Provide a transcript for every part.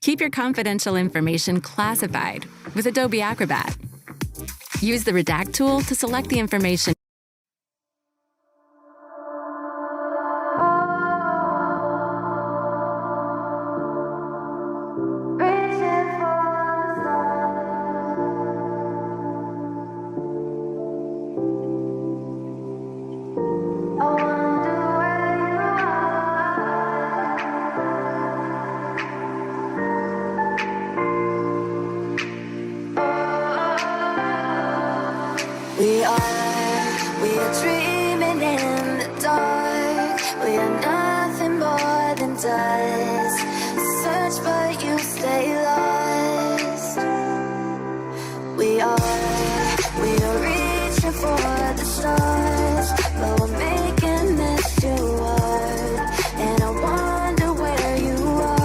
Keep your confidential information classified with Adobe Acrobat. Use the Redact tool to select the information. We are dreaming in the dark. We are nothing more than dust. Search but you stay lost. We are reaching for the stars, but we're making this too hard. And I wonder where you are.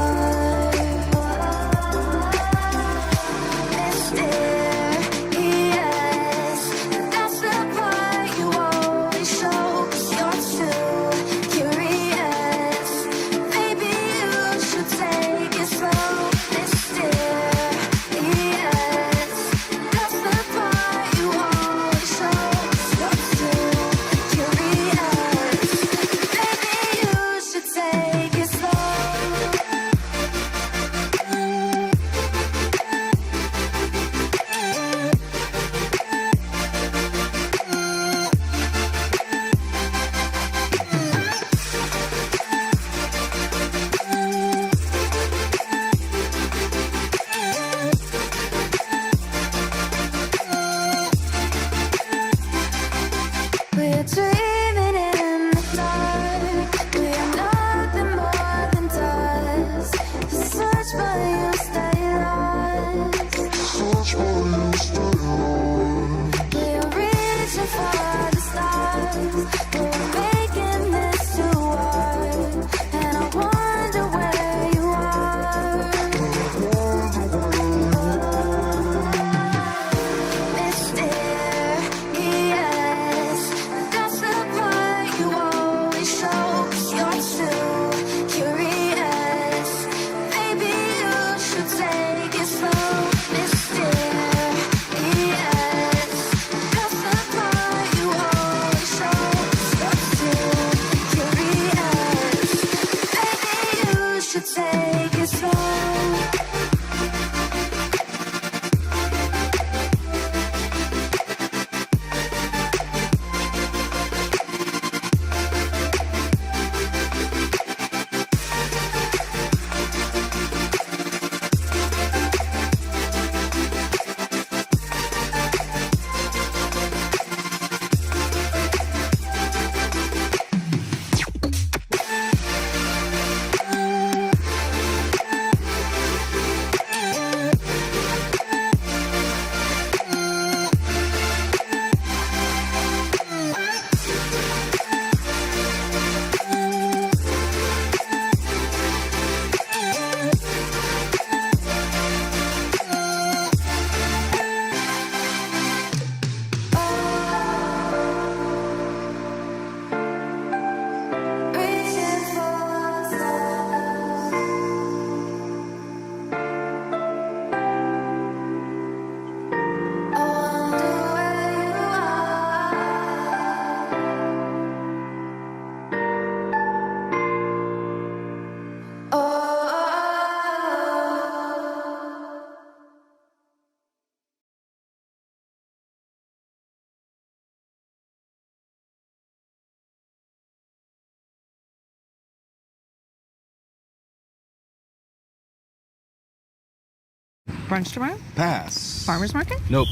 Brunch tomorrow? Pass. Farmer's market? Nope.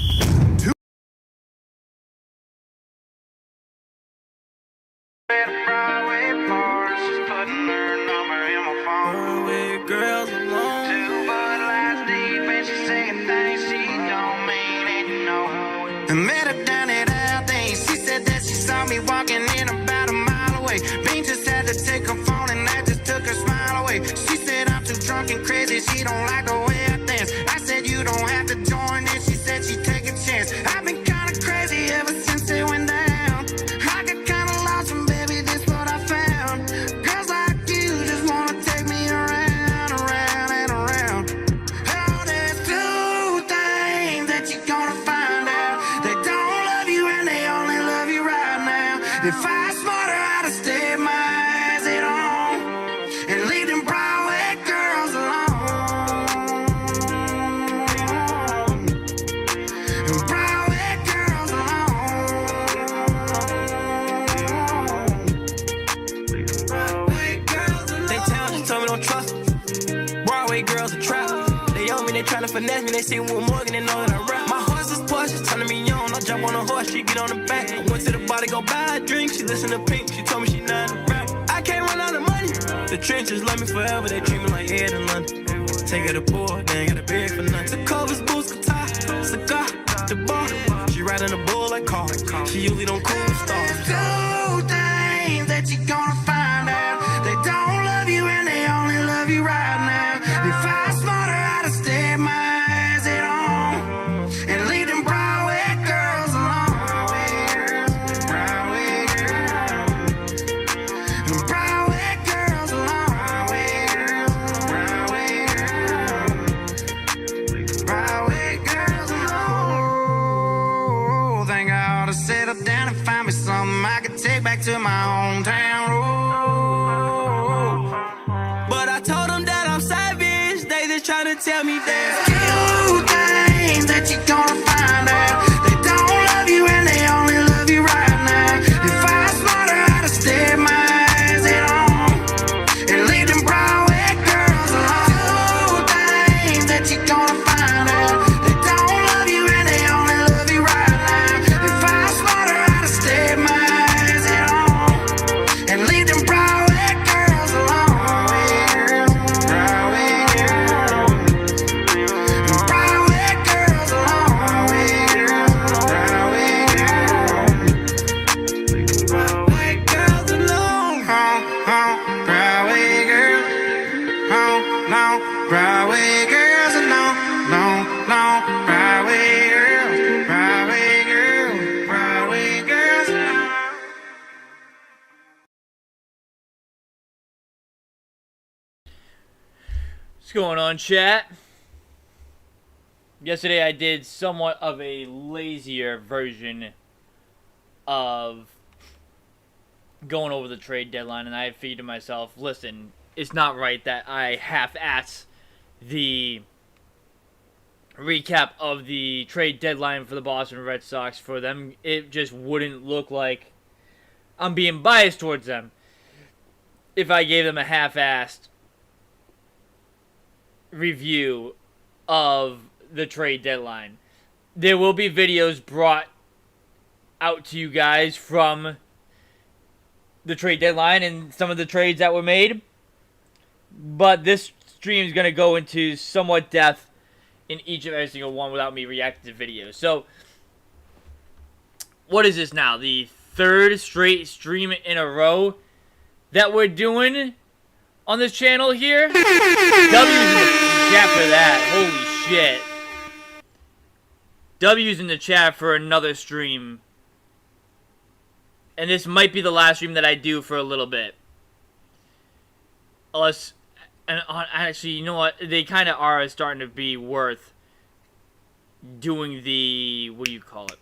Girls alone. 2 Bud Lights deep, and she's saying things she don't mean it, no. I met her down at Aldi's. She said that she saw me walking in about a mile away. Bean just had to take her phone, and I just took her smile away. She said I'm too drunk and crazy. She don't like the way I dance. I said you don't have to join, and she said she'd take a chance. If I was smarter, I'd have stayed my eyes at home and leave them Broadway girls alone. And Broadway girls alone. Broadway girls alone. They tell me, told me don't trust them. Broadway girls are trap. They owe me, they tryna finesse me. They see Will Morgan, they know that I rap. My horse is plush, it's turning me on. I jump on a horse, she get on the back. I went to the bar to go buy a drink. She listen to Pink, she told me she not a rap. I can't run out of money. The trenches love me forever, they treat me like Ed in London. Take her to poor, they ain't got a bag for nothing. The covers, boots, guitar, cigar, the bar. She riding a bull like car. She usually don't cool stars. Two things that you gonna find out. They don't love you and they only love you right now. If I was smarter, I'd have stayed my eyes at home and leave them Broadway girls alone. Broadway girls. Broadway girls alone. Broadway girls. Broadway girls alone. Think I ought to settle down and find me something I could take back to my hometown. But I told them that I'm savage. They just tryna tell me that. Two things that you gonna find out. They don't love you and they only love you right now. If I was smarter, I'd have stayed my eyes at home and leave them Broadway girls alone. Two things that you gonna find out. They don't love you and they only love you right now. If I was smarter, I'd have stayed my eyes at home and leave them Broadway girls alone. Broadway girls. Broadway girls alone. Broadway girls. Broadway girls alone. Broadway girls. No. Broadway girls alone. No. Broadway girls. Broadway girls. Broadway girls alone. What's going on, chat? Yesterday I did somewhat of a lazier version of going over the trade deadline, and I had figured to myself, listen, it's not right that I half-ass the recap of the trade deadline for the Boston Red Sox. For them, it just wouldn't look like I'm being biased towards them if I gave them a half-assed review of the trade deadline. There will be videos brought out to you guys from the trade deadline and some of the trades that were made, but this stream is going to go into somewhat depth in each of every single one without me reacting to videos. So what is this now? The third straight stream in a row that we're doing on this channel here? W's in the chat for that. Holy shit. W's in the chat for another stream. And this might be the last stream that I do for a little bit. Unless, and actually, you know what? They kind of are starting to be worth doing the, what do you call it?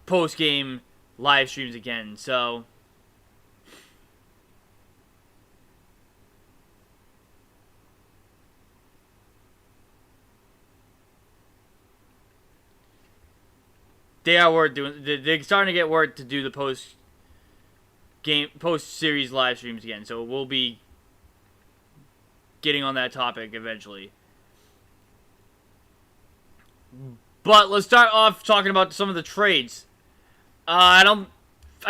Post-game live streams again. So they are worth doing. They're starting to get work to do the post-series live streams again. So we'll be getting on that topic eventually. But let's start off talking about some of the trades. I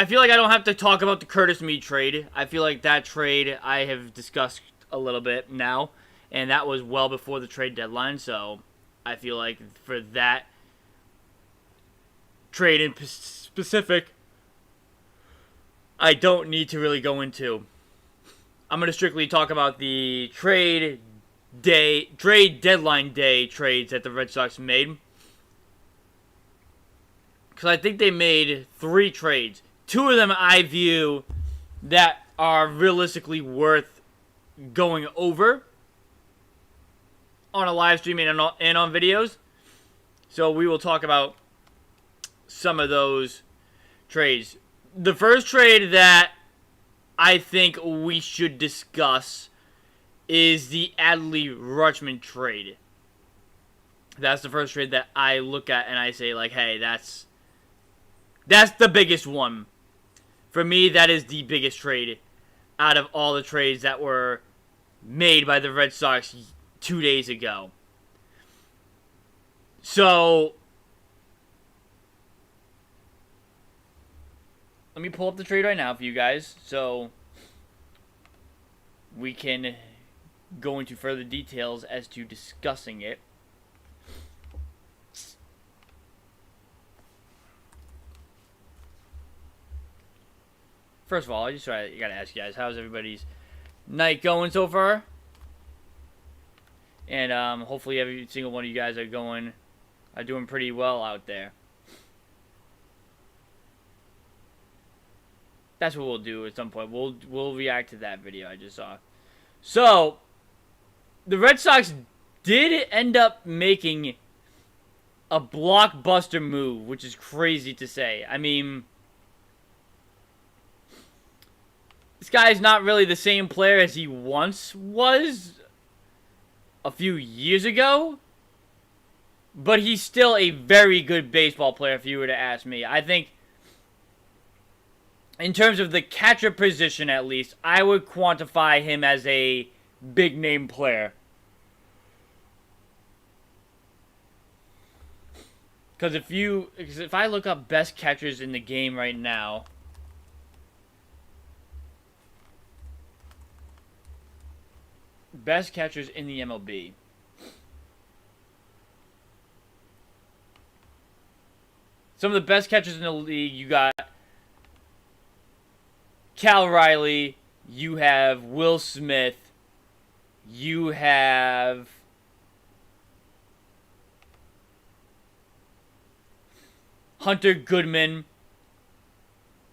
feel like I don't have to talk about the Curtis Mead trade. I feel like that trade I have discussed a little bit now, and that was well before the trade deadline. So I feel like for that trade in specific, I don't need to really go into. I'm going to strictly talk about the trade deadline day trades that the Red Sox made. Because I think they made 3 trades. 2 of them I view that are realistically worth going over on a live stream and on videos. So we will talk about some of those trades. the first trade that I think we should discuss is the Adley Rutschman trade. That's the first trade that I look at and I say, like, hey, that's the biggest one. For me, that is the biggest trade out of all the trades that were made by the Red Sox 2 days ago. So, let me pull up the trade right now for you guys so we can go into further details as to discussing it. First of all, I gotta ask you guys, how's everybody's night going so far? And hopefully every single one of you guys are doing pretty well out there. That's what we'll do at some point. We'll react to that video I just saw. So, the Red Sox did end up making a blockbuster move, which is crazy to say. I mean, this guy's not really the same player as he once was a few years ago, but he's still a very good baseball player if you were to ask me. I think in terms of the catcher position, at least, I would quantify him as a big name player. Because if I look up best catchers in the game right now, best catchers in the MLB. Some of the best catchers in the league, you got Cal Riley, you have Will Smith, you have Hunter Goodman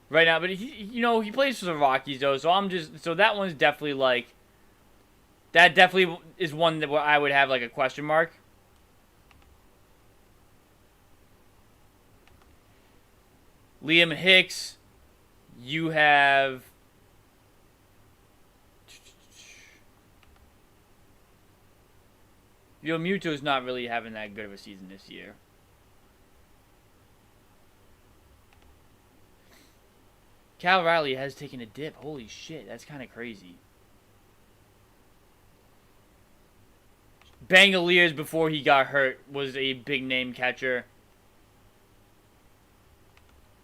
right now, but he plays for the Rockies though, so that one's definitely like, that definitely is one that I would have like a question mark. Liam Hicks, you have Muto's not really having that good of a season this year. Cal Riley has taken a dip. Holy shit, that's kind of crazy. Bangaliers, before he got hurt, was a big name catcher.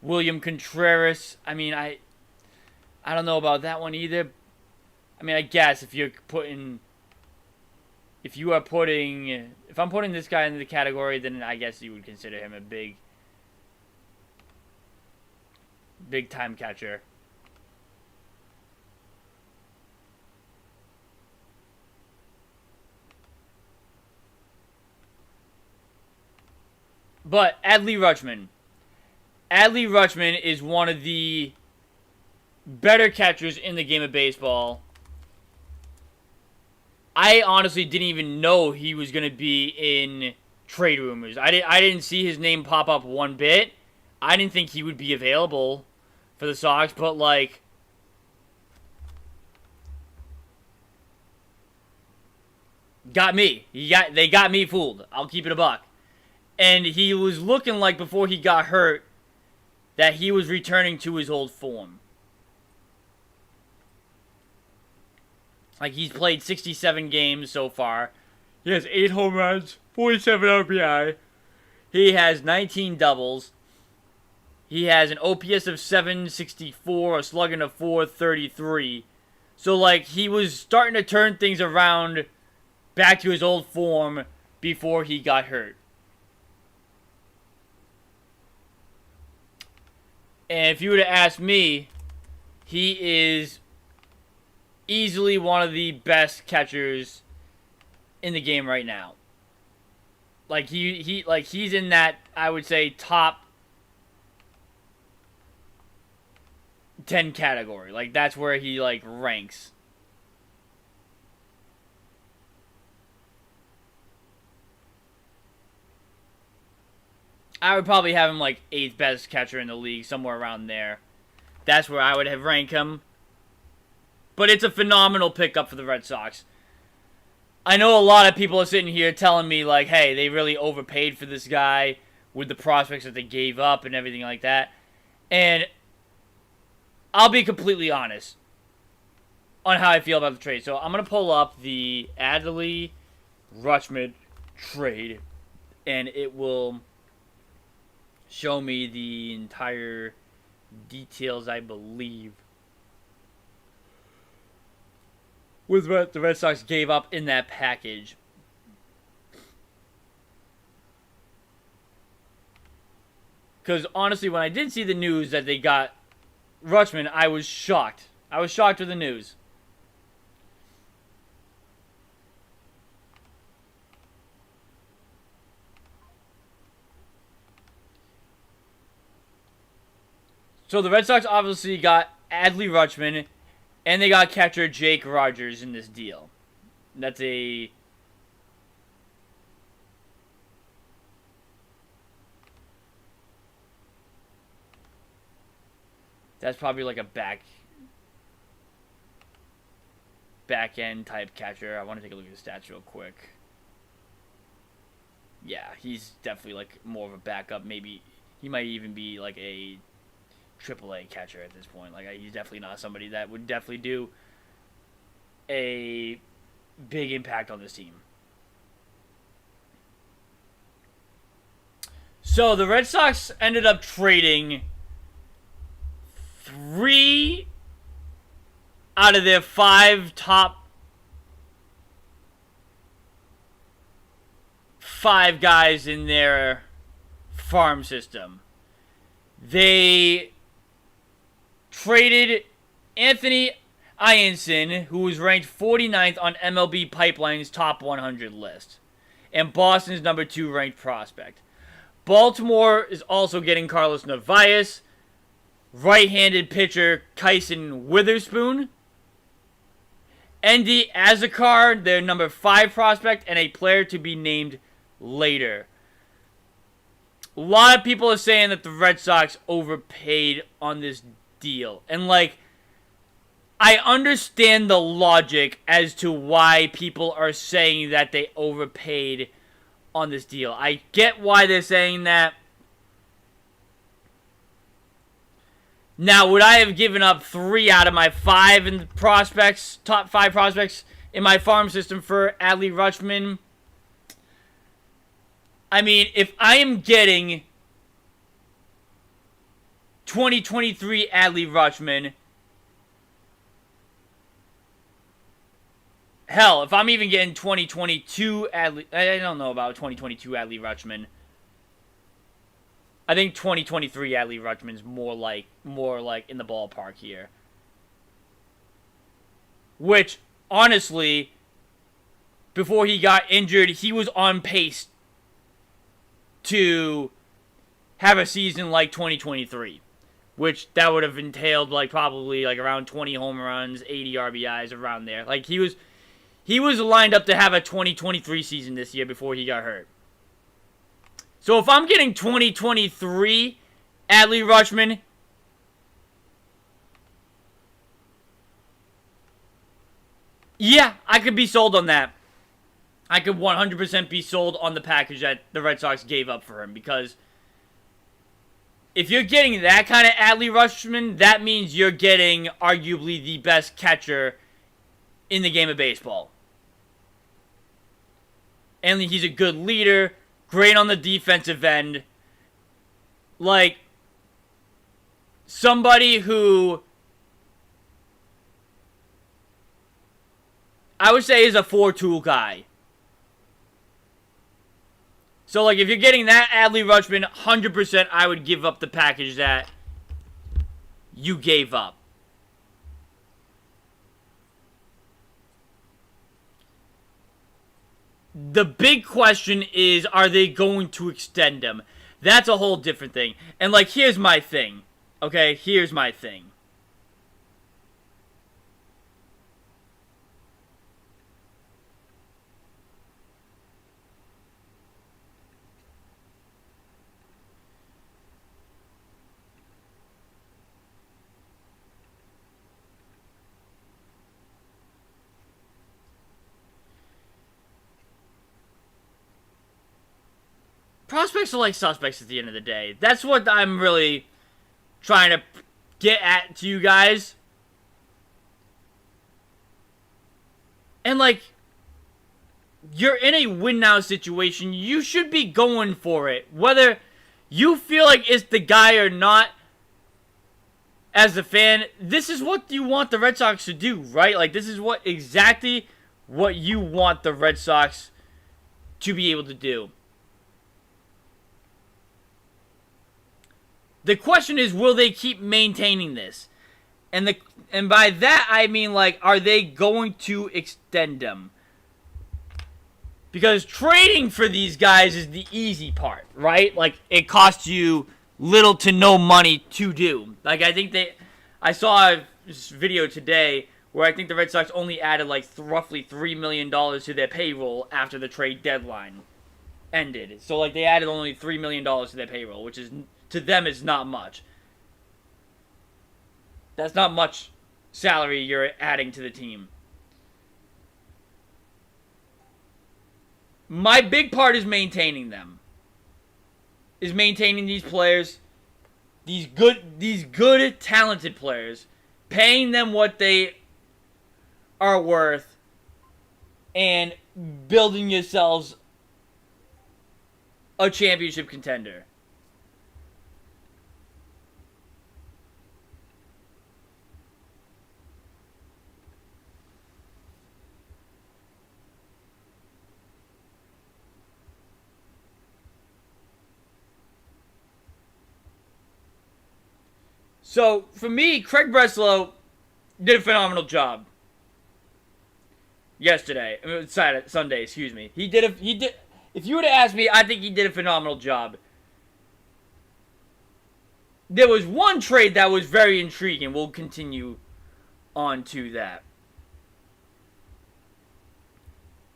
William Contreras, I mean, I don't know about that one either. I mean, I guess if I'm putting this guy into the category, then I guess you would consider him a big time catcher. But Adley Rutschman. Adley Rutschman is one of the better catchers in the game of baseball. I honestly didn't even know he was going to be in trade rumors. I didn't see his name pop up one bit. I didn't think he would be available for the Sox, but like, got me. They got me fooled. I'll keep it a buck. And he was looking like, before he got hurt, that he was returning to his old form. Like, he's played 67 games so far. He has 8 home runs, 47 RBI. He has 19 doubles. He has an OPS of 764, a slugging of 433. So, like, he was starting to turn things around back to his old form before he got hurt. And if you were to ask me, he is easily one of the best catchers in the game right now. Like he's in that, I would say, top 10 category. Like, that's where he like ranks. I would probably have him like 8th best catcher in the league, somewhere around there. That's where I would have ranked him. But it's a phenomenal pickup for the Red Sox. I know a lot of people are sitting here telling me, like, hey, they really overpaid for this guy with the prospects that they gave up and everything like that. And I'll be completely honest on how I feel about the trade. So I'm going to pull up the Adley Rutschman trade, and it will show me the entire details, I believe, with what the Red Sox gave up in that package. Because honestly, when I did see the news that they got Rutschman, I was shocked. I was shocked with the news. So the Red Sox obviously got Adley Rutschman, and they got catcher Jake Rogers in this deal. That's a... That's probably like a back end type catcher. I want to take a look at his stats real quick. Yeah, he's definitely like more of a backup. Maybe he might even be like a AAA catcher at this point. Like, he's definitely not somebody that would definitely do a big impact on this team. So the Red Sox ended up trading 3 out of their 5 top 5 guys in their farm system. They traded Anthony Ianson, who was ranked 49th on MLB Pipeline's top 100 list, and Boston's number 2 ranked prospect. Baltimore is also getting Carlos Narvaez, right-handed pitcher Kyson Witherspoon, Endy Azakar, their number 5 prospect, and a player to be named later. A lot of people are saying that the Red Sox overpaid on this deal. And, like, I understand the logic as to why people are saying that they overpaid on this deal. I get why they're saying that. Now, would I have given up 3 out of my 5 in prospects, top 5 prospects in my farm system for Adley Rutschman? I mean, if I am getting 2023 Adley Rutschman, hell, if I'm even getting 2022 Adley, I don't know about 2022 Adley Rutschman. I think 2023 Adley Rutschman's more like in the ballpark here. Which, honestly, before he got injured, he was on pace to have a season like 2023. Which that would have entailed like probably like around 20 home runs, 80 RBIs, around there. Like he was lined up to have a 2023 season this year before he got hurt. So if I'm getting 2023 Adley Rutschman, yeah, I could be sold on that. I could 100% be sold on the package that the Red Sox gave up for him, because if you're getting that kind of Adley Rutschman, that means you're getting arguably the best catcher in the game of baseball. And he's a good leader, great on the defensive end. Like, somebody who I would say is a 4-tool guy. So, like, if you're getting that Adley Rutschman, 100% I would give up the package that you gave up. The big question is, are they going to extend him? That's a whole different thing. And, like, here's my thing. Okay, here's my thing. prospects are like suspects at the end of the day. That's what I'm really trying to get at to you guys. And, like, you're in a win-now situation. You should be going for it. Whether you feel like it's the guy or not, as a fan, this is what you want the Red Sox to do, right? Like, this is exactly what you want the Red Sox to be able to do. The question is, will they keep maintaining this? And by that, I mean, like, are they going to extend them? Because trading for these guys is the easy part, right? Like, it costs you little to no money to do. Like, I saw a video today where I think the Red Sox only added, like, roughly $3 million to their payroll after the trade deadline ended. So, like, they added only $3 million to their payroll, which is, to them, is not much. That's not much salary you're adding to the team. My big part is maintaining them. Is maintaining these players, these good, talented players, paying them what they are worth, and building yourselves a championship contender. So, for me, Craig Breslow did a phenomenal job yesterday. I mean, Sunday, excuse me. He did. If you were to ask me, I think he did a phenomenal job. There was one trade that was very intriguing. We'll continue on to that.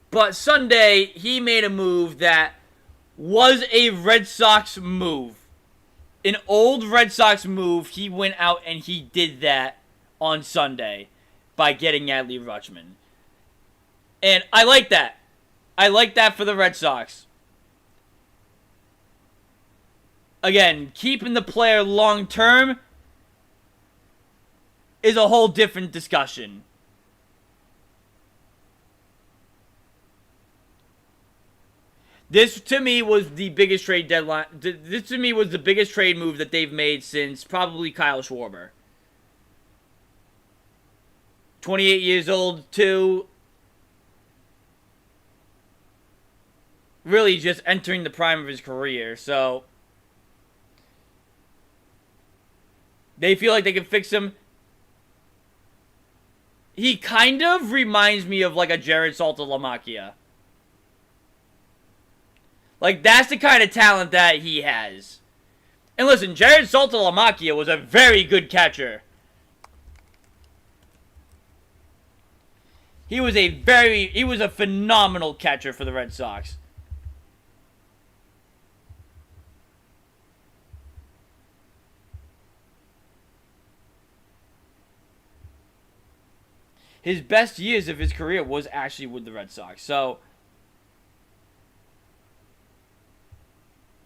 But Sunday, he made a move that was a Red Sox move. An old Red Sox move. He went out and he did that on Sunday by getting Adley Rutschman. And I like that. I like that for the Red Sox. Again, keeping the player long term is a whole different discussion. This, to me, was the biggest trade deadline. This, to me, was the biggest trade move that they've made since probably Kyle Schwarber. 28 years old, too. Really just entering the prime of his career, so they feel like they can fix him. He kind of reminds me of like a Jared Saltalamacchia. Like, that's the kind of talent that he has. And listen, Jared Saltalamacchia was a very good catcher. He was a phenomenal catcher for the Red Sox. His best years of his career was actually with the Red Sox. So,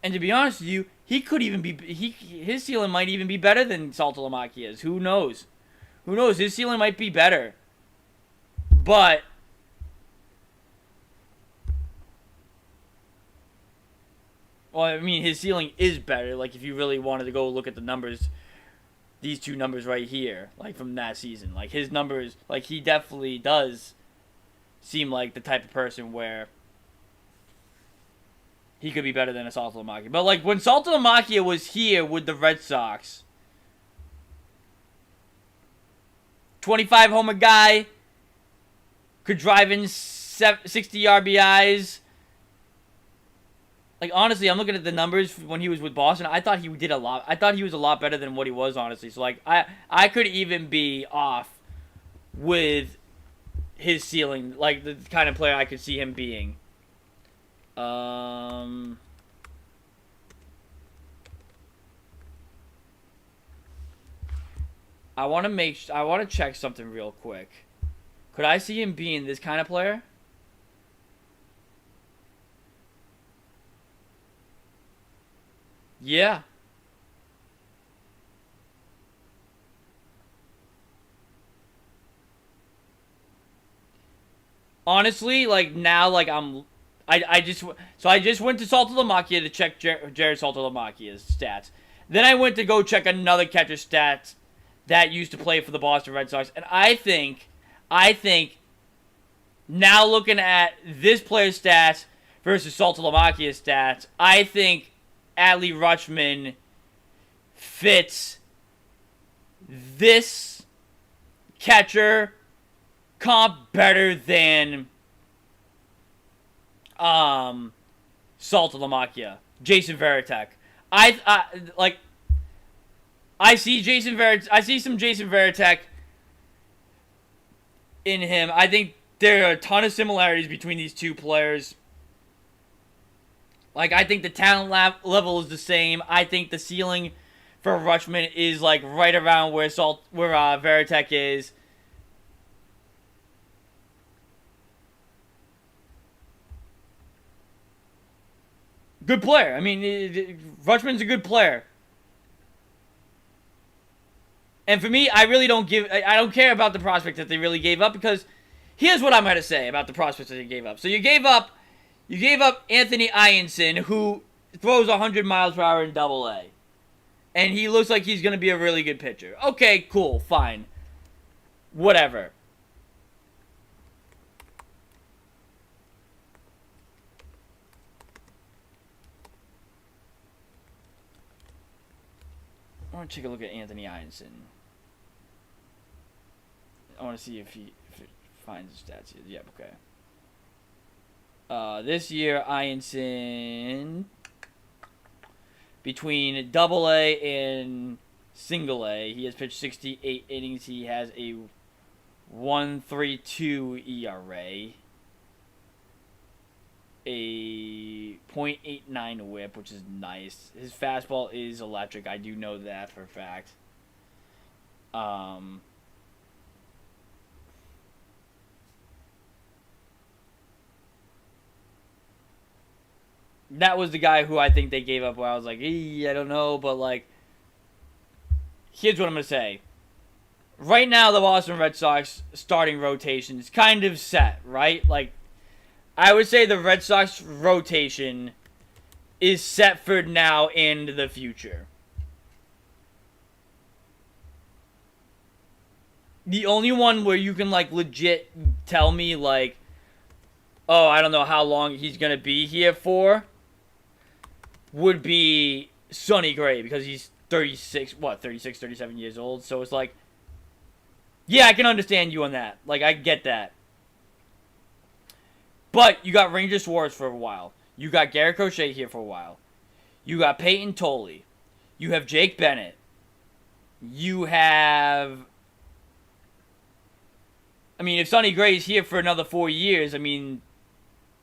and to be honest with you, he could even be his ceiling might even be better than Saltalamacchia's. Who knows? Who knows? His ceiling might be better. But well, I mean, his ceiling is better. Like, if you really wanted to go look at the numbers, these two numbers right here, like from that season, like his numbers, like he definitely does seem like the type of person where he could be better than a Saltalamacchia. But like when Saltalamacchia was here with the Red Sox, 25 homer guy, could drive in 60 RBIs. Like, honestly, I'm looking at the numbers when he was with Boston. I thought he did a lot. I thought he was a lot better than what he was, honestly. So, like, I could even be off with his ceiling. Like, the kind of player I could see him being. I want to check something real quick. Could I see him being this kind of player? Yeah. Honestly, like now, like I just went to Saltalamacchia to check Jared Saltalamacchia's stats. Then I went to go check another catcher's stats that used to play for the Boston Red Sox, and I think now looking at this player's stats versus Saltalamacchia's stats, I think Adley Rutschman fits this catcher comp better than Saltalamacchia, Jason Varitek. I see some Jason Varitek in him. I think there are a ton of similarities between these two players. Like, I think the talent level is the same. I think the ceiling for Rutschman is like right around where Varitek is. Good player. I mean, Rutschman's a good player. And for me, I don't care about the prospect that they really gave up, because here's what I'm going to say about the prospects that they gave up. So you gave up Anthony Ianson, who throws 100 miles per hour in Double-A. And he looks like he's going to be a really good pitcher. Okay, cool, fine. Whatever. I want to take a look at Anthony Ianson. I want to see if it finds his stats here. Yep, okay. This year, Ianson, between Double-A and Single-A, he has pitched 68 innings. He has a 1.32 ERA, a .89 whip, which is nice. His fastball is electric. I do know that for a fact. That was the guy who I think they gave up where I was like, I don't know, but like, here's what I'm going to say. Right now, the Boston Red Sox starting rotation is kind of set, right? Like, I would say the Red Sox rotation is set for now and the future. The only one where you can, like, legit tell me, like, oh, I don't know how long he's going to be here for, would be Sonny Gray, because he's 37 years old. So it's like, yeah, I can understand you on that. Like, I get that. But you got Ranger Suarez for a while. You got Garrett Crochet here for a while. You got Peyton Tolley. You have Jake Bennett. You have... I mean, if Sonny Gray's here for another 4 years, I mean,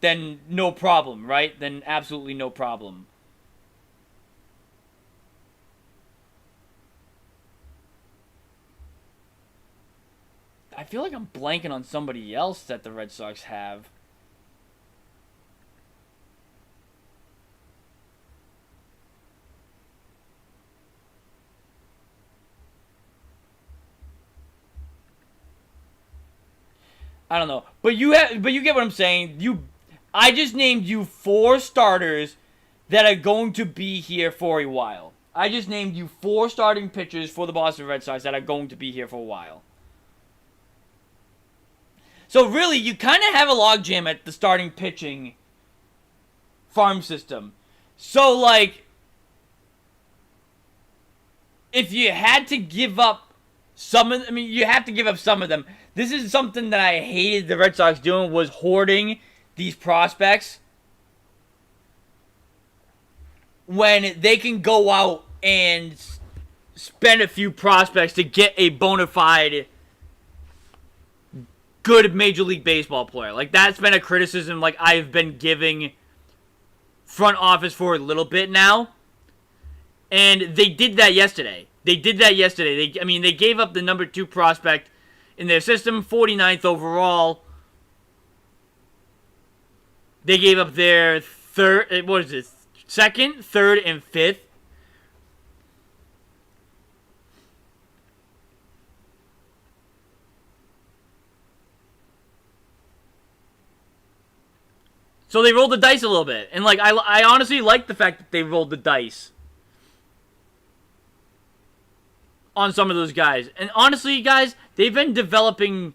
then no problem, right? Then absolutely no problem. I feel like I'm blanking on somebody else that the Red Sox have. I don't know. But you get what I'm saying. I just named you 4 starters that are going to be here for a while. I just named you 4 starting pitchers for the Boston Red Sox that are going to be here for a while. So really, you kind of have a logjam at the starting pitching farm system. So, like, if you had to give up some of them, I mean, you have to give up some of them. This is something that I hated the Red Sox doing, was hoarding these prospects when they can go out and spend a few prospects to get a bona fide good Major League Baseball player. Like, that's been a criticism, like, I've been giving front office for a little bit now. And they did that yesterday. They gave up the number 2 prospect in their system, 49th overall. They gave up their second, third, and fifth. So they rolled the dice a little bit. And, like, I honestly like the fact that they rolled the dice on some of those guys. And honestly, guys, they've been developing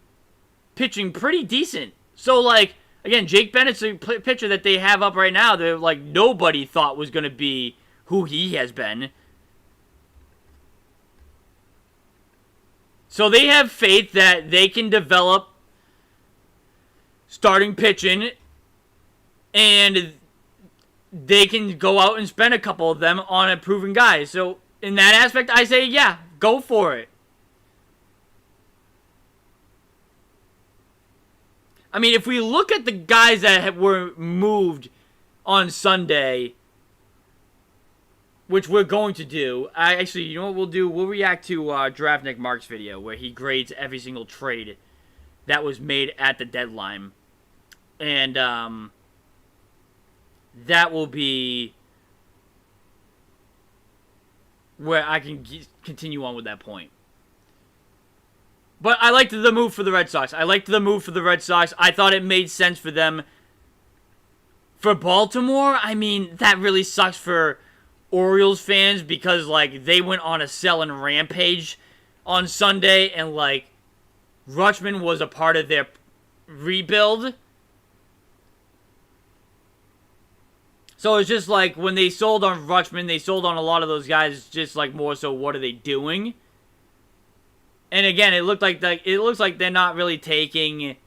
pitching pretty decent. So, like, again, Jake Bennett's a pitcher that they have up right now that, like, nobody thought was going to be who he has been. So they have faith that they can develop starting pitching, and they can go out and spend a couple of them on a proven guy. So in that aspect, I say, yeah, go for it. I mean, if we look at the guys that were moved on Sunday, which we're going to do, actually, you know what we'll do? We'll react to Draftnik Mark's video where he grades every single trade that was made at the deadline. And that will be where I can continue on with that point. But I liked the move for the Red Sox. I thought it made sense for them. For Baltimore, I mean, that really sucks for Orioles fans because, like, they went on a selling rampage on Sunday and, like, Rutschman was a part of their rebuild. So it's just like when they sold on Rutschman, they sold on a lot of those guys. Just like more so, what are they doing? And again, it looks like they're not really taking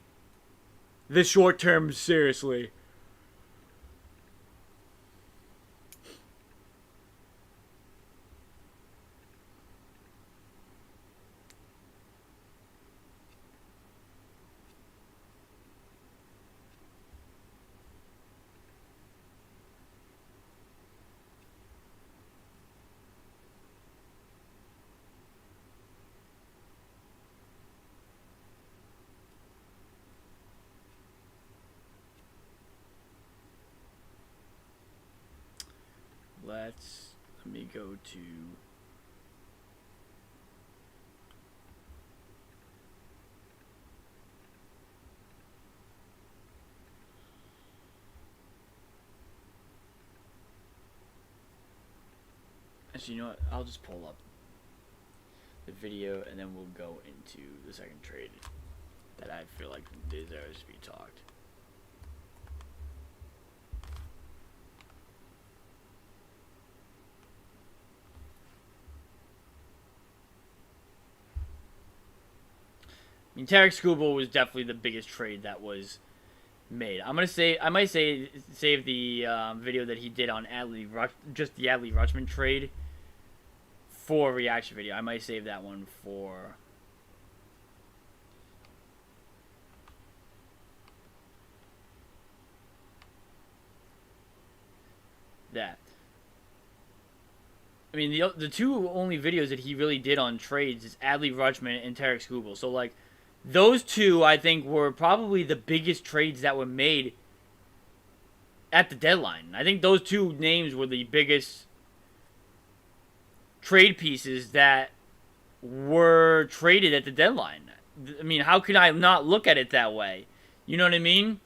the short term seriously. Let me go to actually, you know what? I'll just pull up the video and then we'll go into the second trade that I feel like deserves to be talked. I mean, Tarek Skubal was definitely the biggest trade that was made. I might save the video that he did on just the Adley Rutschman trade for a reaction video. I might save that one for that. I mean, the two only videos that he really did on trades is Adley Rutschman and Tarek Skubal. So, like, those two, I think, were probably the biggest trades that were made at the deadline. I think those two names were the biggest trade pieces that were traded at the deadline. I mean, how could I not look at it that way? You know what I mean?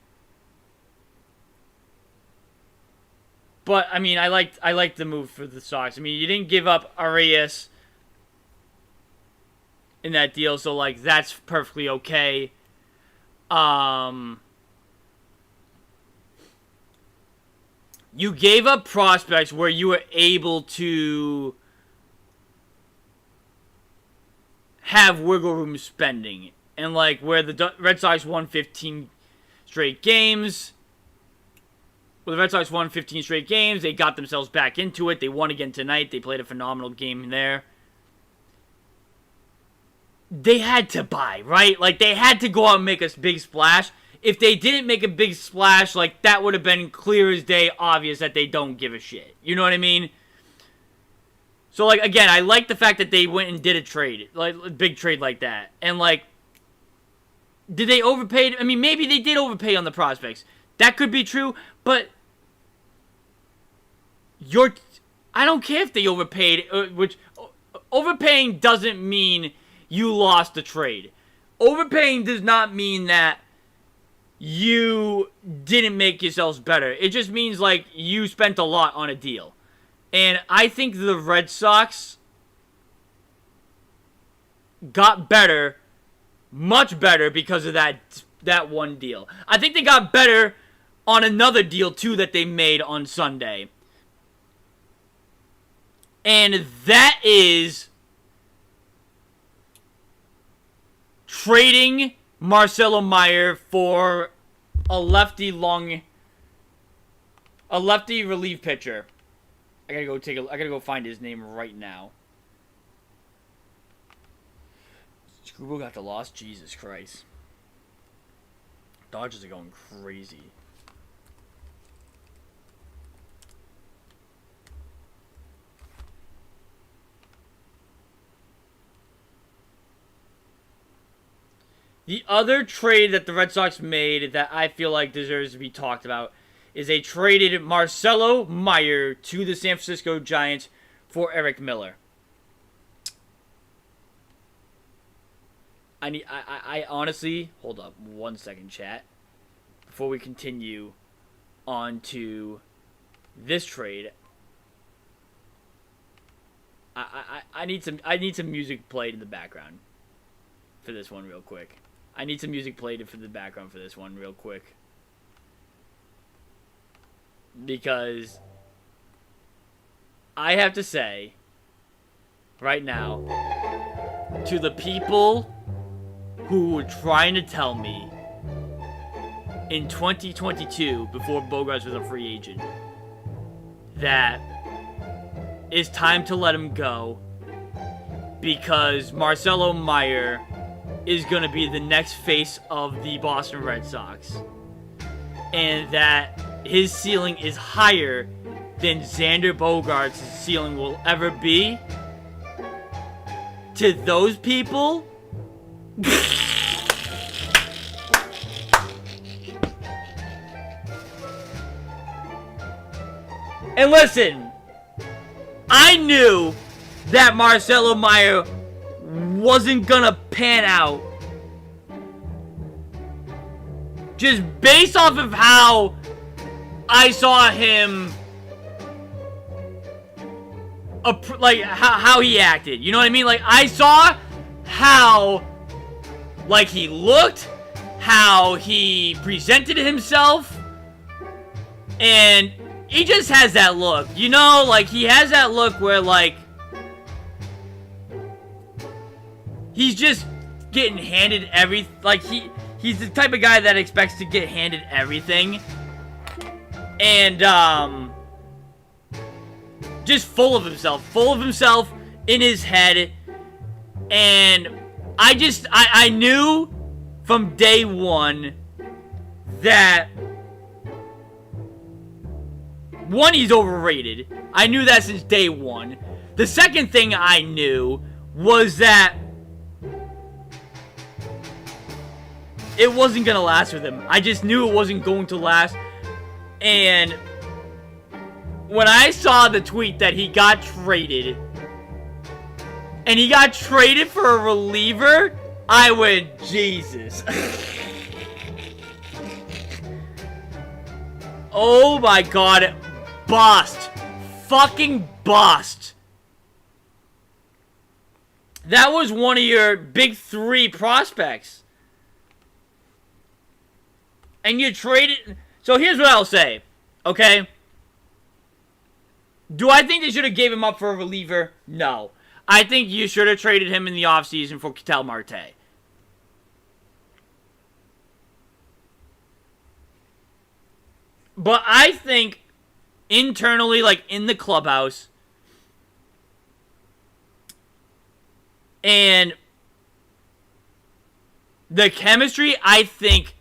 But, I mean, I liked the move for the Sox. I mean, you didn't give up Arias in that deal, so, like, that's perfectly okay. You gave up prospects where you were able to have wiggle room spending. And, like, where the Red Sox won 15 straight games. Well, the Red Sox won 15 straight games. They got themselves back into it. They won again tonight. They played a phenomenal game there. They had to buy, right? Like, they had to go out and make a big splash. If they didn't make a big splash, like, that would have been clear as day obvious that they don't give a shit. You know what I mean? So, like, again, I like the fact that they went and did a trade. Like, a big trade like that. And, like, did they overpay? I mean, maybe they did overpay on the prospects. That could be true, but I don't care if they overpaid, which overpaying doesn't mean you lost the trade. Overpaying does not mean that you didn't make yourselves better. It just means, like, you spent a lot on a deal. And I think the Red Sox got better, much better, because of that one deal. I think they got better on another deal, too, that they made on Sunday. And that is trading Marcelo Meyer for a lefty relief pitcher. I gotta go find his name right now. Screwball got the loss? Jesus Christ. Dodgers are going crazy. The other trade that the Red Sox made that I feel like deserves to be talked about is they traded Marcelo Meyer to the San Francisco Giants for Eric Miller. I honestly, hold up 1 second, chat, before we continue on to this trade. I need some music played in the background for this one real quick. I need some music played for the background for this one real quick. Because I have to say, right now, to the people who were trying to tell me in 2022, before Bogaerts was a free agent, that it's time to let him go because Marcelo Meyer is going to be the next face of the Boston Red Sox, and that his ceiling is higher than Xander Bogaerts' ceiling will ever be. To those people, and listen, I knew that Marcelo Meyer wasn't gonna pan out just based off of how I saw him, like, how he acted. You know what I mean? Like, I saw how, like, he looked, how he presented himself, and he just has that look. You know, like, he has that look where, like, he's just getting handed like, he's the type of guy that expects to get handed everything. And, just full of himself in his head. And I knew from day one that, one, he's overrated. I knew that since day one. The second thing I knew was that it wasn't going to last with him. I just knew it wasn't going to last. And when I saw the tweet that he got traded, and he got traded for a reliever, I went, Jesus. Oh my God. Bust. Fucking bust. That was one of your big three prospects. And you traded... So here's what I'll say, okay? Do I think they should have gave him up for a reliever? No. I think you should have traded him in the offseason for Ketel Marte. But I think internally, like in the clubhouse, and the chemistry, I think,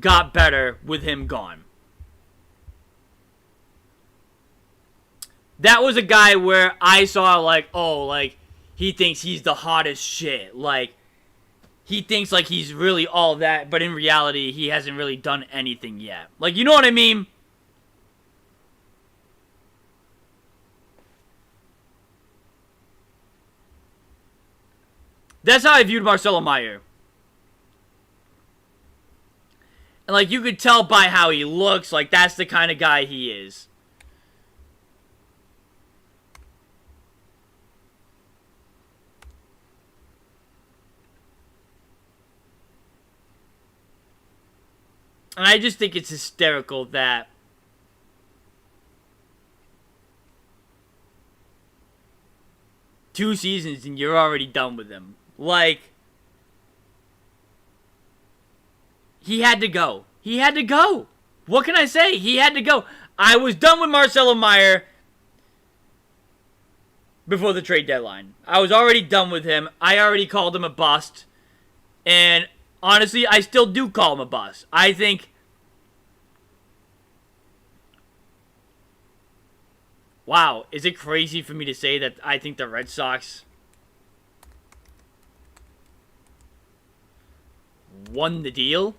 got better with him gone. That was a guy where I saw, like, oh, like, he thinks he's the hottest shit. Like, he thinks, like, he's really all that, but in reality, he hasn't really done anything yet. Like, you know what I mean? That's how I viewed Marcelo Meyer. And, like, you could tell by how he looks, like, that's the kind of guy he is. And I just think it's hysterical that two seasons and you're already done with him. Like, he had to go. He had to go. What can I say? He had to go. I was done with Marcelo Meyer before the trade deadline. I was already done with him. I already called him a bust. And honestly, I still do call him a bust. I think... Wow, is it crazy for me to say that I think the Red Sox won the deal?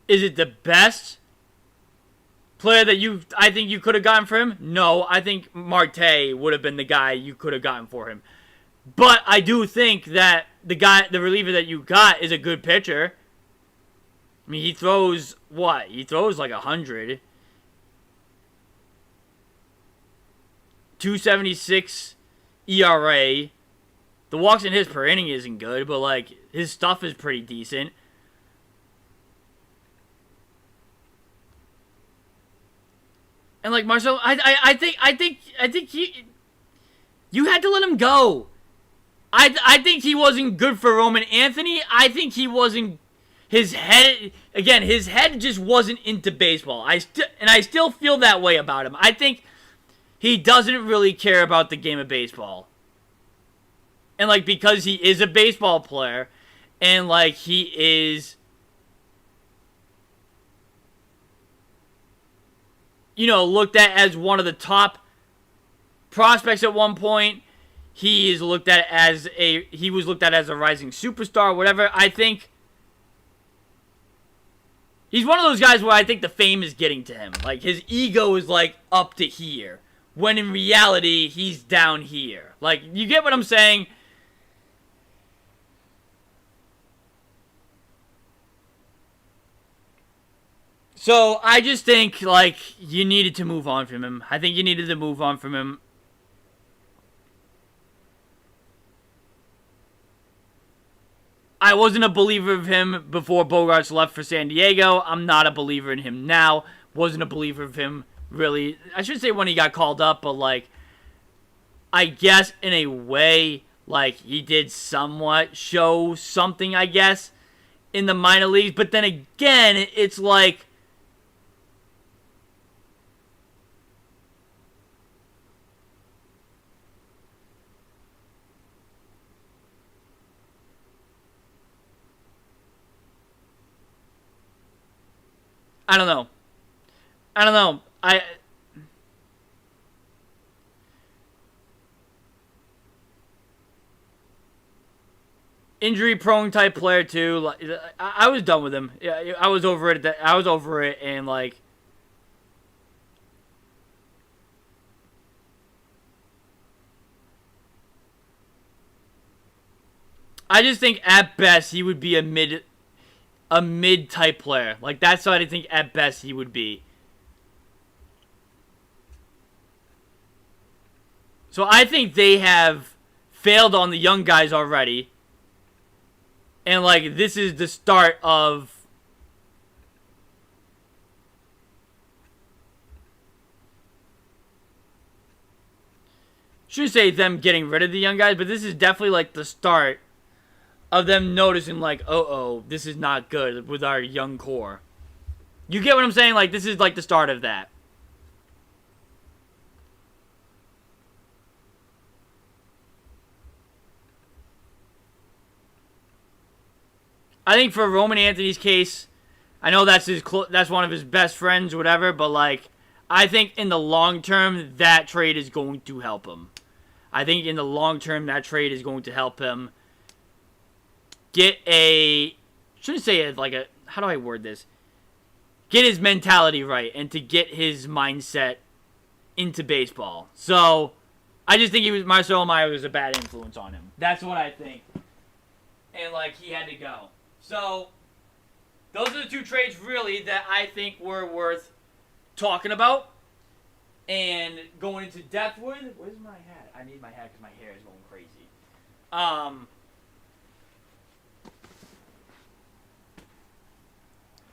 Is it the best player that I think you could have gotten for him? No, I think Marte would have been the guy you could have gotten for him. But I do think that the reliever that you got is a good pitcher. I mean, he throws what? He throws like 100. 276 ERA. The walks in his per inning isn't good, but like his stuff is pretty decent. And like Marcel, I think you had to let him go. I think he wasn't good for Roman Anthony. I think he wasn't. His head just wasn't into baseball. I still feel that way about him. I think he doesn't really care about the game of baseball. And like because he is a baseball player, and like he is, looked at as one of the top prospects at one point. He was looked at as a rising superstar, whatever. I think he's one of those guys where I think the fame is getting to him. Like his ego is like up to here, when in reality he's down here. Like, you get what I'm saying? So I just think like you needed to move on from him. I think you needed to move on from him. I wasn't a believer of him before Bogaerts left for San Diego. I'm not a believer in him now. Wasn't a believer of him, really. I should say when he got called up, but, like, I guess in a way, like, he did somewhat show something, I guess, in the minor leagues. But then again, it's like, I don't know. Injury-prone type player too. Like, I was done with him. Yeah, I was over it. I was over it, and like, I just think at best he would be a mid type player. Like, that's what I think at best he would be. So I think they have failed on the young guys already. And like, this is the start of shouldn't say them getting rid of the young guys, but this is definitely like the start of them noticing, like, this is not good with our young core. You get what I'm saying? Like, this is, like, the start of that. I think for Roman Anthony's case, I know that's that's one of his best friends or whatever, but, like, I think in the long term, that trade is going to help him. I think in the long term, that trade is going to help him get how do I word this? Get his mentality right and to get his mindset into baseball. So I just think Marcelo Meyer was a bad influence on him. That's what I think. And like he had to go. So those are the two trades really that I think were worth talking about and going into depth with. Where's my hat? I need my hat because my hair is going crazy.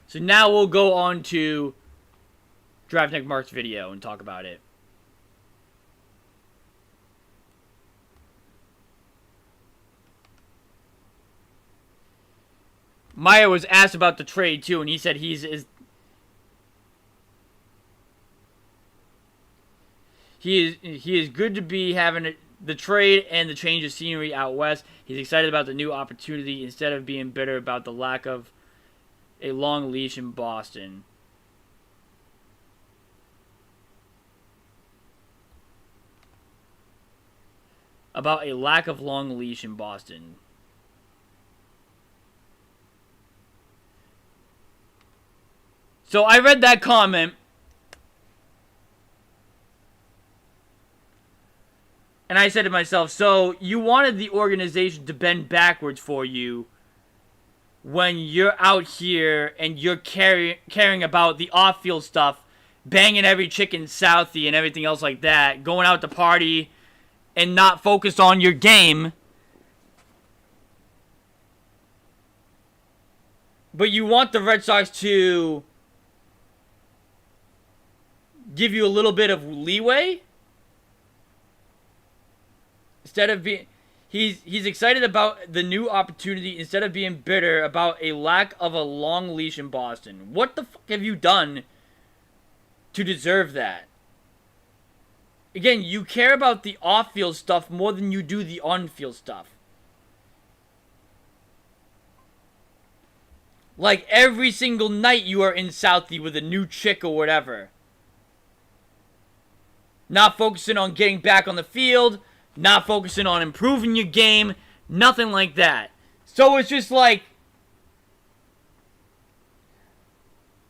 So now we'll go on to Draft Nick Mark's video and talk about it. Meyer was asked about the trade too, and he said he is good to be having the trade and the change of scenery out west. He's excited about the new opportunity instead of being bitter about the lack of a long leash in Boston. About a lack of long leash in Boston. So I read that comment, and I said to myself, so you wanted the organization to bend backwards for you when you're out here and you're caring about the off-field stuff, banging every chick in Southie and everything else like that, going out to party and not focus on your game. But you want the Red Sox to give you a little bit of leeway instead of being he's excited about the new opportunity instead of being bitter about a lack of a long leash in Boston. What the fuck have you done to deserve that? Again, you care about the off-field stuff more than you do the on-field stuff. Like every single night you are in Southie with a new chick or whatever. Not focusing on getting back on the field. Not focusing on improving your game. Nothing like that. So it's just like,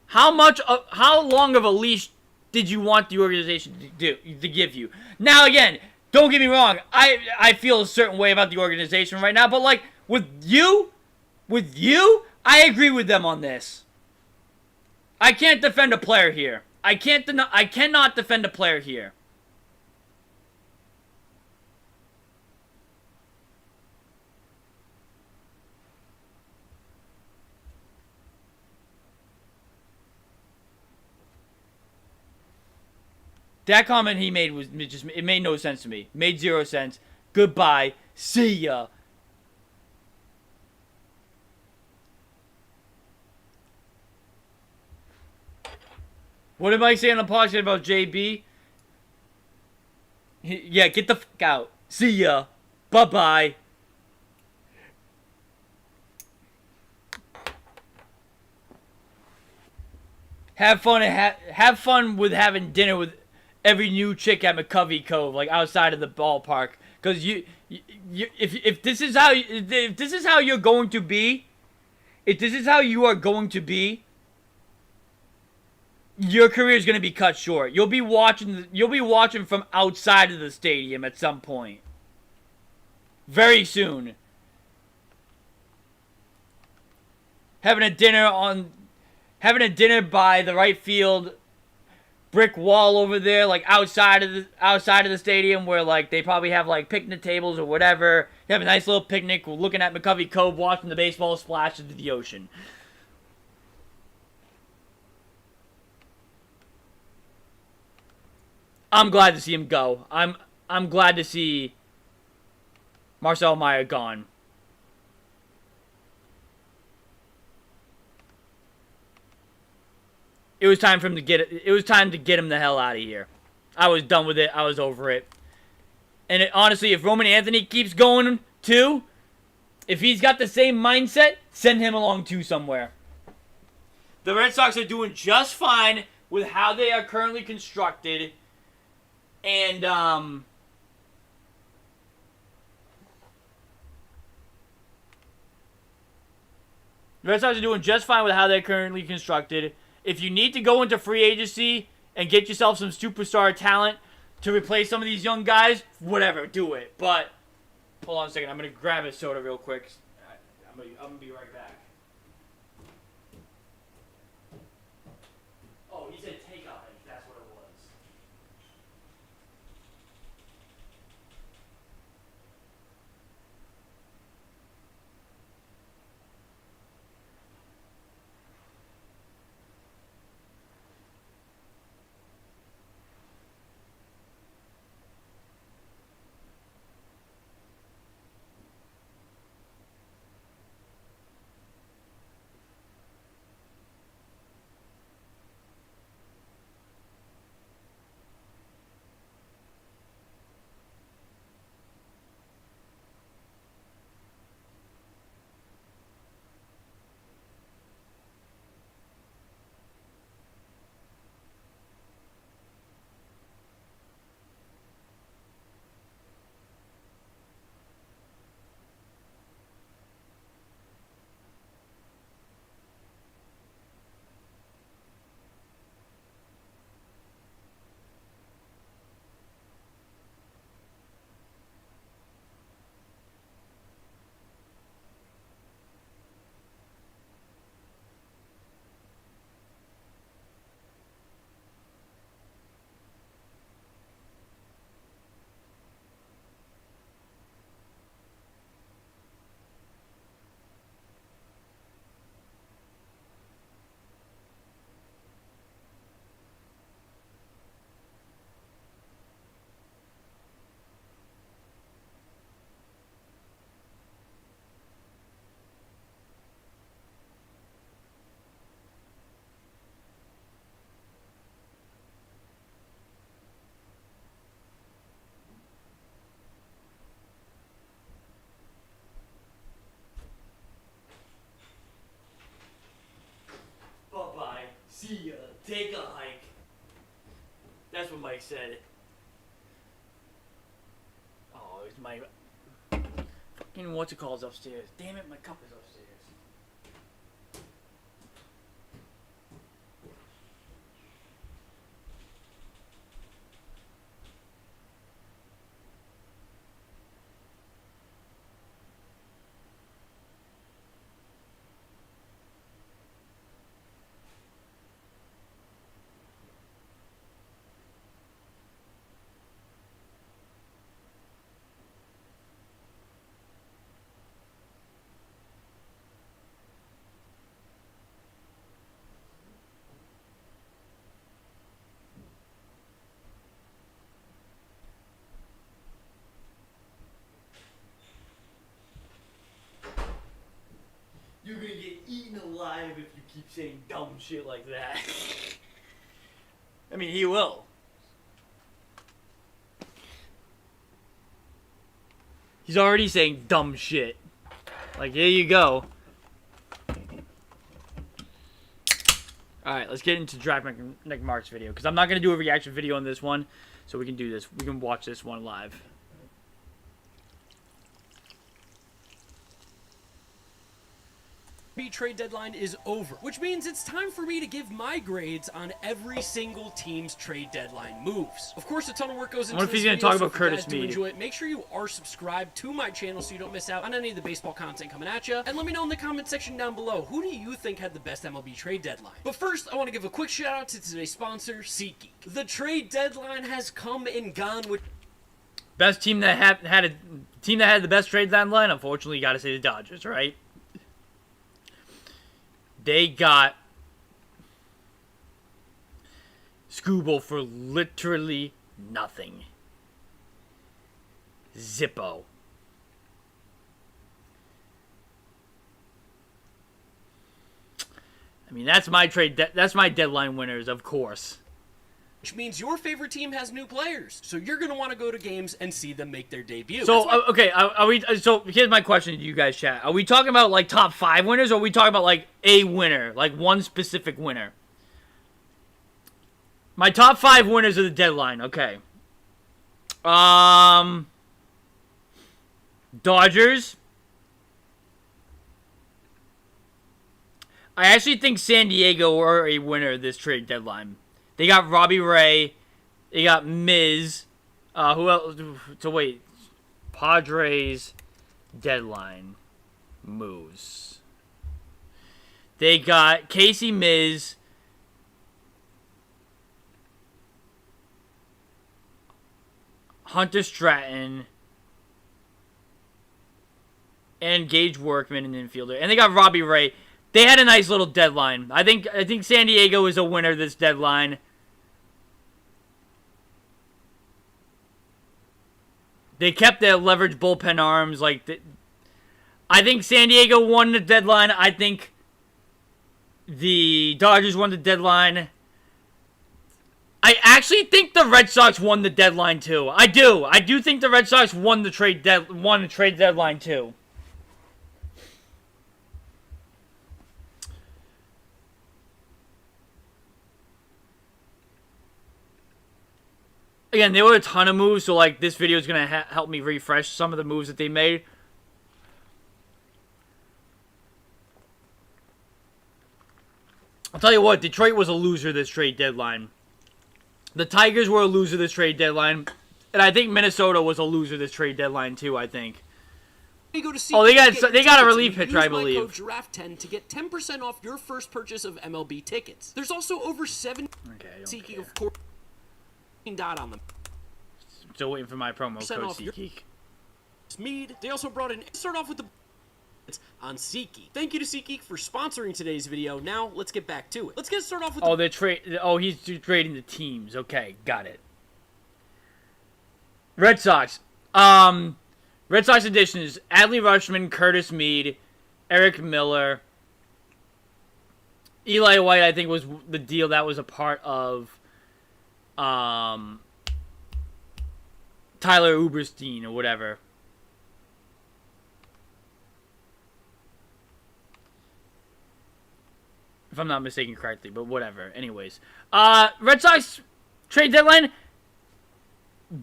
how long of a leash did you want the organization to give you? Now again, don't get me wrong. I feel a certain way about the organization right now. But like, with you, I agree with them on this. I can't defend a player here. I cannot defend a player here. That comment he made it made no sense to me. Made zero sense. Goodbye. See ya. What am I saying on the podcast about JB? Yeah, get the fuck out. See ya. Bye-bye. Have fun with having dinner with every new chick at McCovey Cove, like outside of the ballpark. Because if this is how you're going to be, if this is how you are going to be, your career is going to be cut short. You'll be watching from outside of the stadium at some point. Very soon. Having a dinner by the right field brick wall over there, like outside of the stadium, where like they probably have like picnic tables or whatever. You have a nice little picnic, looking at McCovey Cove, watching the baseball splash into the ocean. I'm glad to see him go. I'm glad to see Marcelo Meyer gone. It was time for him to get it. It was time to get him the hell out of here. I was done with it. I was over it. And honestly, if Roman Anthony keeps going too, if he's got the same mindset, send him along too somewhere. The Red Sox are doing just fine with how they are currently constructed. And, the Red Sox are doing just fine with how they're currently constructed. If you need to go into free agency and get yourself some superstar talent, to replace some of these young guys, whatever, do it. But hold on a second. I'm gonna grab a soda real quick. I'm gonna be right back. Oh, he said take out it. That's what it was. Bye-bye. See ya. Take a hike. That's what Mike said. Oh, it's my fucking what's it called upstairs. Damn it, my cup is upstairs. You're gonna get eaten alive if you keep saying dumb shit like that. I mean, he will. He's already saying dumb shit. Like, here you go. Alright, let's get into Draft Nick Mark's video. Because I'm not going to do a reaction video on this one. So we can do this. We can watch this one live. Trade deadline is over, which means it's time for me to give my grades on every single team's trade deadline moves. Of course, a ton of work goes into I wonder if he's this going to video, talk so about if you Curtis guys do Mead. enjoy it, make sure you are subscribed to my channel so you don't miss out on any of the baseball content coming at you. And let me know in the comment section down below, who do you think had the best MLB trade deadline? But first, I want to give a quick shout out to today's sponsor, SeatGeek. The trade deadline has come and gone with Best team that had a team that had the best trade deadline, unfortunately, you got to say the Dodgers, right? They got Skubal for literally nothing. Zippo. I mean, that's my that's my deadline winners, of course. which means your favorite team has new players. So you're going to want to go to games and see them make their debut. So, okay, are we? So here's my question to you guys, chat. Are we talking about, like, top 5 winners, or are we talking about, like, a winner? Like, one specific winner? My top 5 winners of the deadline, okay. Dodgers. I actually think San Diego were a winner of this trade deadline. They got Robbie Ray. They got Miz. Who else? So wait, Padres deadline moves. They got Casey Miz, Hunter Stratton, and Gage Workman, an infielder, and they got Robbie Ray. They had a nice little deadline. I think San Diego is a winner this deadline. They kept their leverage bullpen arms. I think San Diego won the deadline. I think the Dodgers won the deadline. I actually think the Red Sox won the deadline too. I do. I do think the Red Sox won the trade deadline too. Again, there were a ton of moves, so like this video is gonna help me refresh some of the moves that they made. I'll tell you what, Detroit was a loser this trade deadline. The Tigers were a loser this trade deadline, and I think Minnesota was a loser this trade deadline too. I think. Oh, they got a relief pitcher, I believe. Use my code Giraffe10 to get 10% off your first purchase of MLB tickets. There's also over 7 SeatGeek, of course. Dot on them. Still waiting for my promo code SeatGeek. Mead. They also brought in. Start off with the on SeatGeek. Thank you to SeatGeek for sponsoring today's video. Now let's get back to it. Let's get started off with. He's trading the teams. Okay, got it. Red Sox. Red Sox additions: Adley Rutschman, Curtis Mead, Eric Miller, Eli White. I think was the deal that was a part of. Tyler Uberstein or whatever. If I'm not mistaken correctly, but whatever. Anyways. Red Sox trade deadline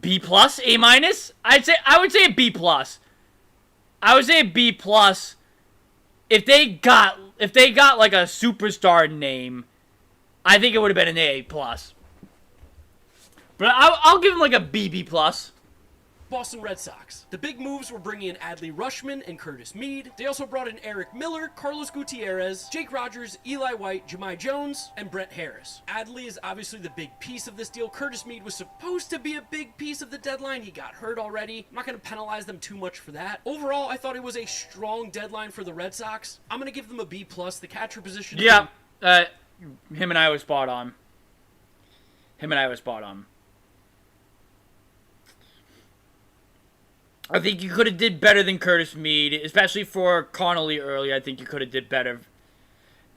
B+, A-. I would say a B+. I would say a B+. If they got like a superstar name, I think it would have been an A+. But I'll give him like a BB+. Boston Red Sox. The big moves were bringing in Adley Rutschman and Curtis Mead. They also brought in Eric Miller, Carlos Gutierrez, Jake Rogers, Eli White, Jahmai Jones, and Brett Harris. Adley is obviously the big piece of this deal. Curtis Mead was supposed to be a big piece of the deadline. He got hurt already. I'm not going to penalize them too much for that. Overall, I thought it was a strong deadline for the Red Sox. I'm going to give them a B+. The catcher position. Yeah, him and I was spot on. I think you could have did better than Curtis Mead, especially for Connolly early. I think you could have did better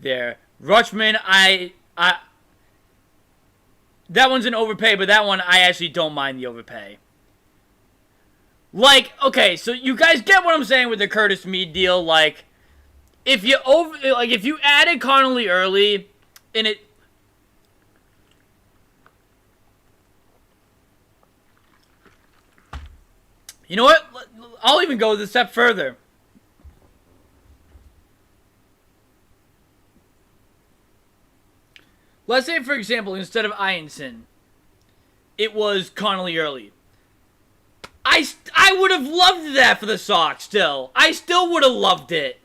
there. Rutschman, that one's an overpay, but that one I actually don't mind the overpay. Like, okay, so you guys get what I'm saying with the Curtis Mead deal. Like, if you added Connolly early, and it. You know what? I'll even go a step further. Let's say, for example, instead of Ianson, it was Connolly early. I would have loved that for the Sox still. I still would have loved it.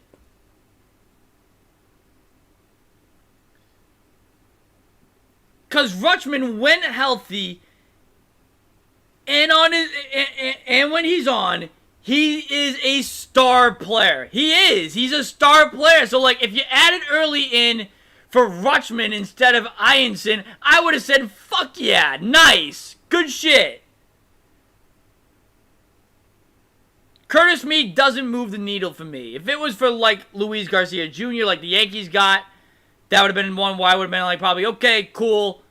Because Rutschman went healthy. And when he's on, he is a star player. He is. He's a star player. So, like, if you added early in for Rutschman instead of Ianson, I would have said, fuck yeah, nice, good shit. Curtis Mead doesn't move the needle for me. If it was for, like, Luis Garcia Jr., like the Yankees got, that would have been one where I would have been like, probably, okay, cool.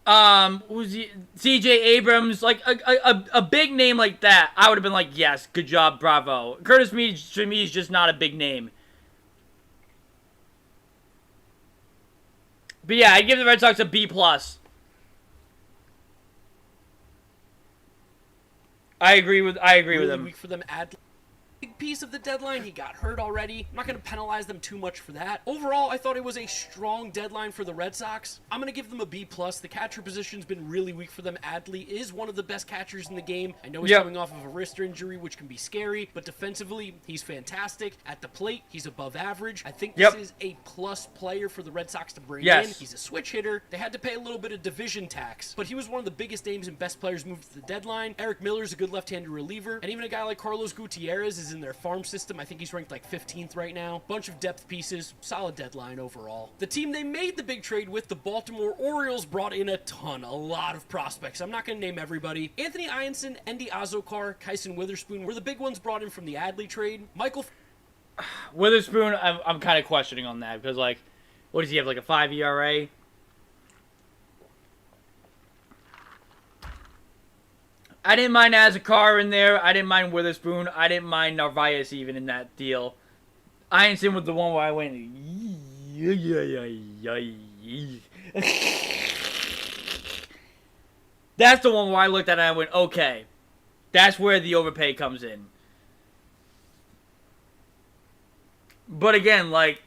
Who's CJ Abrams, like a big name like that, I would have been like, yes, good job, bravo. Curtis Mead, to me, is just not a big name. But yeah, I give the Red Sox a B+. I agree with really them. Weak for them. piece of the deadline. He got hurt already. I'm not going to penalize them too much for that. Overall, I thought it was a strong deadline for the Red Sox. I'm going to give them a B+. The catcher position's been really weak for them. Adley is one of the best catchers in the game. I know he's coming off of a wrist injury, which can be scary, but defensively, he's fantastic. At the plate, he's above average. I think this is a plus player for the Red Sox to bring in. He's a switch hitter. They had to pay a little bit of division tax, but he was one of the biggest names and best players moved to the deadline. Eric Miller's a good left-handed reliever, and even a guy like Carlos Gutierrez is in their farm system. I think he's ranked like 15th right now. Bunch of depth pieces, solid deadline overall. The team they made the big trade with, the Baltimore Orioles, brought in a lot of prospects. I'm not going to name everybody. Anthony Ianson, Endy Azokar, Kyson Witherspoon were the big ones brought in from the Adley trade. Michael Witherspoon, I'm kind of questioning on that because, like, what does he have, like a 5 ERA? I didn't mind Azokar in there. I didn't mind Witherspoon. I didn't mind Narvaez even in that deal. Ianson was the one where I went, that's the one where I looked at it and I went, okay, that's where the overpay comes in. But again, like,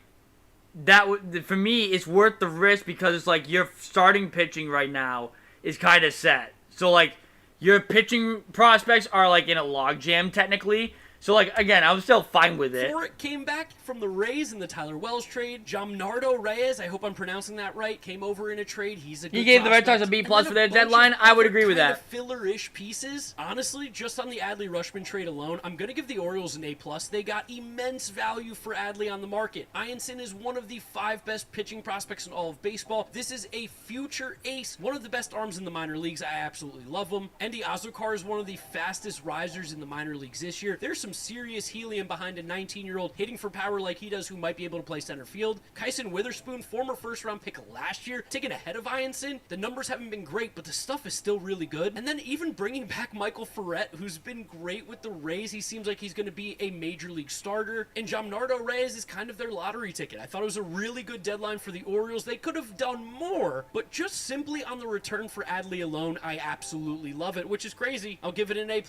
for me, it's worth the risk because it's like your starting pitching right now is kind of set. So, like, your pitching prospects are, like, in a logjam, technically. So, like, again, I was still fine with it. Before it came back from the Rays in the Tyler Wells trade, Jamnardo Reyes, I hope I'm pronouncing that right, came over in a trade. He's a good He gave the Red Sox a B+ for their deadline. I would agree with that. Filler-ish pieces. Honestly, just on the Adley Rutschman trade alone, I'm going to give the Orioles an A+. They got immense value for Adley on the market. Ianson is one of the 5 best pitching prospects in all of baseball. This is a future ace, one of the best arms in the minor leagues. I absolutely love him. Endy Azokar is one of the fastest risers in the minor leagues this year. There's some serious helium behind a 19-year-old hitting for power like he does who might be able to play center field. Kyson Witherspoon, former first-round pick last year, taken ahead of Ianson. The numbers haven't been great, but the stuff is still really good. And then even bringing back Michael Ferret, who's been great with the Rays. He seems like he's going to be a major league starter. And Jamnardo Reyes is kind of their lottery ticket. I thought it was a really good deadline for the Orioles. They could have done more, but just simply on the return for Adley alone, I absolutely love it, which is crazy. I'll give it an A+.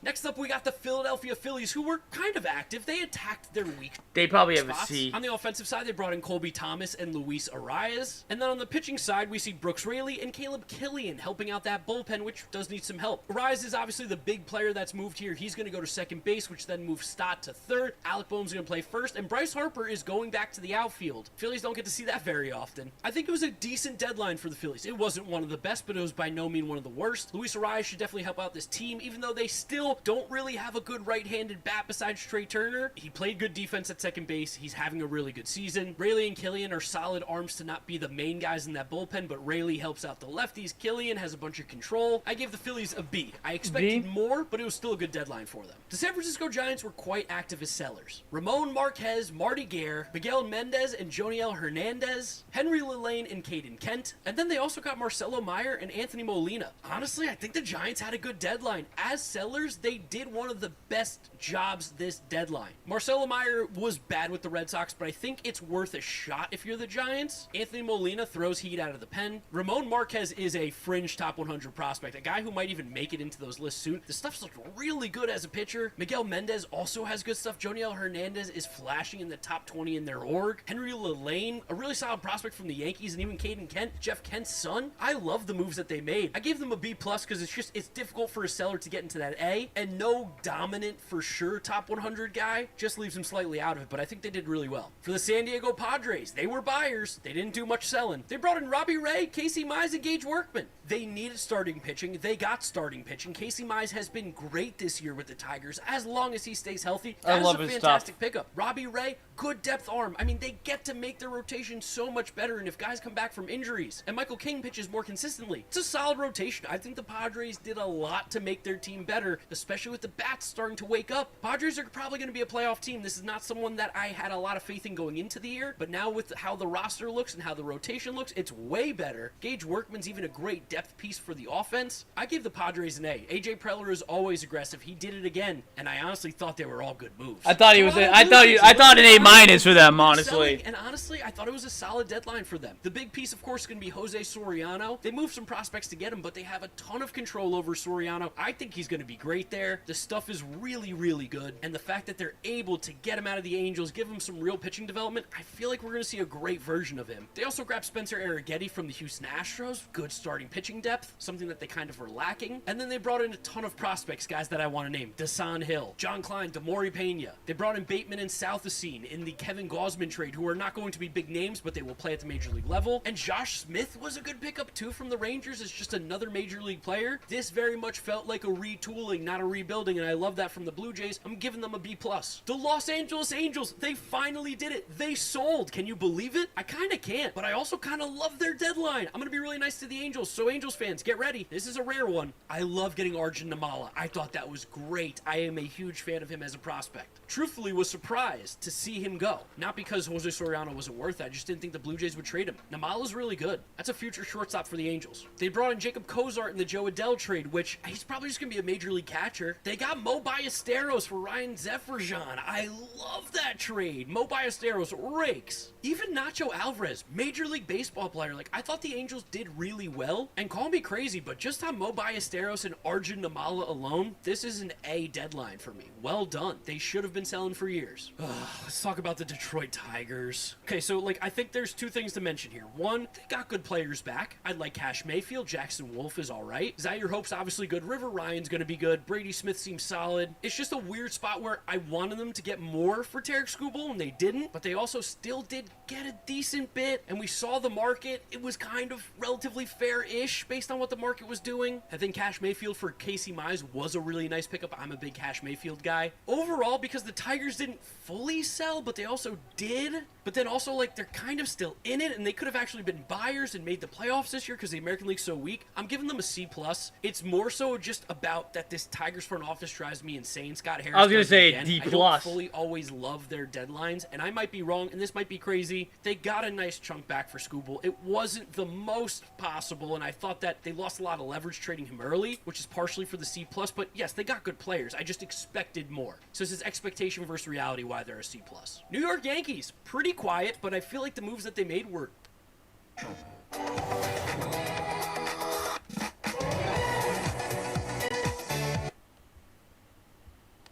Next up, we got the Philadelphia Phillies, who were kind of active. They attacked their weak They probably have spots. a C. On the offensive side, they brought in Colby Thomas and Luis Arias. And then on the pitching side, we see Brooks Raley and Caleb Killian helping out that bullpen, which does need some help. Arias is obviously the big player that's moved here. He's going to go to second base, which then moves Stott to third. Alec Boehm's going to play first, and Bryce Harper is going back to the outfield. Phillies don't get to see that very often. I think it was a decent deadline for the Phillies. It wasn't one of the best, but it was by no means one of the worst. Luis Arias should definitely help out this team, even though they still don't really have a good right-handed bat besides Trey Turner. He played good defense at second base. He's having a really good season. Raley and Killian are solid arms to not be the main guys in that bullpen, but Raley helps out the lefties. Killian has a bunch of control. I gave the Phillies a B. I expected more, but it was still a good deadline for them. The San Francisco Giants were quite active as sellers. Ramon Marquez, Marty Gare, Miguel Mendez, and Joniel Hernandez, Henry Lillane and Caden Kent, and then they also got Marcelo Meyer and Anthony Molina. Honestly, I think the Giants had a good deadline. As sellers, they did one of the best jobs this deadline. Marcelo Meyer was bad with the Red Sox, but I think it's worth a shot if you're the Giants. Anthony Molina throws heat out of the pen. Ramon Marquez is a fringe top 100 prospect, a guy who might even make it into those lists soon. The stuff's looked really good as a pitcher. Miguel Mendez also has good stuff. Joniel Hernandez is flashing in the top 20 in their org. Henry Lillane, a really solid prospect from the Yankees, and even Caden Kent, Jeff Kent's son. I love the moves that they made. I gave them a B+ because it's difficult for a seller to get into that A, and no dominant for sure top 100 guy just leaves him slightly out of it, but I think they did really well. For the San Diego Padres, they were buyers. They didn't do much selling. They brought in Robbie Ray, Casey Mize, and Gage Workman. They needed starting pitching. They got starting pitching. Casey Mize has been great this year with the Tigers as long as he stays healthy. That is a fantastic pickup. Robbie Ray, good depth arm. I mean, they get to make their rotation so much better, and if guys come back from injuries, and Michael King pitches more consistently, it's a solid rotation. I think the Padres did a lot to make their team better, especially with the bats starting to wake up. Padres are probably going to be a playoff team. This is not someone that I had a lot of faith in going into the year, but now with how the roster looks and how the rotation looks, it's way better. Gage Workman's even a great depth piece for the offense. I gave the Padres an A. AJ Preller is always aggressive. He did it again, and I honestly thought they were all good moves. I thought an A- minus for them, Selling, honestly. and honestly, I thought it was a solid deadline for them. The big piece, of course, is going to be Jose Soriano. They moved some prospects to get him, but they have a ton of control over Soriano. I think he's going to be great there. The stuff is really, really good, and the fact that they're able to get him out of the Angels, give him some real pitching development, I feel like we're going to see a great version of him. They also grabbed Spencer Arrighetti from the Houston Astros. Good starting pitching depth, something that they kind of were lacking. And then they brought in a ton of prospects, guys that I want to name. Dasan Hill, John Klein, Damori Pena. They brought in Bateman and Southacene in the Kevin Gausman trade, who are not going to be big names, but they will play at the major league level. And Josh Smith was a good pickup too from the Rangers as just another major league player. This very much felt like a retooling, not a rebuilding, and I love that from the Blue Jays. I'm giving them a B+. The Los Angeles Angels, they finally did it. They sold. Can you believe it? I kind of can't, but I also kind of love their deadline. I'm going to be really nice to the Angels, so Angels fans, get ready. This is a rare one. I love getting Arjun Namala. I thought that was great. I am a huge fan of him as a prospect. Truthfully, was surprised to see him go. Not because Jose Soriano wasn't worth it. I just didn't think the Blue Jays would trade him. Namala's really good. That's a future shortstop for the Angels. They brought in Jacob Cozart in the Joe Adell trade, which he's probably just going to be a major league catcher. They got Mo Ballesteros for Ryan Zefferjan. I love that trade. Mo Ballesteros rakes. Even Nacho Alvarez, Major League Baseball player. Like, I thought the Angels did really well. And call me crazy, but just on Mo Ballesteros and Arjun Namala alone, this is an A deadline for me. Well done. They should have been selling for years. Let's talk about the Detroit Tigers. Okay, so, like, I think there's two things to mention here. One, they got good players back. I like Cash Mayfield. Jackson Wolf is all right. Zaire Hope's obviously good. River Ryan's going to be good. Brady Smith seems solid. It's just a weird spot where I wanted them to get more for Tarek Skubal, and they didn't, but they also still did get a decent bit, and we saw the market. It was kind of relatively fair-ish based on what the market was doing. I think Cash Mayfield for Casey Mize was a really nice pickup. I'm a big Cash Mayfield guy. Overall, because the Tigers didn't fully sell, but they also did, but then also, like, they're kind of still in it, and they could have actually been buyers and made the playoffs this year because the American League's so weak. I'm giving them a C+. It's more so just about that this Tigers front office drives me insane. Scott Harris. I was gonna say again. D+. I don't fully always love their deadlines, and I might be wrong, and this might be crazy. They got a nice chunk back for Skubal. It wasn't the most possible, and I thought that they lost a lot of leverage trading him early, which is partially for the C+, but yes, they got good players. I just expected more. So this is expectation versus reality why they're a C+. New York Yankees, pretty quiet, but I feel like the moves that they made were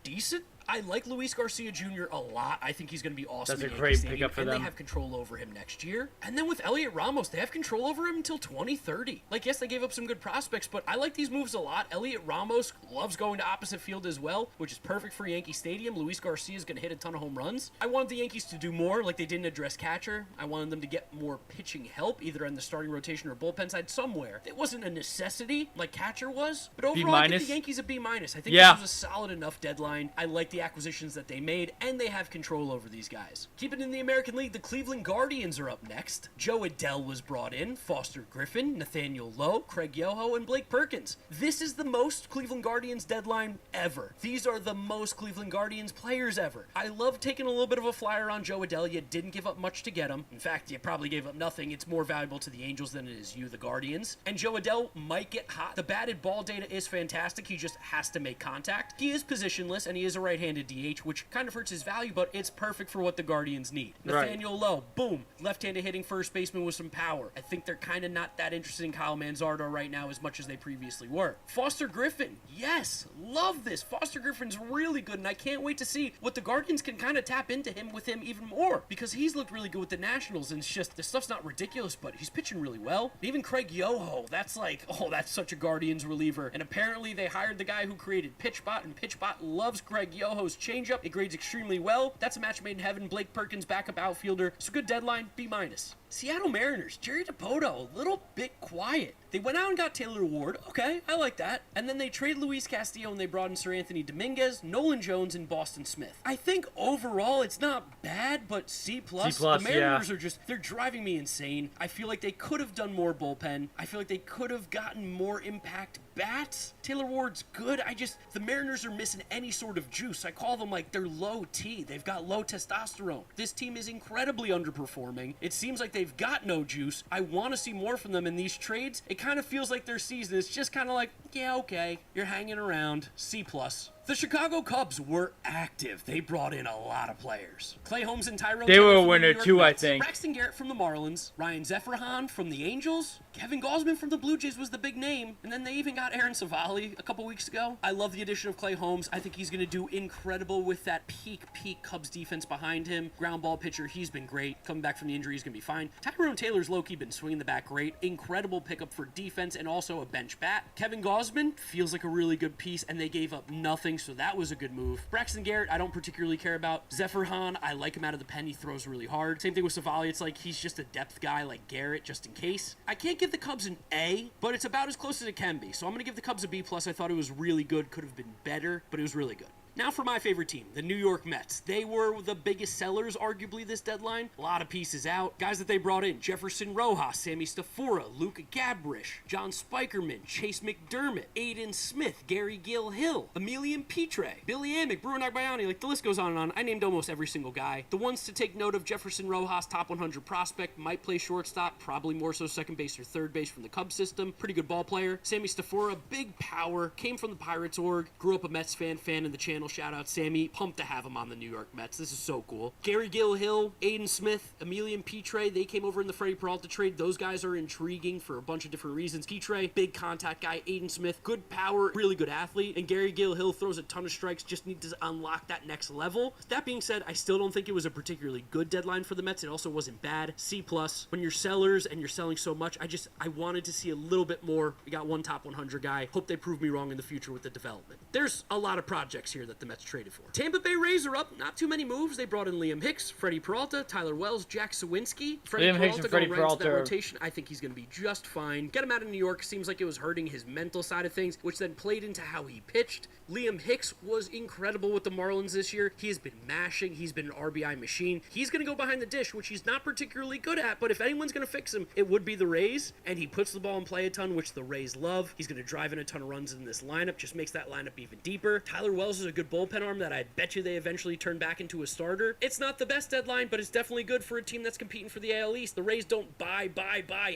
decent. I like Luis Garcia Jr. a lot. I think he's going to be awesome. That's a in great Yankee Stadium, pickup for and them. They have control over him next year. And then with Elliot Ramos, they have control over him until 2030. Like, yes, they gave up some good prospects, but I like these moves a lot. Elliot Ramos loves going to opposite field as well, which is perfect for Yankee Stadium. Luis Garcia is going to hit a ton of home runs. I wanted the Yankees to do more, like they didn't address catcher. I wanted them to get more pitching help, either on the starting rotation or bullpen side somewhere. It wasn't a necessity like catcher was, but overall, I give the Yankees a B-. I think this was a solid enough deadline. I like the acquisitions that they made, and they have control over these guys. Keeping in the American League, the Cleveland Guardians are up next. Joe Adell was brought in, Foster Griffin, Nathaniel Lowe, Craig Yoho, and Blake Perkins. This is the most Cleveland Guardians deadline ever. These are the most Cleveland Guardians players ever. I love taking a little bit of a flyer on Joe Adell. You didn't give up much to get him. In fact, you probably gave up nothing. It's more valuable to the Angels than it is you, the Guardians. And Joe Adell might get hot. The batted ball data is fantastic. He just has to make contact. He is positionless, and he is a right-handed DH, which kind of hurts his value, but it's perfect for what the Guardians need. Nathaniel Lowe, boom, left-handed hitting first baseman with some power. I think they're kind of not that interested in Kyle Manzardo right now as much as they previously were. Foster Griffin, yes, love this. Foster Griffin's really good, and I can't wait to see what the Guardians can kind of tap into him with him even more, because he's looked really good with the Nationals, and it's just, the stuff's not ridiculous, but he's pitching really well. And even Craig Yoho, that's like, oh, that's such a Guardians reliever, and apparently they hired the guy who created PitchBot, and PitchBot loves Craig Yoho's changeup. It grades extremely well. That's a match made in heaven. Blake Perkins, backup outfielder. It's a good deadline, B-. Seattle Mariners, Jerry Dipoto, a little bit quiet. They went out and got Taylor Ward. Okay, I like that. And then they traded Luis Castillo and they brought in Sir Anthony Dominguez, Nolan Jones, and Boston Smith. I think overall it's not bad, but C+. The Mariners are just, they're driving me insane. I feel like they could have done more bullpen. I feel like they could have gotten more impact bats. Taylor Ward's good. The Mariners are missing any sort of juice. I call them like they're low T. They've got low testosterone. This team is incredibly underperforming. It seems like they've got no juice. I want to see more from them in these trades. It kind of feels like their season is just kind of like, yeah, okay, you're hanging around. C+. The Chicago Cubs were active. They brought in a lot of players. Clay Holmes and Tyrone They Taylor were a from the winner New York too, I Mets, think. Braxton Garrett from the Marlins, Ryan Zefferhan from the Angels, Kevin Gausman from the Blue Jays was the big name, and then they even got Aaron Savali a couple weeks ago. I love the addition of Clay Holmes. I think he's going to do incredible with that peak Cubs defense behind him. Ground ball pitcher, he's been great. Coming back from the injury, he's going to be fine. Tyrone Taylor's low-key been swinging the bat great. Incredible pickup for defense and also a bench bat. Kevin Gausman feels like a really good piece, and they gave up nothing, so that was a good move. Braxton Garrett, I don't particularly care about. Zefferhan, I like him out of the pen. He throws really hard. Same thing with Savali. It's like he's just a depth guy like Garrett, just in case. I can't give the Cubs an A, but it's about as close as it can be. So I'm going to give the Cubs a B+. I thought it was really good. Could have been better, but it was really good. Now for my favorite team, the New York Mets. They were the biggest sellers, arguably, this deadline. A lot of pieces out. Guys that they brought in, Jefferson Rojas, Sammy Stafura, Luke Gabrish, John Spikerman, Chase McDermott, Aiden Smith, Gary Gill-Hill, Emilian Petre, Billy Amick, Bruin Agbayani, like the list goes on and on. I named almost every single guy. The ones to take note of, Jefferson Rojas, top 100 prospect, might play shortstop, probably more so second base or third base from the Cubs system. Pretty good ball player. Sammy Stafura, big power, came from the Pirates org, grew up a Mets fan in the channel. Shout out Sammy. Pumped to have him on the New York Mets. This is so cool. Gary Gill-Hill, Aiden Smith, Emilian Petre, they came over in the Freddie Peralta trade. Those guys are intriguing for a bunch of different reasons. Petre, big contact guy. Aiden Smith, good power, really good athlete. And Gary Gill-Hill throws a ton of strikes, just needs to unlock that next level. That being said, I still don't think it was a particularly good deadline for the Mets. It also wasn't bad. C+. When you're sellers and you're selling so much, I wanted to see a little bit more. We got one top 100 guy. Hope they prove me wrong in the future with the development. There's a lot of projects here that the Mets traded for. Tampa Bay Rays are up. Not too many moves. They brought in Liam Hicks, Freddie Peralta, Tyler Wells, Jack Sawinski. Liam Hicks and Freddie going right into that Peralta. rotation. I think he's going to be just fine. Get him out of New York. Seems like it was hurting his mental side of things, which then played into how he pitched. Liam Hicks was incredible with the Marlins this year. He has been mashing. He's been an RBI machine. He's going to go behind the dish, which he's not particularly good at, but if anyone's going to fix him, it would be the Rays, and he puts the ball in play a ton, which the Rays love. He's going to drive in a ton of runs in this lineup, just makes that lineup even deeper. Tyler Wells is a good bullpen arm that I bet you they eventually turn back into a starter. It's not the best deadline, but it's definitely good for a team that's competing for the AL East. The Rays don't buy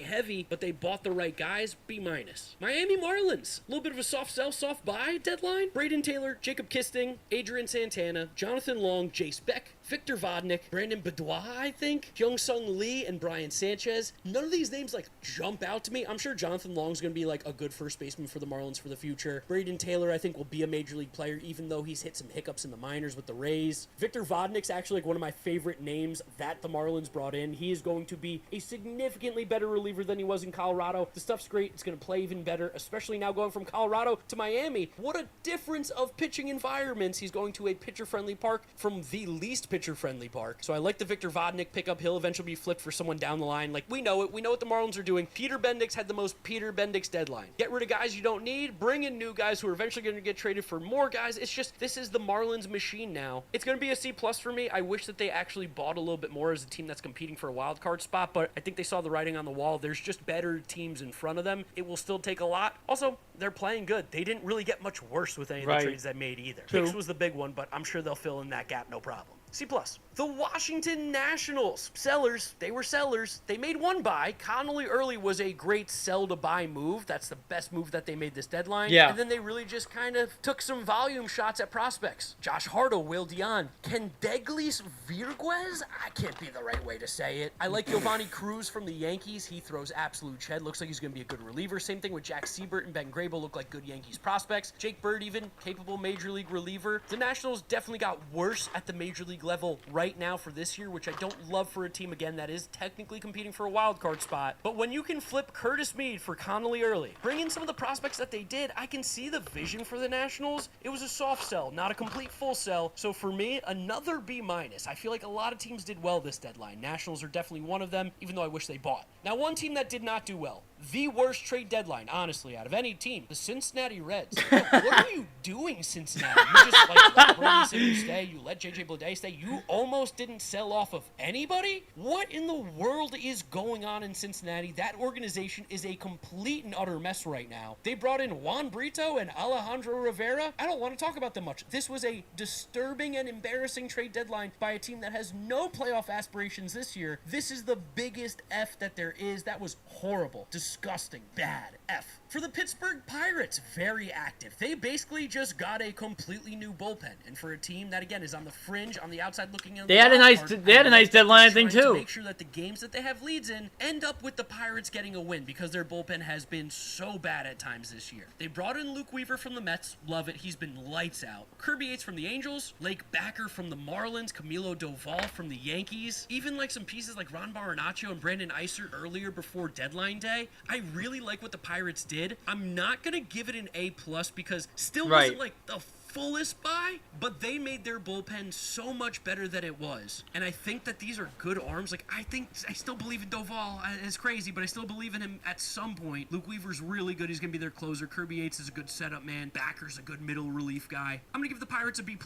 heavy, but they bought the right guys. B-. Miami Marlins, a little bit of a soft sell, soft buy deadline. Braden Taylor, Jacob Kisting, Adrian Santana, Jonathan Long, Jace Beck, Victor Vodnik, Brandon Bedoya, I think, Hyung-Sung Lee, and Brian Sanchez. None of these names jump out to me. I'm sure Jonathan Long's going to be a good first baseman for the Marlins for the future. Braden Taylor, I think, will be a major league player, even though he's hit some hiccups in the minors with the Rays. Victor Vodnik's actually one of my favorite names that the Marlins brought in. He is going to be a significantly better reliever than he was in Colorado. The stuff's great. It's going to play even better, especially now going from Colorado to Miami. What a difference of pitching environments. He's going to a pitcher-friendly park from the least pitcher-friendly park. So I like the Victor Vodnik pickup. He'll eventually be flipped for someone down the line. We know it. We know what the Marlins are doing. Peter Bendix had the most Peter Bendix deadline. Get rid of guys you don't need. Bring in new guys who are eventually going to get traded for more guys. It's just, this is the Marlins machine now. It's going to be a C+ for me. I wish that they actually bought a little bit more as a team that's competing for a wild card spot, but I think they saw the writing on the wall. There's just better teams in front of them. It will still take a lot. Also, they're playing good. They didn't really get much worse with any of the trades they made either. Hicks was the big one, but I'm sure they'll fill in that gap no problem. C+. The Washington Nationals. Sellers. They were sellers. They made one buy. Connolly Early was a great sell to buy move. That's the best move that they made this deadline. Yeah. And then they really just kind of took some volume shots at prospects. Josh Hartle, Will Dion, Kendeglis Virguez? I can't be the right way to say it. I like Giovanni Cruz from the Yankees. He throws absolute shed. Looks like he's going to be a good reliever. Same thing with Jack Siebert and Ben Grable. Look like good Yankees prospects. Jake Bird even, capable major league reliever. The Nationals definitely got worse at the major league level right now for this year, which I don't love for a team, again, that is technically competing for a wild card spot. But when you can flip Curtis Mead for Connolly Early, bring in some of the prospects that they did, I can see the vision for the Nationals. It was a soft sell, not a complete full sell. So for me, another B-. I feel like a lot of teams did well this deadline. Nationals are definitely one of them, even though I wish they bought. Now, one team that did not do well, the worst trade deadline, honestly, out of any team, the Cincinnati Reds. What are you doing, Cincinnati? You just let Brody Singer stay, you let JJ Bleday stay, you almost didn't sell off of anybody? What in the world is going on in Cincinnati? That organization is a complete and utter mess right now. They brought in Juan Brito and Alejandro Rivera. I don't want to talk about them much. This was a disturbing and embarrassing trade deadline by a team that has no playoff aspirations this year. This is the biggest F that there is. That was horrible, disgusting, bad F. For the Pittsburgh Pirates, very active. They basically just got a completely new bullpen, and for a team that again is on the fringe, on the outside looking in, They had a nice deadline thing too. too. Make sure that the games that they have leads in end up with the Pirates getting a win because their bullpen has been so bad at times this year. They brought in Luke Weaver from the Mets, love it. He's been lights out. Kirby Yates from the Angels, Lake Backer from the Marlins, Camilo Doval from the Yankees, even like some pieces like Ron Barnacho and Brandon Eisert earlier before deadline day. I really like what the Pirates did. I'm not gonna give it an A+ because still wasn't like the fullest buy, but they made their bullpen so much better than it was. And I think that these are good arms. Like, I still believe in Doval. It's crazy, but I still believe in him at some point. Luke Weaver's really good. He's going to be their closer. Kirby Yates is a good setup man. Backer's a good middle relief guy. I'm going to give the Pirates a B+.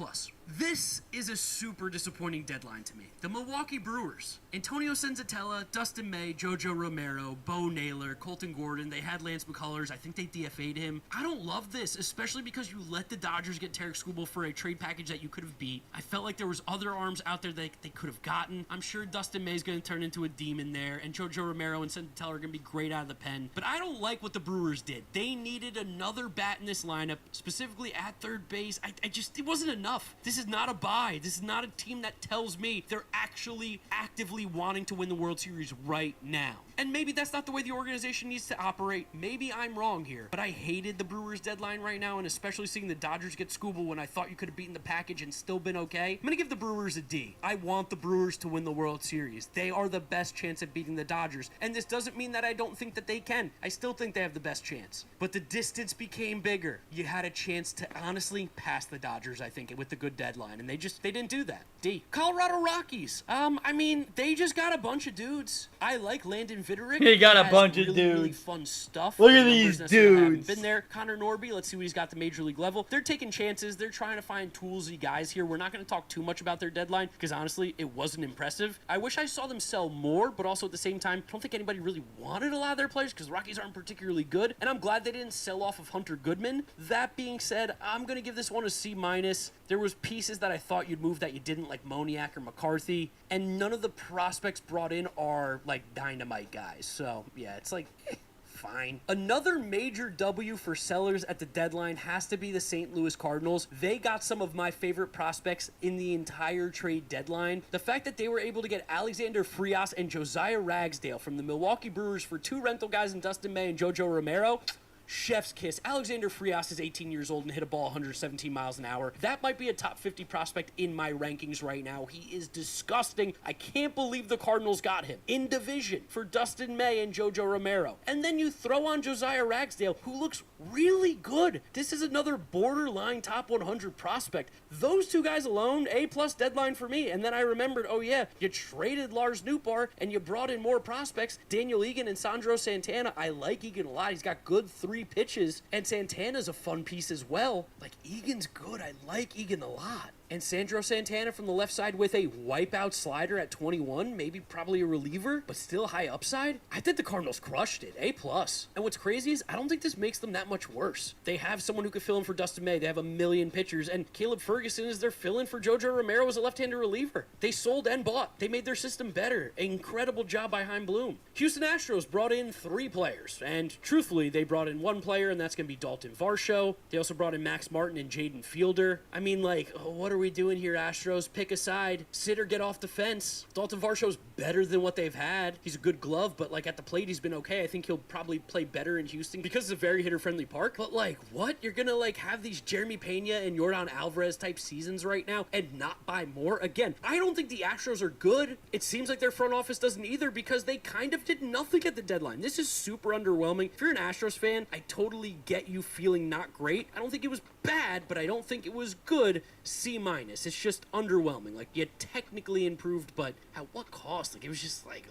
This is a super disappointing deadline to me. The Milwaukee Brewers. Antonio Senzatella, Dustin May, JoJo Romero, Bo Naylor, Colton Gordon. They had Lance McCullers. I think they DFA'd him. I don't love this, especially because you let the Dodgers get Tarek Skubal for a trade package that you could have beat. I felt like there was other arms out there that they could have gotten. I'm sure Dustin May's going to turn into a demon there, and JoJo Romero and Senzatella are going to be great out of the pen. But I don't like what the Brewers did. They needed another bat in this lineup, specifically at third base. It wasn't enough. This is not a buy. This is not a team that tells me they're actually actively wanting to win the World Series right now. And maybe that's not the way the organization needs to operate. Maybe I'm wrong here, but I hated the Brewers deadline right now, and especially seeing the Dodgers get Skubal when I thought you could have beaten the package and still been okay. I'm going to give the Brewers a D. I want the Brewers to win the World Series. They are the best chance at beating the Dodgers, and this doesn't mean that I don't think that they can. I still think they have the best chance, but the distance became bigger. You had a chance to honestly pass the Dodgers, I think, with the good deadline, and they didn't do that. D. Colorado Rockies. They just got a bunch of dudes. I like Landon Vitterick. They got a bunch of dudes. Really fun stuff. Look at these dudes. Been there. Connor Norby. Let's see what he's got at the major league level. They're taking chances. They're trying to find toolsy guys here. We're not going to talk too much about their deadline because honestly, it wasn't impressive. I wish I saw them sell more, but also at the same time, I don't think anybody really wanted a lot of their players because the Rockies aren't particularly good. And I'm glad they didn't sell off of Hunter Goodman. That being said, I'm going to give this one a C-. There was pieces that I thought you'd move that you didn't, like Moniak or McCarthy, and none of the prospects brought in are like dynamite guys. So yeah, it's like fine. Another major W for sellers at the deadline has to be the St. Louis Cardinals. They got some of my favorite prospects in the entire trade deadline. The fact that they were able to get Alexander Frias and Josiah Ragsdale from the Milwaukee Brewers for 2 rental guys in Dustin May and JoJo Romero, chef's kiss. Alexander Frias is 18 years old and hit a ball 117 miles an hour. That might be a top 50 prospect in my rankings right now. He is disgusting. I can't believe the Cardinals got him in division for Dustin May and JoJo Romero. And then you throw on Josiah Ragsdale, who looks really good. This is another borderline top 100 prospect. Those 2 guys alone, A+ deadline for me. And then I remembered, oh yeah, you traded Lars Nootbaar and you brought in more prospects. Daniel Egan and Sandro Santana. I like Egan a lot. He's got good 3 pitches, and Santana's a fun piece as well. Like, Egan's good. I like Egan a lot. And Sandro Santana from the left side with a wipeout slider at 21, maybe probably a reliever, but still high upside. I think the Cardinals crushed it, A+. And what's crazy is I don't think this makes them that much worse. They have someone who could fill in for Dustin May. They have a million pitchers, and Caleb Ferguson is their fill-in for JoJo Romero as a left-handed reliever. They sold and bought. They made their system better. Incredible job by Chaim Bloom. Houston Astros brought in 3 players, and truthfully, they brought in 1 player, and that's going to be Dalton Varsho. They also brought in Max Martin and Jaden Fielder. I mean, like, what are we doing here, Astros? Pick a side. Sit or get off the fence. Dalton Varsho's better than what they've had. He's a good glove, but like at the plate, he's been okay. I think he'll probably play better in Houston because it's a very hitter-friendly park. But like, what? You're gonna like have these Jeremy Pena and Yordan Alvarez type seasons right now and not buy more? Again, I don't think the Astros are good. It seems like their front office doesn't either because they kind of did nothing at the deadline. This is super underwhelming. If you're an Astros fan, I totally get you feeling not great. I don't think it was bad, but I don't think it was good. C-. It's just underwhelming. Like, you technically improved, but at what cost? Like, it was just like,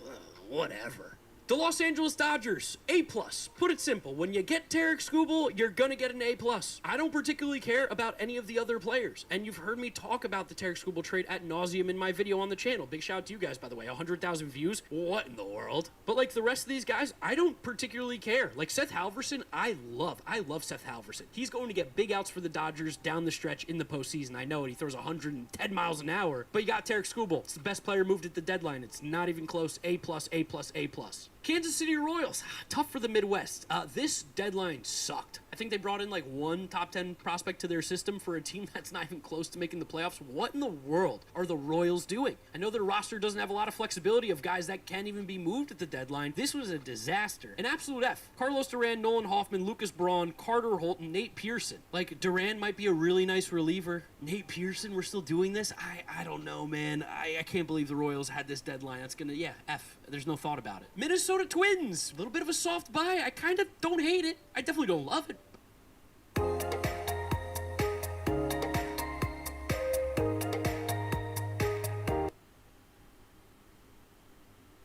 whatever. The Los Angeles Dodgers, A+. Put it simple, when you get Tarek Skubal, you're gonna get an A+. I don't particularly care about any of the other players, and you've heard me talk about the Tarek Skubal trade ad nauseum in my video on the channel. Big shout out to you guys, by the way. 100,000 views? What in the world? But like the rest of these guys, I don't particularly care. Like Seth Halverson, I love Seth Halverson. He's going to get big outs for the Dodgers down the stretch in the postseason. I know it. He throws 110 miles an hour, but you got Tarek Skubal. It's the best player moved at the deadline. It's not even close. A+, A+, A+. Kansas City Royals, tough for the Midwest. This deadline sucked. I think they brought in like one top 10 prospect to their system for a team that's not even close to making the playoffs. What in the world are the Royals doing? I know their roster doesn't have a lot of flexibility of guys that can't even be moved at the deadline. This was a disaster. An absolute F. Carlos Duran, Nolan Hoffman, Lucas Braun, Carter Holt, and Nate Pearson. Like, Duran might be a really nice reliever. Nate Pearson, we're still doing this? I don't know, man. I can't believe the Royals had this deadline. That's gonna, yeah, F. There's no thought about it. Minnesota Twins. A little bit of a soft buy. I kind of don't hate it. I definitely don't love it.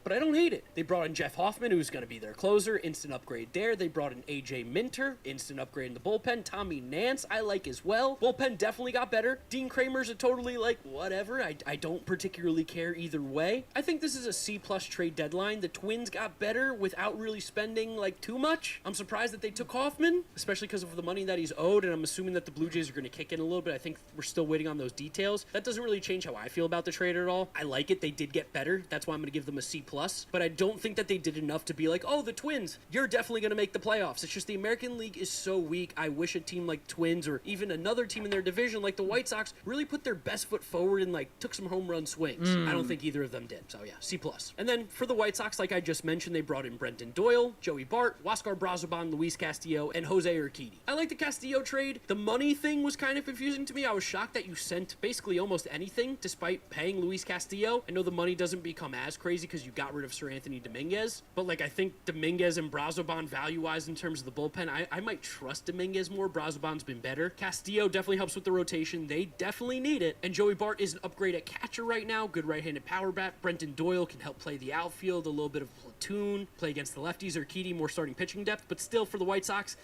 But I don't hate it. They brought in Jeff Hoffman, who's going to be their closer. Instant upgrade there. They brought in AJ Minter. Instant upgrade in the bullpen. Tommy Nance, I like as well. Bullpen definitely got better. Dean Kramer's a totally, like, whatever. I don't particularly care either way. I think this is a C-plus trade deadline. The Twins got better without really spending, like, too much. I'm surprised that they took Hoffman, especially because of the money that he's owed, and I'm assuming that the Blue Jays are going to kick in a little bit. I think we're still waiting on those details. That doesn't really change how I feel about the trade at all. I like it. They did get better. That's why I'm going to give them a C+. But I don't think that they did enough to be like, oh, the Twins, you're definitely going to make the playoffs. It's just the American League is so weak. I wish a team like Twins or even another team in their division like the White Sox really put their best foot forward and like took some home run swings. I don't think either of them did. So yeah, C+. And then for the White Sox, like I just mentioned, they brought in Brenton Doyle, Joey Bart, Huascar Brazoban, Luis Castillo, and Jose Urquidy. I like the Castillo trade. The money thing was kind of confusing to me. I was shocked that you sent basically almost anything despite paying Luis Castillo. I know the money doesn't become as crazy because you got rid of Sir Anthony Dominguez, but like I think Dominguez and Brazoban value-wise in terms of the bullpen, I might trust Dominguez more. Brazoban's been better. Castillo definitely helps with the rotation. They definitely need it. And Joey Bart is an upgrade at catcher right now. Good right-handed power bat. Brenton Doyle can help play the outfield, a little bit of platoon, play against the lefties. Urquidy, more starting pitching depth, but still for the White Sox,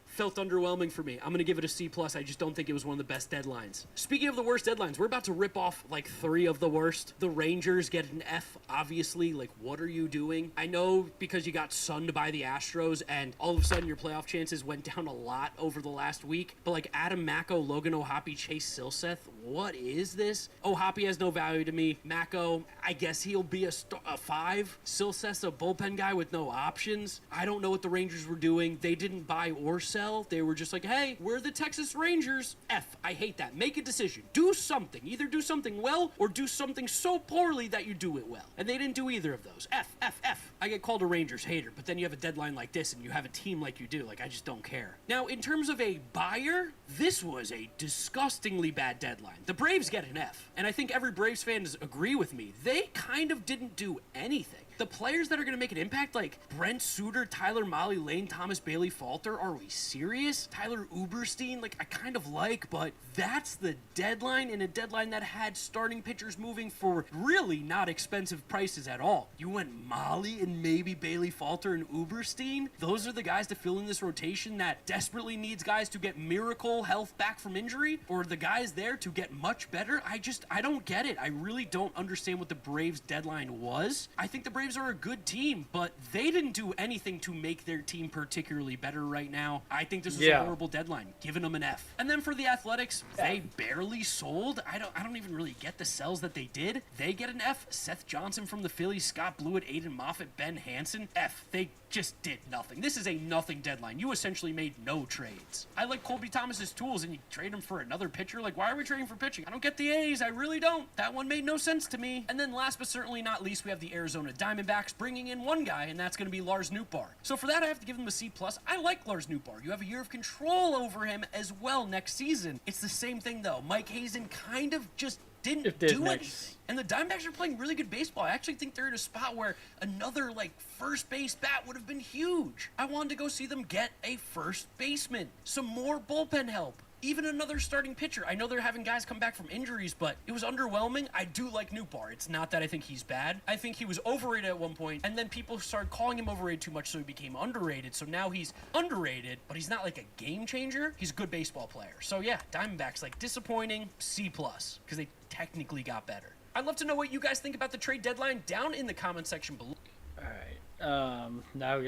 felt underwhelming for me. I'm going to give it a C+. I just don't think it was one of the best deadlines. Speaking of the worst deadlines, we're about to rip off like 3 of the worst. The Rangers get an F, obviously. Like, what are you doing? I know because you got sunned by the Astros and all of a sudden your playoff chances went down a lot over the last week. But like Adam Mako, Logan O'Hoppe, Chase Silseth, what is this? O'Hoppe has no value to me. Mako, I guess he'll be a 5. Silseth's a bullpen guy with no options. I don't know what the Rangers were doing. They didn't buy or sell. They were just like, hey, we're the Texas Rangers. F, I hate that. Make a decision. Do something. Either do something well or do something so poorly that you do it well. And they didn't do either of those. F, F, F. I get called a Rangers hater, but then you have a deadline like this and you have a team like you do. Like, I just don't care. Now, in terms of a buyer, this was a disgustingly bad deadline. The Braves get an F, and I think every Braves fan does agree with me. They kind of didn't do anything. The players that are going to make an impact, like Brent Suter, Tyler Molly, Lane Thomas, Bailey Falter, are we serious? Tyler Uberstein, like I kind of like, but that's the deadline, and a deadline that had starting pitchers moving for really not expensive prices at all. You went Molly and maybe Bailey Falter and Uberstein? Those are the guys to fill in this rotation that desperately needs guys to get miracle health back from injury, or the guys there to get much better? I don't get it. I really don't understand what the Braves deadline was. I think the Braves are a good team, but they didn't do anything to make their team particularly better right now. I think this was a horrible deadline, giving them an F. And then for the Athletics, they barely sold. I don't even really get the sells that they did. They get an F. Seth Johnson from the Phillies, Scott Blewett, Aiden Moffett, Ben Hansen, F. They just did nothing. This is a nothing deadline. You essentially made no trades. I like Colby Thomas's tools, and you trade him for another pitcher? Like, why are we trading for pitching? I don't get the A's. I really don't. That one made no sense to me. And then last but certainly not least, we have the Arizona Diamondbacks bringing in one guy, and that's going to be Lars Nootbaar. So for that, I have to give them a C+. I like Lars Nootbaar. You have a year of control over him as well next season. It's the same thing, though. Mike Hazen kind of just didn't do anything. And the Diamondbacks are playing really good baseball. I actually think they're in a spot where another, like, first base bat would have been huge. I wanted to go see them get a first baseman. Some more bullpen help. Even another starting pitcher. I know they're having guys come back from injuries, but it was underwhelming. I do like Nootbaar. It's not that I think he's bad. I think he was overrated at one point, and then people started calling him overrated too much, so he became underrated. So now he's underrated, but he's not like a game changer. He's a good baseball player. So yeah, Diamondbacks, like, disappointing, C+, because they technically got better. I'd love to know what you guys think about the trade deadline down in the comment section below. All right. Now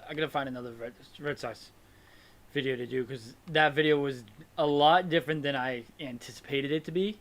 I gotta find another Red Sox video to do, because that video was a lot different than I anticipated it to be.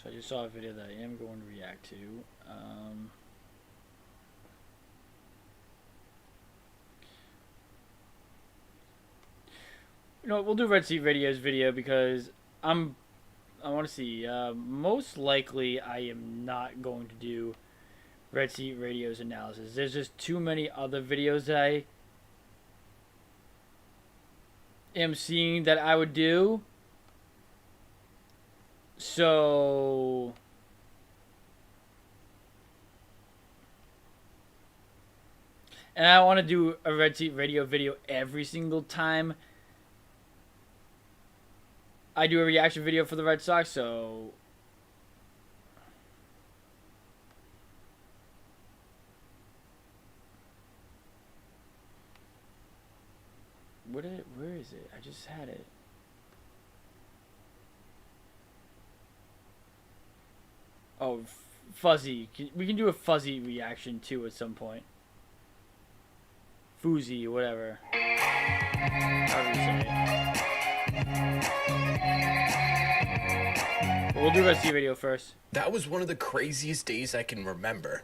So I just saw a video that I am going to react to. You know what, we'll do Red Seat Radio's video because I want to see. Most likely, I am not going to do Red Seat Radio's analysis. There's just too many other videos that I am seeing that I would do. So and I want to do a Red Seat Radio video every single time I do a reaction video for the Red Sox, so where is it? I just had it. Oh, Fuzzy. We can do a Fuzzy reaction too at some point. Fuzzy, whatever. However you say it. But we'll do Red Seat Radio first. That was one of the craziest days I can remember.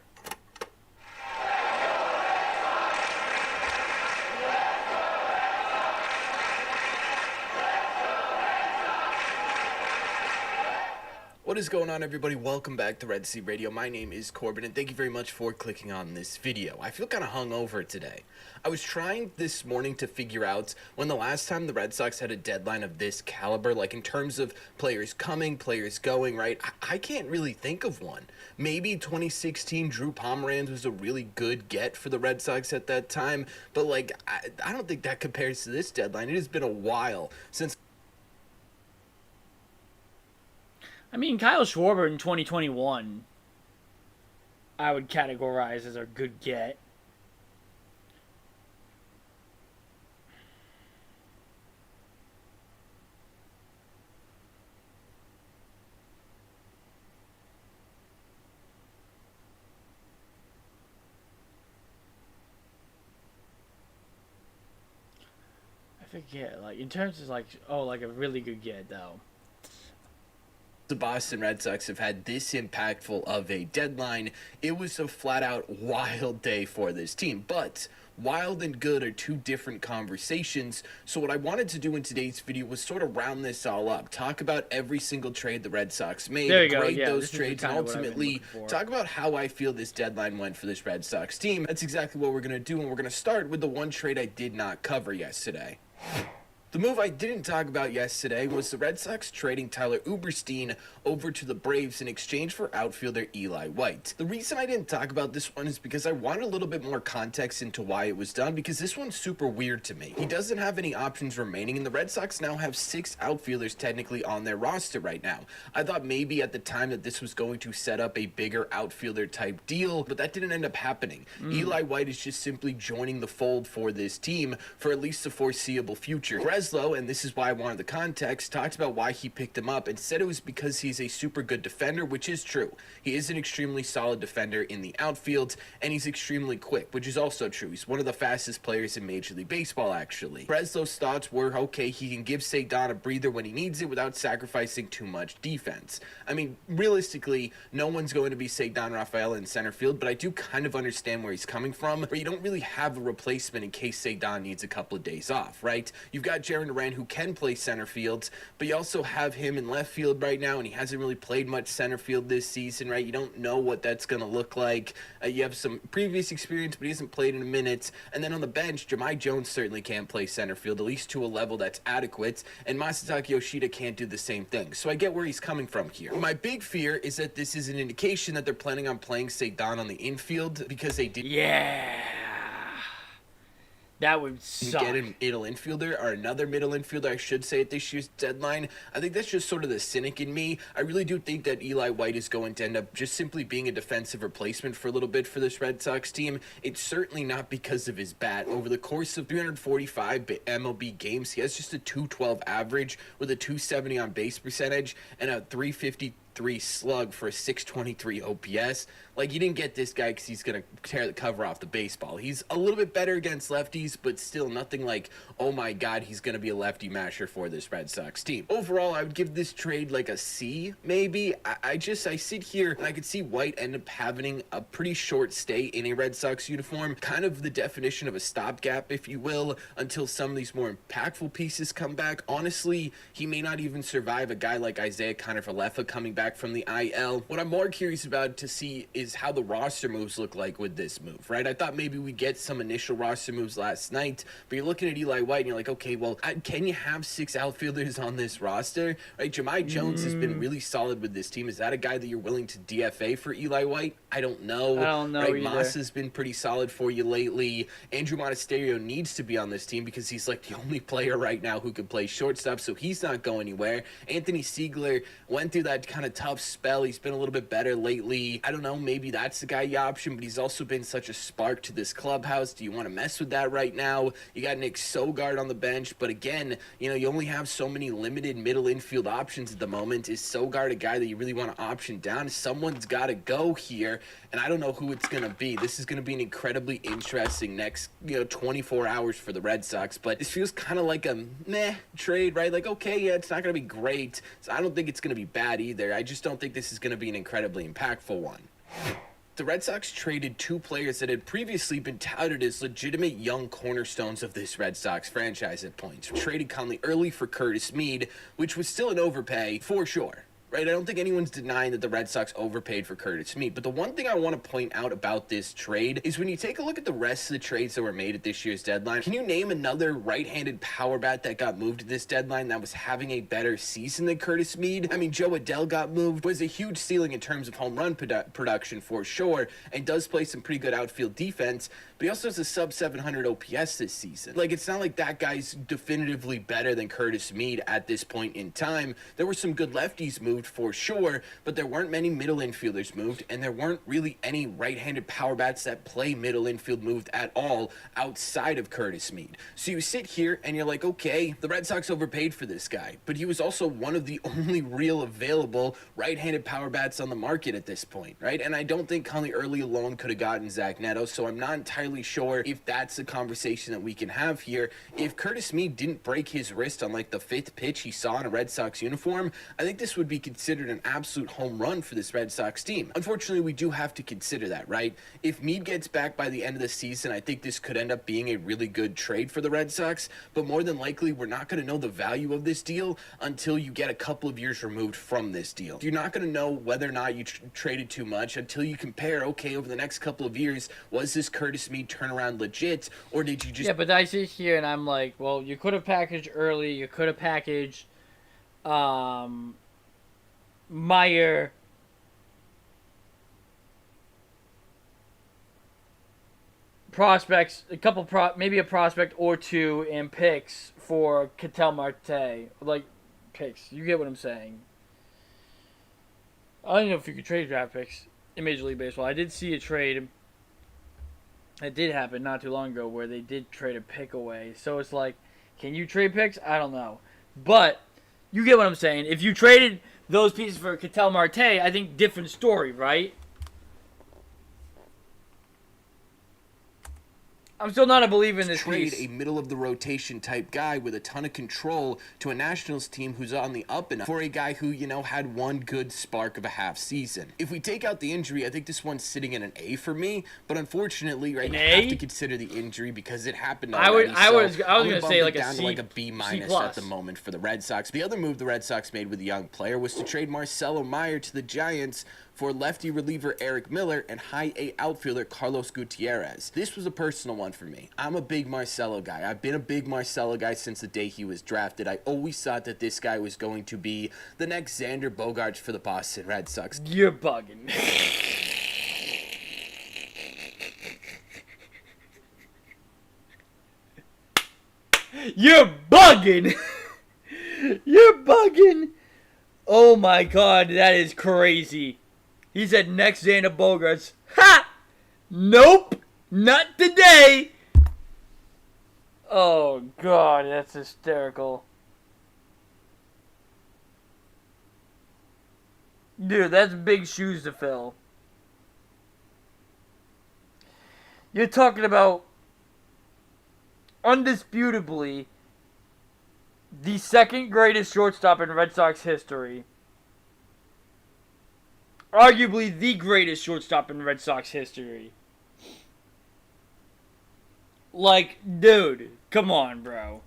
What is going on, everybody? Welcome back to Red Seat Radio. My name is Corbin, and thank you very much for clicking on this video. I feel kind of hungover today. I was trying this morning to figure out when the last time the Red Sox had a deadline of this caliber, like in terms of players coming, players going, right? I can't really think of one. Maybe 2016 Drew Pomeranz was a really good get for the Red Sox at that time, but like I don't think that compares to this deadline. It has been a while since. I mean, Kyle Schwarber in 2021, I would categorize as a good get. I forget, like, in terms of, like, oh, like a really good get, though. The Boston Red Sox have had this impactful of a deadline. It was a flat-out wild day for this team, but wild and good are two different conversations. So what I wanted to do in today's video was sort of round this all up, talk about every single trade the Red Sox made, grade those trades, and ultimately talk about how I feel this deadline went for this Red Sox team. That's exactly what we're going to do, and we're going to start with the one trade I did not cover yesterday. The move I didn't talk about yesterday was the Red Sox trading Tyler Uberstein over to the Braves in exchange for outfielder Eli White. The reason I didn't talk about this one is because I wanted a little bit more context into why it was done, because this one's super weird to me. He doesn't have any options remaining, and the Red Sox now have 6 outfielders technically on their roster right now. I thought maybe at the time that this was going to set up a bigger outfielder type deal, but that didn't end up happening. Eli White is just simply joining the fold for this team for at least the foreseeable future. Breslow, and this is why I wanted the context, talked about why he picked him up and said it was because he's a super good defender, which is true. He is an extremely solid defender in the outfield, and he's extremely quick, which is also true. He's one of the fastest players in Major League Baseball, actually. Breslow's thoughts were, okay, he can give Cedon a breather when he needs it without sacrificing too much defense. I mean, realistically, no one's going to be Cedon Rafaela in center field, but I do kind of understand where he's coming from, where you don't really have a replacement in case Cedon needs a couple of days off, right? You've got Jarren Duran, who can play center field, but you also have him in left field right now, and he hasn't really played much center field this season, right? You don't know what that's going to look like. You have some previous experience, but he hasn't played in a minute. And then on the bench, Jahmai Jones certainly can't play center field, at least to a level that's adequate, and Masataka Yoshida can't do the same thing. So I get where he's coming from here. My big fear is that this is an indication that they're planning on playing Cedon on the infield because they did. Yeah. That would suck. Get a middle infielder, or another middle infielder, I should say, at this year's deadline. I think that's just sort of the cynic in me. I really do think that Eli White is going to end up just simply being a defensive replacement for a little bit for this Red Sox team. It's certainly not because of his bat. Over the course of 345 MLB games, he has just a .212 average with a .270 on base percentage and a .353 .3 slug for a 623 OPS. Like, you didn't get this guy because he's going to tear the cover off the baseball. He's a little bit better against lefties, but still nothing like, oh my God, he's going to be a lefty masher for this Red Sox team. Overall, I would give this trade like a C, maybe. I sit here and I could see White end up having a pretty short stay in a Red Sox uniform, kind of the definition of a stopgap, if you will, until some of these more impactful pieces come back. Honestly, he may not even survive a guy like Isaiah Kiner-Falefa coming back from the IL. What I'm more curious about to see is how the roster moves look like with this move, right? I thought maybe we get some initial roster moves last night, but you're looking at Eli White and you're like, okay, well, can you have 6 outfielders on this roster, right? Jahmai Jones has been really solid with this team. Is that a guy that you're willing to DFA for Eli White? I don't know. Right? Moss has been pretty solid for you lately. Andrew Monasterio needs to be on this team because he's like the only player right now who can play shortstop, so he's not going anywhere. Anthony Siegler went through that kind of tough spell. He's been a little bit better lately. I don't know, maybe that's the guy you option, but he's also been such a spark to this clubhouse. Do you want to mess with that right now? You got Nick Sogard on the bench, but again, you only have so many limited middle infield options at the moment. Is Sogard a guy that you really want to option down? Someone's got to go here, and I don't know who it's going to be. This is going to be an incredibly interesting next 24 hours for the Red Sox, but this feels kind of like a meh trade, right? Like, okay, yeah, it's not going to be great. So I don't think it's going to be bad either. I just don't think this is going to be an incredibly impactful one. The Red Sox traded 2 players that had previously been touted as legitimate young cornerstones of this Red Sox franchise at points. Traded Conley early for Curtis Mead, which was still an overpay for sure. Right, I don't think anyone's denying that the Red Sox overpaid for Curtis Mead, but the one thing I want to point out about this trade is when you take a look at the rest of the trades that were made at this year's deadline, can you name another right-handed power bat that got moved at this deadline that was having a better season than Curtis Mead? I mean, Joe Adell got moved, was a huge ceiling in terms of home run production for sure, and does play some pretty good outfield defense, but he also has a sub-700 OPS this season. Like, it's not like that guy's definitively better than Curtis Mead at this point in time. There were some good lefties moved for sure, but there weren't many middle infielders moved, and there weren't really any right-handed power bats that play middle infield moved at all outside of Curtis Mead. So you sit here and you're like, okay, the Red Sox overpaid for this guy, but he was also one of the only real available right-handed power bats on the market at this point, right? And I don't think Conley early alone could have gotten Zach Neto, so I'm not entirely sure if that's a conversation that we can have here. If Curtis Mead didn't break his wrist on like the 5th pitch he saw in a Red Sox uniform, I think this would be considered an absolute home run for this Red Sox team. Unfortunately, we do have to consider that, right? If Mead gets back by the end of the season, I think this could end up being a really good trade for the Red Sox, but more than likely, we're not going to know the value of this deal until you get a couple of years removed from this deal. You're not going to know whether or not you traded too much until you compare, okay, over the next couple of years, was this Curtis Mead turnaround legit, or did you just... Yeah, but I sit here and I'm like, well, you could have packaged early, you could have packaged Meyer, prospects, maybe a prospect or 2 and picks for Ketel Marte. Like, picks. You get what I'm saying. I don't know if you could trade draft picks in Major League Baseball. I did see a trade that did happen not too long ago where they did trade a pick away. So it's like, can you trade picks? I don't know. But you get what I'm saying. If you traded those pieces for Ketel Marte, I think different story, right? I'm still not a believer in this trade piece. a middle-of-the-rotation type guy with a ton of control to a Nationals team who's on the up and up for a guy who, had one good spark of a half season. If we take out the injury, I think this one's sitting in an A for me, but unfortunately, right, you have to consider the injury because it happened already. I was going to say like down a to like a B- at the moment for the Red Sox. The other move the Red Sox made with the young player was to trade Marcelo Meyer to the Giants for lefty reliever Eric Miller and high A outfielder Carlos Gutierrez. This was a personal one for me. I'm a big Marcelo guy. I've been a big Marcelo guy since the day he was drafted. I always thought that this guy was going to be the next Xander Bogaerts for the Boston Red Sox. You're bugging. You're bugging. You're bugging. Oh my God, that is crazy. He said next Xander Bogaerts. Ha! Nope, not today. Oh God, that's hysterical. Dude, that's big shoes to fill. You're talking about undisputably the second greatest shortstop in Red Sox history. Arguably the greatest shortstop in Red Sox history. Like, dude, come on, bro.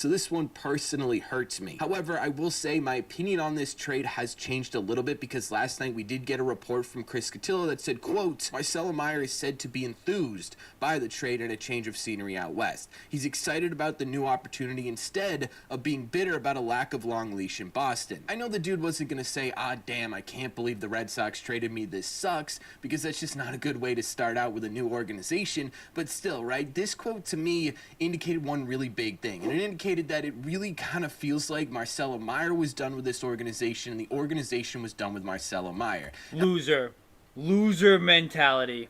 So this one personally hurts me. However, I will say my opinion on this trade has changed a little bit because last night we did get a report from Chris Cotillo that said, quote, Marcelo Meyer is said to be enthused by the trade and a change of scenery out west. He's excited about the new opportunity instead of being bitter about a lack of long leash in Boston. I know the dude wasn't going to say, damn, I can't believe the Red Sox traded me, this sucks, because that's just not a good way to start out with a new organization, but still, right, this quote to me indicated one really big thing, and it indicated that it really kind of feels like Marcelo Meyer was done with this organization and the organization was done with Marcelo Meyer. Loser. Loser mentality.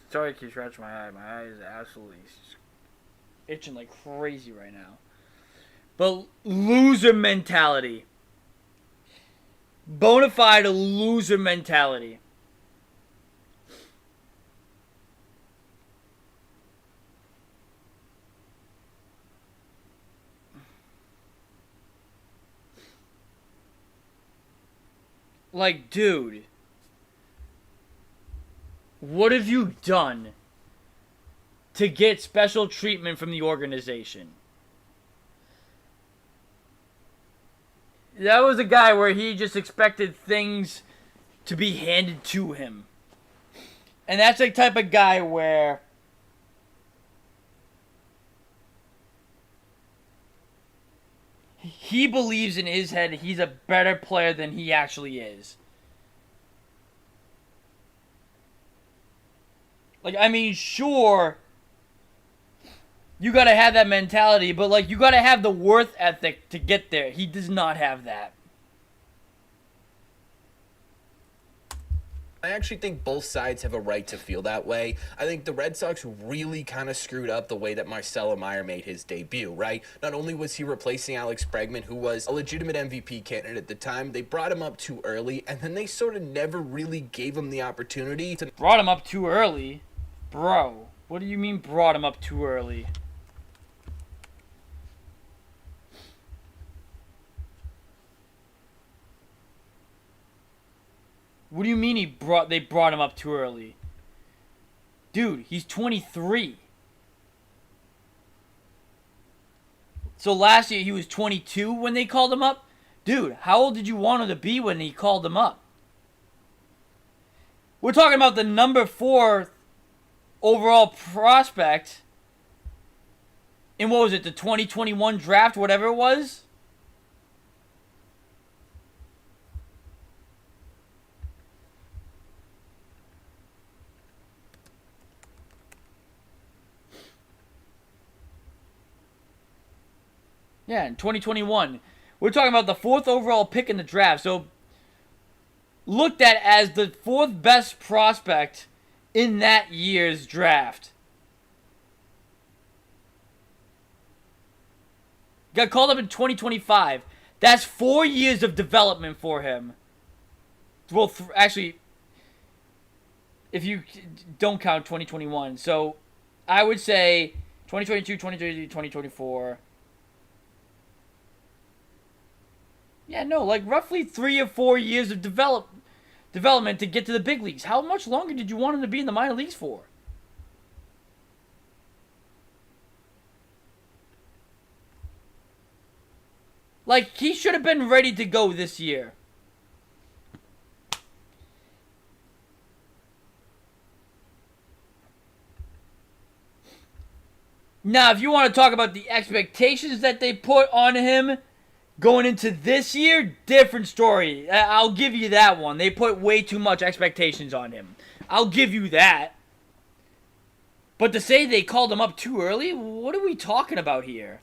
Sorry I keep scratching my eye. My eye is absolutely itching like crazy right now. But loser mentality. Bonafide loser mentality. Like, dude, what have you done to get special treatment from the organization? That was a guy where he just expected things to be handed to him. And that's the type of guy where he believes in his head he's a better player than he actually is. Like, I mean, sure, you gotta have that mentality, but, like, you gotta have the worth ethic to get there. He does not have that. I actually think both sides have a right to feel that way. I think the Red Sox really kind of screwed up the way that Marcelo Meyer made his debut, right? Not only was he replacing Alex Bregman, who was a legitimate MVP candidate at the time, they brought him up too early, and then they sort of never really gave him the opportunity to... Brought him up too early? Bro, what do you mean brought him up too early? What do you mean they brought him up too early? Dude, he's 23. So last year he was 22 when they called him up? Dude, how old did you want him to be when he called him up? We're talking about the number 4 overall prospect in, what was it, the 2021 draft, whatever it was? Yeah, in 2021. We're talking about the 4th overall pick in the draft. So, looked at as the 4th best prospect in that year's draft. Got called up in 2025. That's 4 years of development for him. Well, actually, if you don't count 2021. So, I would say 2022, 2023, 2024... Yeah, no, like roughly 3 or 4 years of development to get to the big leagues. How much longer did you want him to be in the minor leagues for? Like, he should have been ready to go this year. Now, if you want to talk about the expectations that they put on him going into this year, different story. I'll give you that one. They put way too much expectations on him. I'll give you that. But to say they called him up too early, what are we talking about here?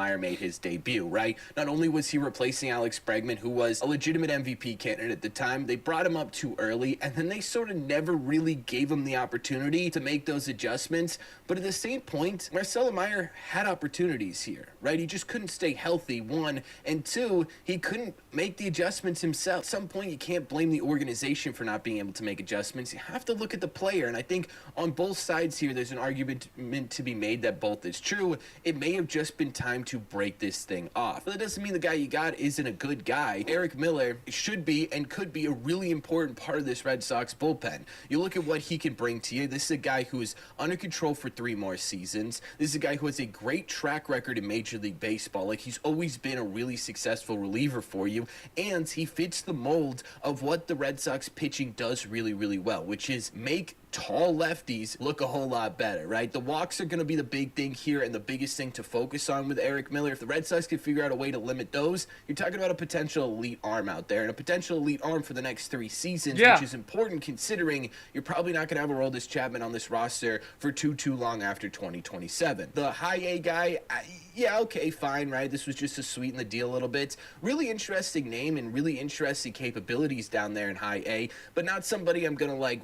Meyer made his debut, right? Not only was he replacing Alex Bregman, who was a legitimate MVP candidate at the time, they brought him up too early, and then they sort of never really gave him the opportunity to make those adjustments. But at the same point, Marcelo Meyer had opportunities here, right? He just couldn't stay healthy, one, and two, he couldn't make the adjustments himself. At some point, you can't blame the organization for not being able to make adjustments. You have to look at the player, and I think on both sides here, there's an argument to be made that both is true. It may have just been time to break this thing off. But that doesn't mean the guy you got isn't a good guy. Eric Miller should be and could be a really important part of this Red Sox bullpen. You look at what he can bring to you. This is a guy who is under control for 3 more seasons. This is a guy who has a great track record in Major League Baseball. Like, he's always been a really successful reliever for you, and he fits the mold of what the Red Sox pitching does really, really well, which is make tall lefties look a whole lot better, right? The walks are going to be the big thing here and the biggest thing to focus on with Eric Miller. If the Red Sox can figure out a way to limit those, you're talking about a potential elite arm out there, and a potential elite arm for the next 3 seasons, which is important considering you're probably not going to have Aroldis Chapman on this roster for too long after 2027. The high A guy, yeah, okay, fine, right? This was just to sweeten the deal a little bit. Really interesting name and really interesting capabilities down there in high A, but not somebody I'm going to like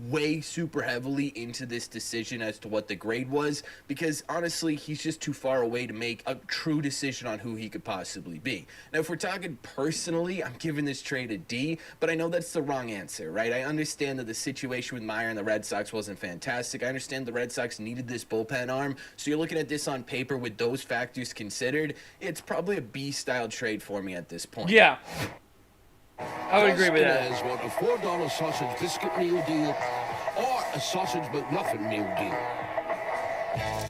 weigh super heavily into this decision as to what the grade was, because honestly, he's just too far away to make a true decision on who he could possibly be. Now, if we're talking personally, I'm giving this trade a D, but I know that's the wrong answer, right? I understand that the situation with Meyer and the Red Sox wasn't fantastic. I understand the Red Sox needed this bullpen arm, so you're looking at this on paper with those factors considered, it's probably a B-style trade for me at this point. Yeah. I would agree with that. Want a $4 sausage biscuit meal deal or a sausage but nothing meal deal?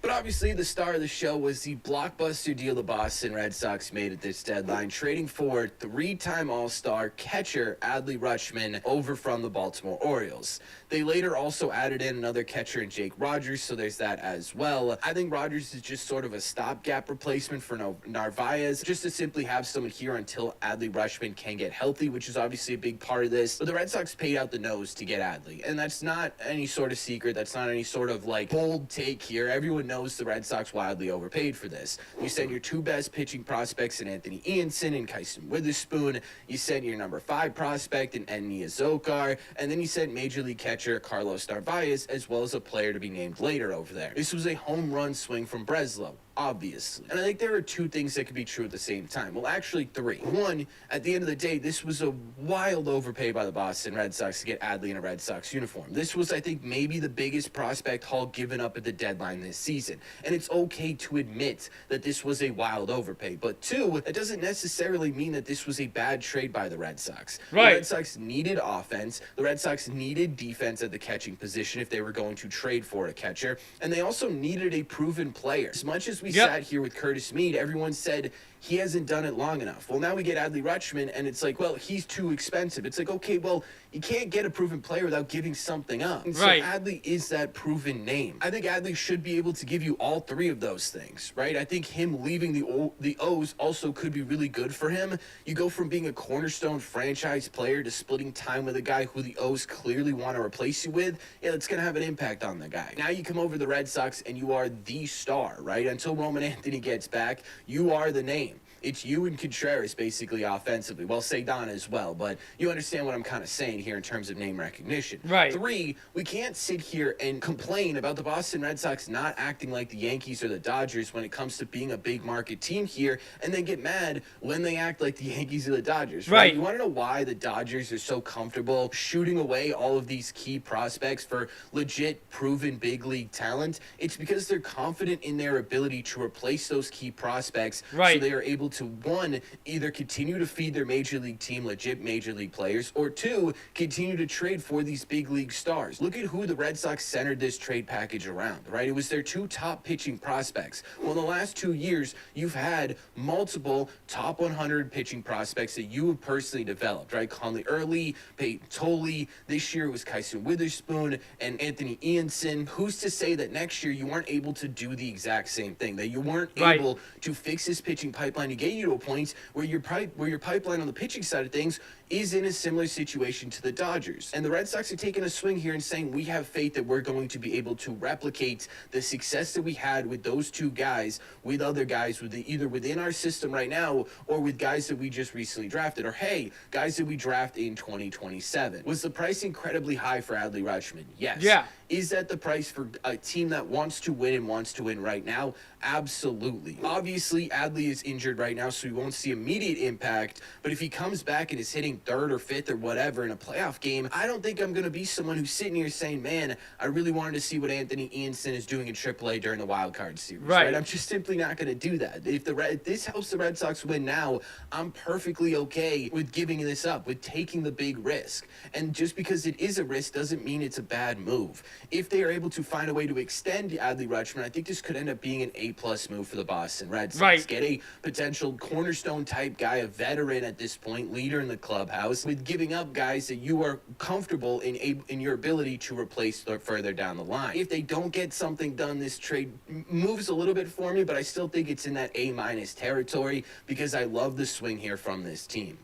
But obviously, the star of the show was the blockbuster deal the Boston Red Sox made at this deadline, trading for 3-time All-Star catcher Adley Rutschman over from the Baltimore Orioles. They later also added in another catcher in Jake Rogers, so there's that as well. I think Rogers is just sort of a stopgap replacement for Narvaez, just to simply have someone here until Adley Rutschman can get healthy, which is obviously a big part of this. But the Red Sox paid out the nose to get Adley, and that's not any sort of secret. That's not any sort of like bold take here. Everyone knows the Red Sox wildly overpaid for this. You send your 2 best pitching prospects in Anthony Ianson and Kyson Witherspoon. You send your number 5 prospect in Enya Zokar, and then you sent Major League catcher Carlos Narvaez, as well as a player to be named later over there. This was a home run swing from Breslow, obviously. And I think there are 2 things that could be true at the same time. Well, actually 3. One, at the end of the day, this was a wild overpay by the Boston Red Sox to get Adley in a Red Sox uniform. This was, I think, maybe the biggest prospect haul given up at the deadline this season. And it's okay to admit that this was a wild overpay. But 2, that doesn't necessarily mean that this was a bad trade by the Red Sox. Right. The Red Sox needed offense. The Red Sox needed defense at the catching position if they were going to trade for a catcher. And they also needed a proven player. As much as we sat here with Curtis Mead, everyone said he hasn't done it long enough. Well, now we get Adley Rutschman, and it's like, well, he's too expensive. It's like, okay, well, you can't get a proven player without giving something up. And so Adley is that proven name. I think Adley should be able to give you all 3 of those things, right? I think him leaving the O's also could be really good for him. You go from being a cornerstone franchise player to splitting time with a guy who the O's clearly want to replace you with. Yeah, that's going to have an impact on the guy. Now you come over to the Red Sox, and you are the star, right? Until Roman Anthony gets back, you are the name. It's you and Contreras, basically, offensively. Well, Cedana as well, but you understand what I'm kind of saying here in terms of name recognition. Right. 3, we can't sit here and complain about the Boston Red Sox not acting like the Yankees or the Dodgers when it comes to being a big market team here, and then get mad when they act like the Yankees or the Dodgers. Right. You want to know why the Dodgers are so comfortable shooting away all of these key prospects for legit, proven big league talent? It's because they're confident in their ability to replace those key prospects, so they are able to, 1, either continue to feed their major league team legit major league players, or 2, continue to trade for these big league stars. Look at who the Red Sox centered this trade package around, right? It was their 2 top pitching prospects. Well, in the last 2 years, you've had multiple top 100 pitching prospects that you have personally developed, right? Conley Early, Peyton Tolley. This year it was Kyson Witherspoon and Anthony Ianson. Who's to say that next year you weren't able to do the exact same thing, that you weren't able to fix this pitching pipeline to get you to a point where your pipeline on the pitching side of things is in a similar situation to the Dodgers. And the Red Sox are taking a swing here and saying, we have faith that we're going to be able to replicate the success that we had with those two guys, with other guys either within our system right now or with guys that we just recently drafted, or hey, guys that we draft in 2027. Was the price incredibly high for Adley Rutschman? Yes. Yeah. Is that the price for a team that wants to win and wants to win right now? Absolutely. Obviously, Adley is injured right now, so we won't see immediate impact, but if he comes back and is hitting third or fifth or whatever in a playoff game, I don't think I'm going to be someone who's sitting here saying, man, I really wanted to see what Anthony Ianson is doing in AAA during the wild card series. Right? I'm just simply not going to do that. If this helps the Red Sox win now, I'm perfectly okay with giving this up, with taking the big risk. And just because it is a risk doesn't mean it's a bad move. If they are able to find a way to extend Adley Rutschman, I think this could end up being an A+ move for the Boston Red Sox. Right. Get a potential cornerstone type guy, a veteran at this point, leader in the clubhouse, with giving up guys that you are comfortable in your ability to replace further down the line. If they don't get something done, this trade moves a little bit for me, but I still think it's in that A- territory because I love the swing here from this team.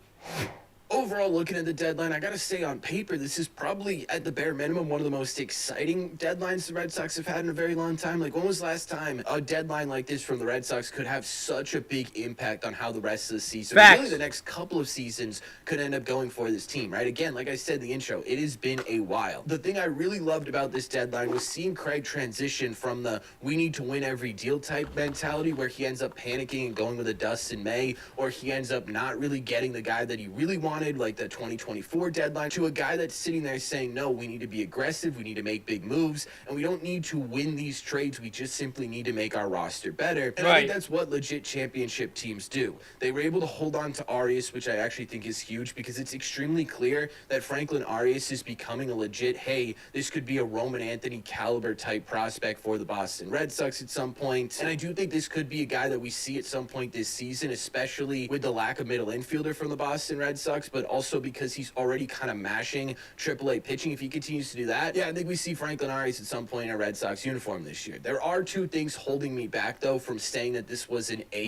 Overall, looking at the deadline, I gotta say on paper, this is probably at the bare minimum one of the most exciting deadlines the Red Sox have had in a very long time. Like, when was the last time a deadline like this from the Red Sox could have such a big impact on how the rest of the season, really the next couple of seasons, could end up going for this team, right? Again, like I said in the intro, it has been a while. The thing I really loved about this deadline was seeing Craig transition from the we need to win every deal type mentality, where he ends up panicking and going with a Dustin May, or he ends up not really getting the guy that he really wanted, like the 2024 deadline, to a guy that's sitting there saying, no, we need to be aggressive, we need to make big moves, and we don't need to win these trades, we just simply need to make our roster better. And I think that's what legit championship teams do. They were able to hold on to Arias, which I actually think is huge, because it's extremely clear that Franklin Arias is becoming a legit, hey, this could be a Roman Anthony caliber type prospect for the Boston Red Sox at some point. And I do think this could be a guy that we see at some point this season, especially with the lack of middle infielder from the Boston Red Sox, but also because he's already kind of mashing AAA pitching. If he continues to do that, yeah, I think we see Franklin Arias at some point in a Red Sox uniform this year. There are two things holding me back, though, from saying that this was an A+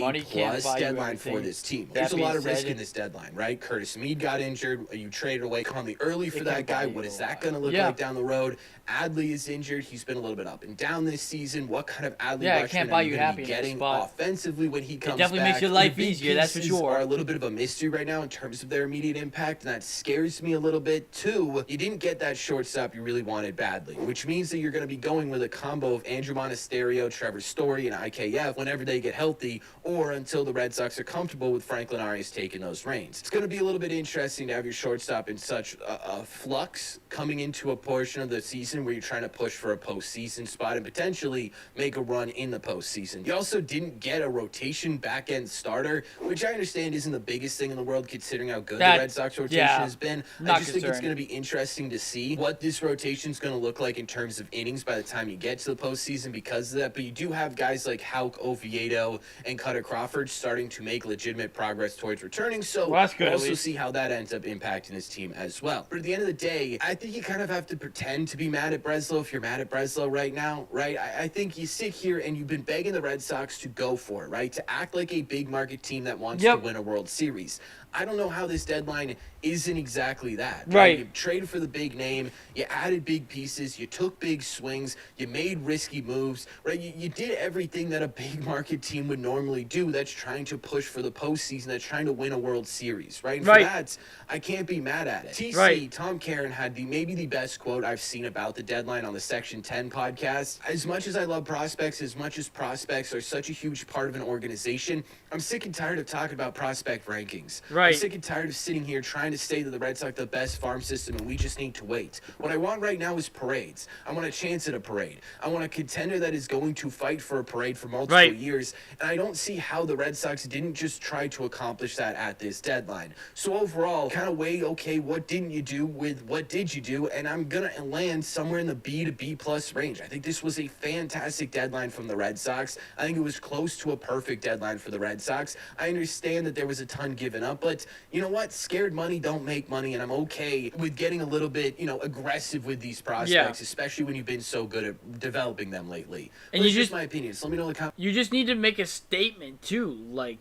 deadline for this team. There's a lot of risk in this deadline, right? Curtis Mead got injured. You traded away Conley early for that guy. What is that going to look like down the road? Adley is injured. He's been a little bit up and down this season. What kind of Adley Rutschman are you going to be getting offensively when he comes back? It definitely makes your life easier, that's for sure. Are a little bit of a mystery right now in terms of their immediate impact, and that scares me a little bit. Two, you didn't get that shortstop you really wanted badly, which means that you're going to be going with a combo of Andrew Monasterio, Trevor Story, and IKF whenever they get healthy, or until the Red Sox are comfortable with Franklin Arias taking those reins. It's going to be a little bit interesting to have your shortstop in such a flux coming into a portion of the season where you're trying to push for a postseason spot and potentially make a run in the postseason. You also didn't get a rotation back-end starter, which I understand isn't the biggest thing in the world considering how good the Red Sox rotation has been. I just think it's going to be interesting to see what this rotation is going to look like in terms of innings by the time you get to the postseason because of that. But you do have guys like Houck, Oviedo, and Cutter Crawford starting to make legitimate progress towards returning. So we'll also see how that ends up impacting this team as well. But at the end of the day, I think you kind of have to pretend to be mad at Breslow if you're mad at Breslow right now, right? I think you sit here and you've been begging the Red Sox to go for it, right? To act like a big market team that wants to win a World Series. I don't know how this deadline isn't exactly that. Right? You traded for the big name, you added big pieces, you took big swings, you made risky moves, right? You did everything that a big market team would normally do that's trying to push for the postseason, that's trying to win a World Series, right? And for that, I can't be mad at it. TC, Tom Caron, had maybe the best quote I've seen about the deadline on the Section 10 podcast. As much as I love prospects, as much as prospects are such a huge part of an organization, I'm sick and tired of talking about prospect rankings. I'm sick and tired of sitting here trying to say that the Red Sox are the best farm system and we just need to wait. What I want right now is parades. I want a chance at a parade. I want a contender that is going to fight for a parade for multiple years. And I don't see how the Red Sox didn't just try to accomplish that at this deadline. So overall, kind of weigh, okay, what didn't you do with what did you do? And I'm going to land somewhere in the B to B+ range. I think this was a fantastic deadline from the Red Sox. I think it was close to a perfect deadline for the Red Sox. I understand that there was a ton given up, but you know what? Scared money don't make money, and I'm okay with getting a little bit, aggressive with these prospects, especially when you've been so good at developing them lately. And it's just my opinion. So let me know in the comments. You just need to make a statement too. Like,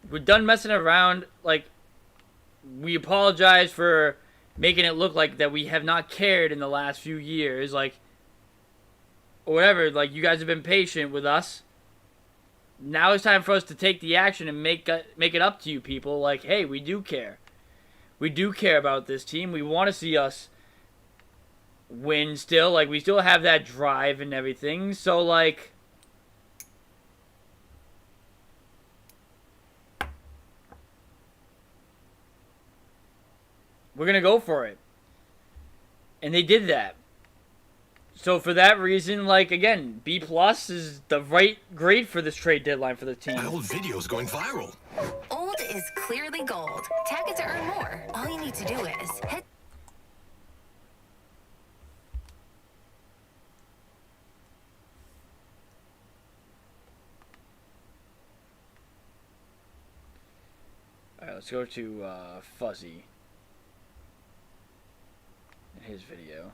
we're done messing around. Like, we apologize for making it look like that we have not cared in the last few years, like, or whatever. Like, you guys have been patient with us. Now it's time for us to take the action and make it up to you people. Like, hey, we do care. We do care about this team. We want to see us win still. Like, we still have that drive and everything. So, like, we're going to go for it. And they did that. So for that reason, like, again, B+ is the right grade for this trade deadline for the team. My old video's going viral. Old is clearly gold. Tag it to earn more. All you need to do is hit. Alright, let's go to Fuzzy and his video.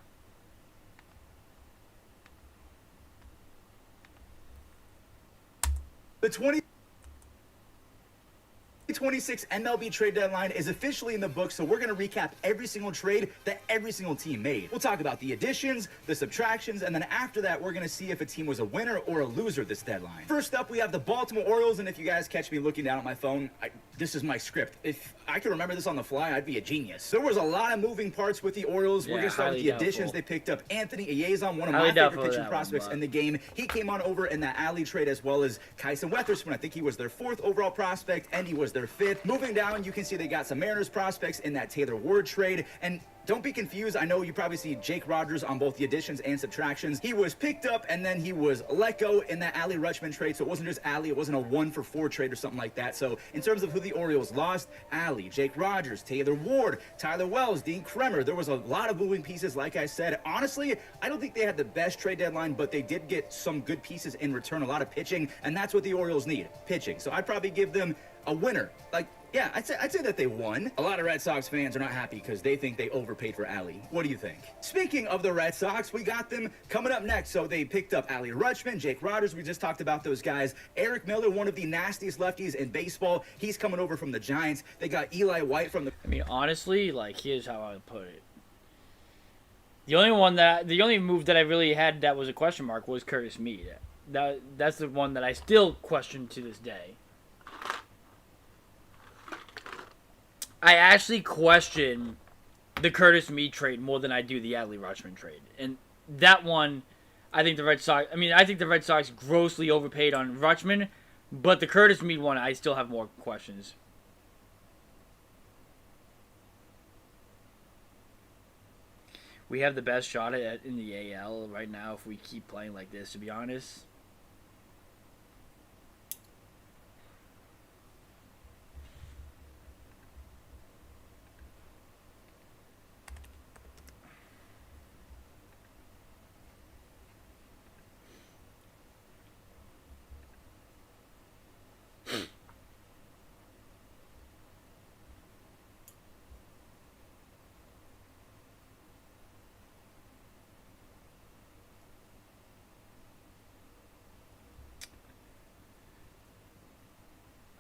The 2026 MLB trade deadline is officially in the books, so we're going to recap every single trade that every single team made. We'll talk about the additions, the subtractions, and then after that, we're going to see if a team was a winner or a loser this deadline. First up, we have the Baltimore Orioles, and if you guys catch me looking down at my phone, this is my script. If I could remember this on the fly, I'd be a genius. There was a lot of moving parts with the Orioles. We're going to start with the additions. They picked up Anthony Iezon, one of my favorite pitching prospects in the game. He came on over in that alley trade, as well as Kyson Weatherspoon. I think he was their 4th overall prospect, and he was their 5th. Moving down, you can see they got some Mariners prospects in that Taylor Ward trade, and don't be confused. I know you probably see Jake Rogers on both the additions and subtractions. He was picked up and then he was let go in that Adley Rutschman trade. So it wasn't just Adley. It wasn't a 1-for-4 trade or something like that. So in terms of who the Orioles lost, Adley, Jake Rogers, Taylor Ward, Tyler Wells, Dean Kremer. There was a lot of moving pieces. Like I said, honestly, I don't think they had the best trade deadline, but they did get some good pieces in return, a lot of pitching. And that's what the Orioles need, pitching. So I'd probably give them a winner. Like, yeah, I'd say that they won. A lot of Red Sox fans are not happy because they think they overpaid for Adley. What do you think? Speaking of the Red Sox, we got them coming up next. So they picked up Adley Rutschman, Jake Rogers. We just talked about those guys. Eric Miller, one of the nastiest lefties in baseball. He's coming over from the Giants. They got Eli White from the... I mean, honestly, like, here's how I would put it. The only move that I really had that was a question mark was Curtis Mead. That's the one that I still question to this day. I actually question the Curtis Mead trade more than I do the Adley Rutschman trade. And that one, I think the Red Sox grossly overpaid on Rutschman, but the Curtis Mead one, I still have more questions. We have the best shot at in the AL right now if we keep playing like this, to be honest.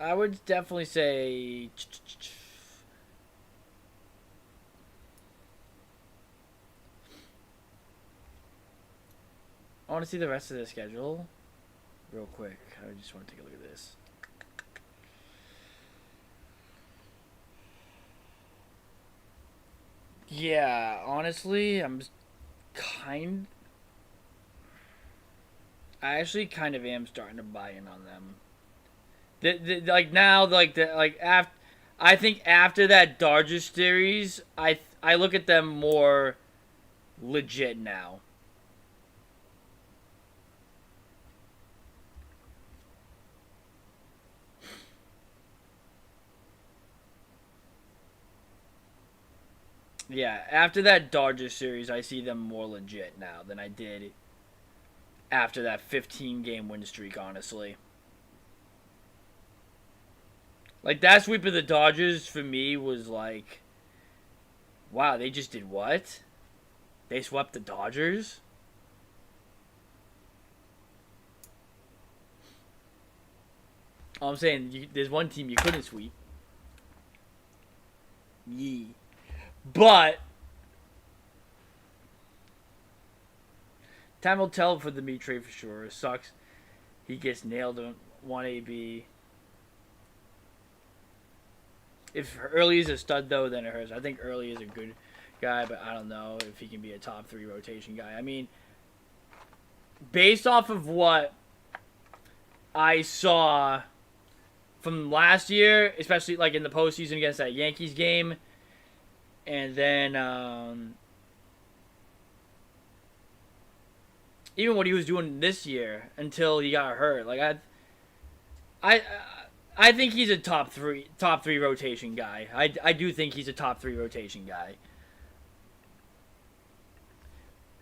I would definitely say... I want to see the rest of the schedule real quick. I just want to take a look at this. Yeah, honestly, I actually kind of am starting to buy in on them. I think after that Dodgers series, I look at them more legit now. Yeah, after that Dodgers series, I see them more legit now than I did after that 15-game win streak, honestly. Like, that sweep of the Dodgers, for me, was like, wow, they just did what? They swept the Dodgers? All I'm saying, there's one team you couldn't sweep. Yee. But time will tell for the Mead trade for sure. It sucks. He gets nailed on 1AB. If Early is a stud, though, then it hurts. I think Early is a good guy, but I don't know if he can be a top 3 rotation guy. I mean, based off of what I saw from last year, especially like in the postseason against that Yankees game, and then even what he was doing this year until he got hurt, like I think he's a top three rotation guy. I do think he's a top 3 rotation guy.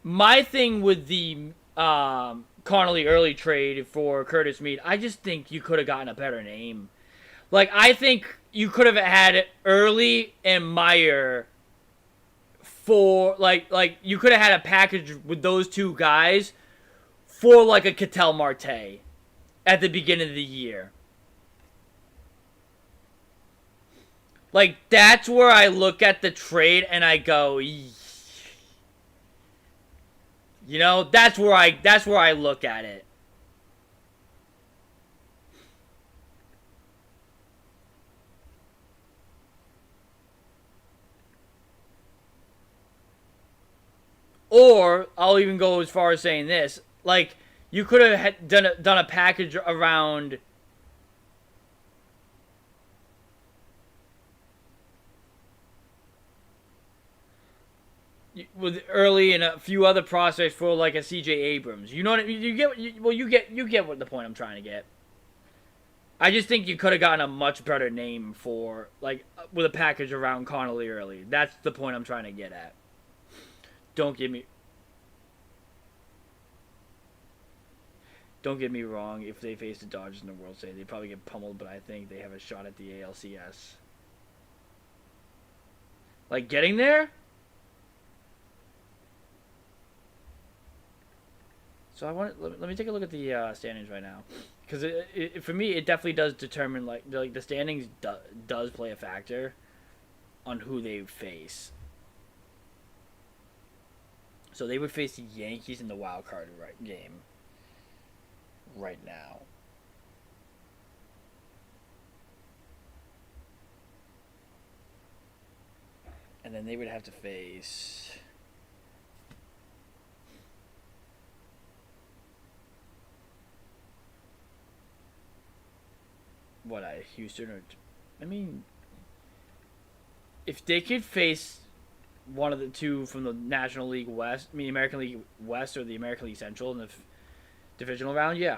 My thing with the Connolly Early trade for Curtis Mead, I just think you could have gotten a better name. Like, I think you could have had Early and Meyer for, like you could have had a package with those 2 guys for, like, a Ketel Marte at the beginning of the year. Like, that's where I look at the trade and I go, you know, that's where I look at it. Or I'll even go as far as saying this, like, you could have done a package around with Early and a few other prospects for like a CJ Abrams. You know what you get what the point I'm trying to get. I just think you could have gotten a much better name for, like, with a package around Connolly Early. That's the point I'm trying to get at. Don't get me wrong, if they face the Dodgers in the World Series, they probably get pummeled, but I think they have a shot at the ALCS. Like, getting there? So let me take a look at the standings right now, because for me it definitely does determine, like the standings does play a factor on who they face. So they would face the Yankees in the wild card game right now. And then they would have to face Houston, or I mean, if they could face one of the 2 from the National League West, I mean American League West or the American League Central in the divisional round, yeah.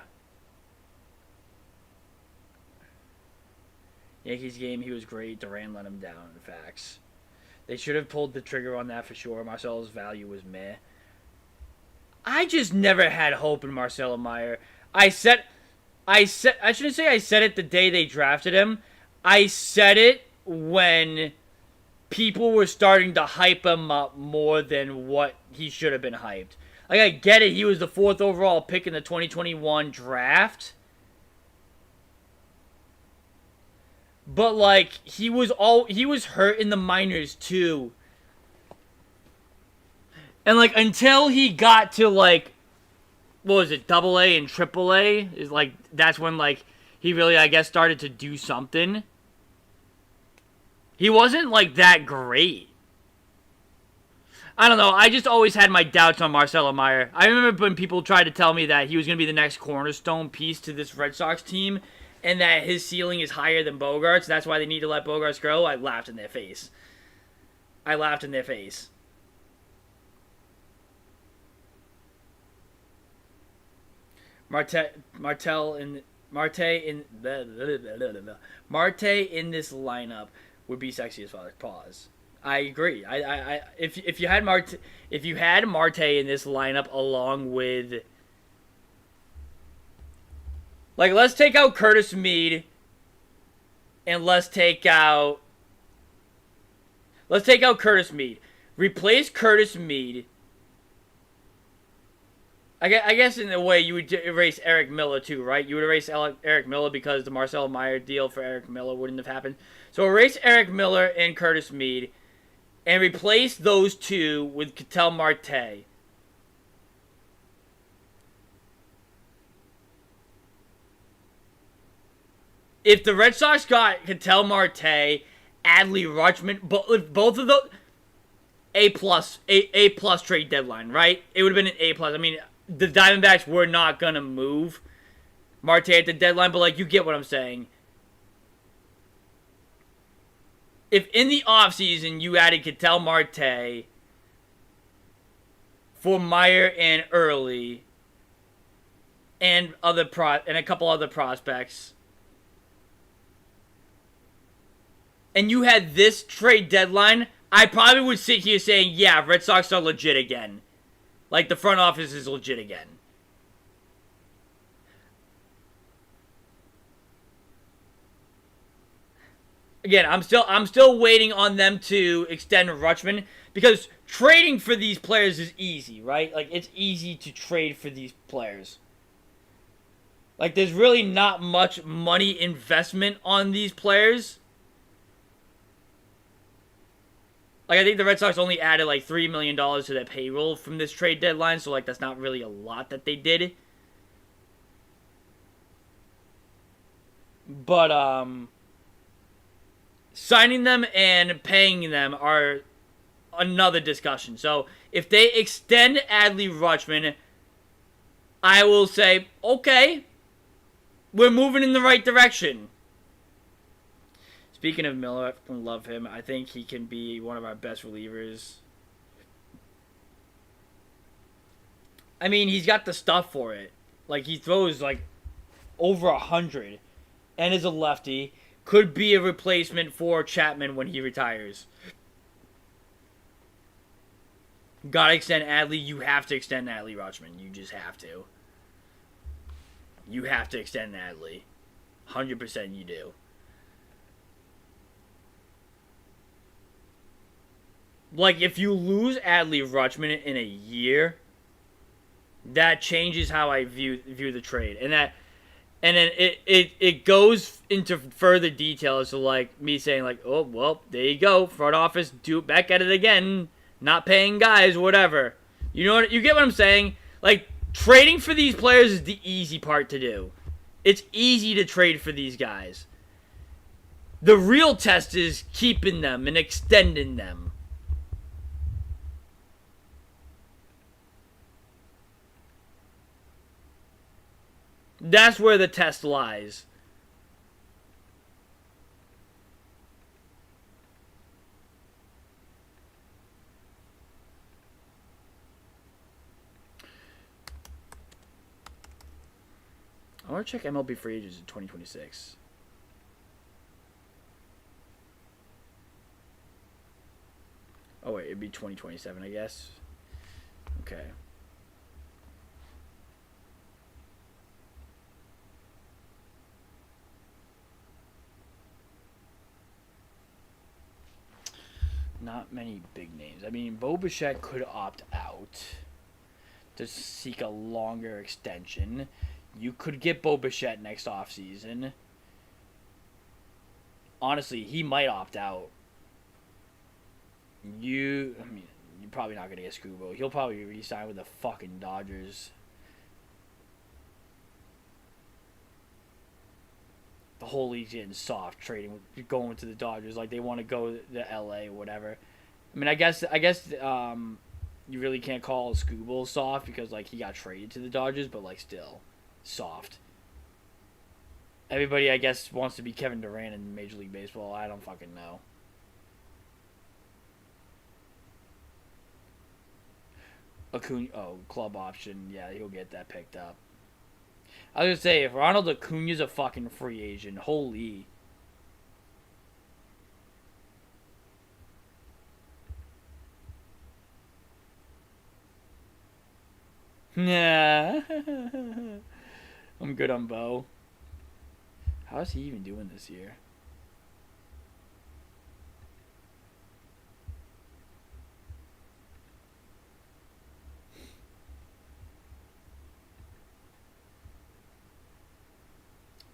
Yankees game, he was great. Duran let him down. Facts. They should have pulled the trigger on that for sure. Marcelo's value was meh. I just never had hope in Marcelo Meyer. I shouldn't say I said it the day they drafted him. I said it when people were starting to hype him up more than what he should have been hyped. Like, I get it, he was the 4th overall pick in the 2021 draft. But, like, he was hurt in the minors too. And, like, until he got to, like, what was it, AA and AAA, is like, that's when, like, he really, I guess, started to do something. He wasn't, like, that great. I don't know, I just always had my doubts on Marcelo Meyer. I remember when people tried to tell me that he was going to be the next cornerstone piece to this Red Sox team, and that his ceiling is higher than Bogart's, that's why they need to let Bogarts grow. I laughed in their face. Marte in this lineup would be sexy as fuck. Pause. I agree. If you had Marte in this lineup along with, like, let's take out Curtis Mead and let's take out Curtis Mead. Replace Curtis Mead I guess in a way you would erase Eric Miller too, right? You would erase Eric Miller because the Marcelo Meyer deal for Eric Miller wouldn't have happened. So erase Eric Miller and Curtis Mead and replace those two with Ketel Marte. If the Red Sox got Ketel Marte, Adley Rutschman, both of those, A plus trade deadline, right? It would have been an A plus. I mean, the Diamondbacks were not gonna move Marte at the deadline, but like you get what I'm saying. If in the offseason you added Ketel Marte for Meyer and Early and a couple other prospects, and you had this trade deadline, I probably would sit here saying, yeah, Red Sox are legit again. Like, the front office is legit again. Again, I'm still waiting on them to extend Rutschman, because trading for these players is easy, right? Like, it's easy to trade for these players. Like, there's really not much money investment on these players. Like, I think the Red Sox only added, like, $3 million to their payroll from this trade deadline, so, like, that's not really a lot that they did. But, signing them and paying them are another discussion. So, if they extend Adley Rutschman, I will say, okay, we're moving in the right direction. Speaking of Miller, I love him. I think he can be one of our best relievers. I mean, he's got the stuff for it. Like, he throws, like, over 100. And is a lefty. Could be a replacement for Chapman when he retires. Gotta extend Adley. You have to extend Adley Rutschman. You just have to. You have to extend Adley. 100% you do. Like, if you lose Adley Rutschman in a year, that changes how I view the trade. And then it goes into further details. So, like, me saying, like, oh, well, there you go. Front office, back at it again. Not paying guys, whatever. You know what? You get what I'm saying? Like, trading for these players is the easy part to do. It's easy to trade for these guys. The real test is keeping them and extending them. That's where the test lies. I want to check MLB free agents in 2026. Oh wait, it'd be 2027, I guess. Okay. Not many big names. I mean, Bo Bichette could opt out to seek a longer extension. You could get Bo Bichette next offseason. Honestly, he might opt out. I mean, you're probably not going to get Scubo. He'll probably re-sign with the fucking Dodgers. The whole league's getting soft trading, going to the Dodgers. Like, they want to go to LA or whatever. I mean, I guess you really can't call Scooble soft because, like, he got traded to the Dodgers, but, like, still soft. Everybody, I guess, wants to be Kevin Durant in Major League Baseball. I don't fucking know. Acuna, club option. Yeah, he'll get that picked up. I was going to say, if Ronald Acuna's a fucking free agent, holy. Nah. I'm good on Bo. How is he even doing this year?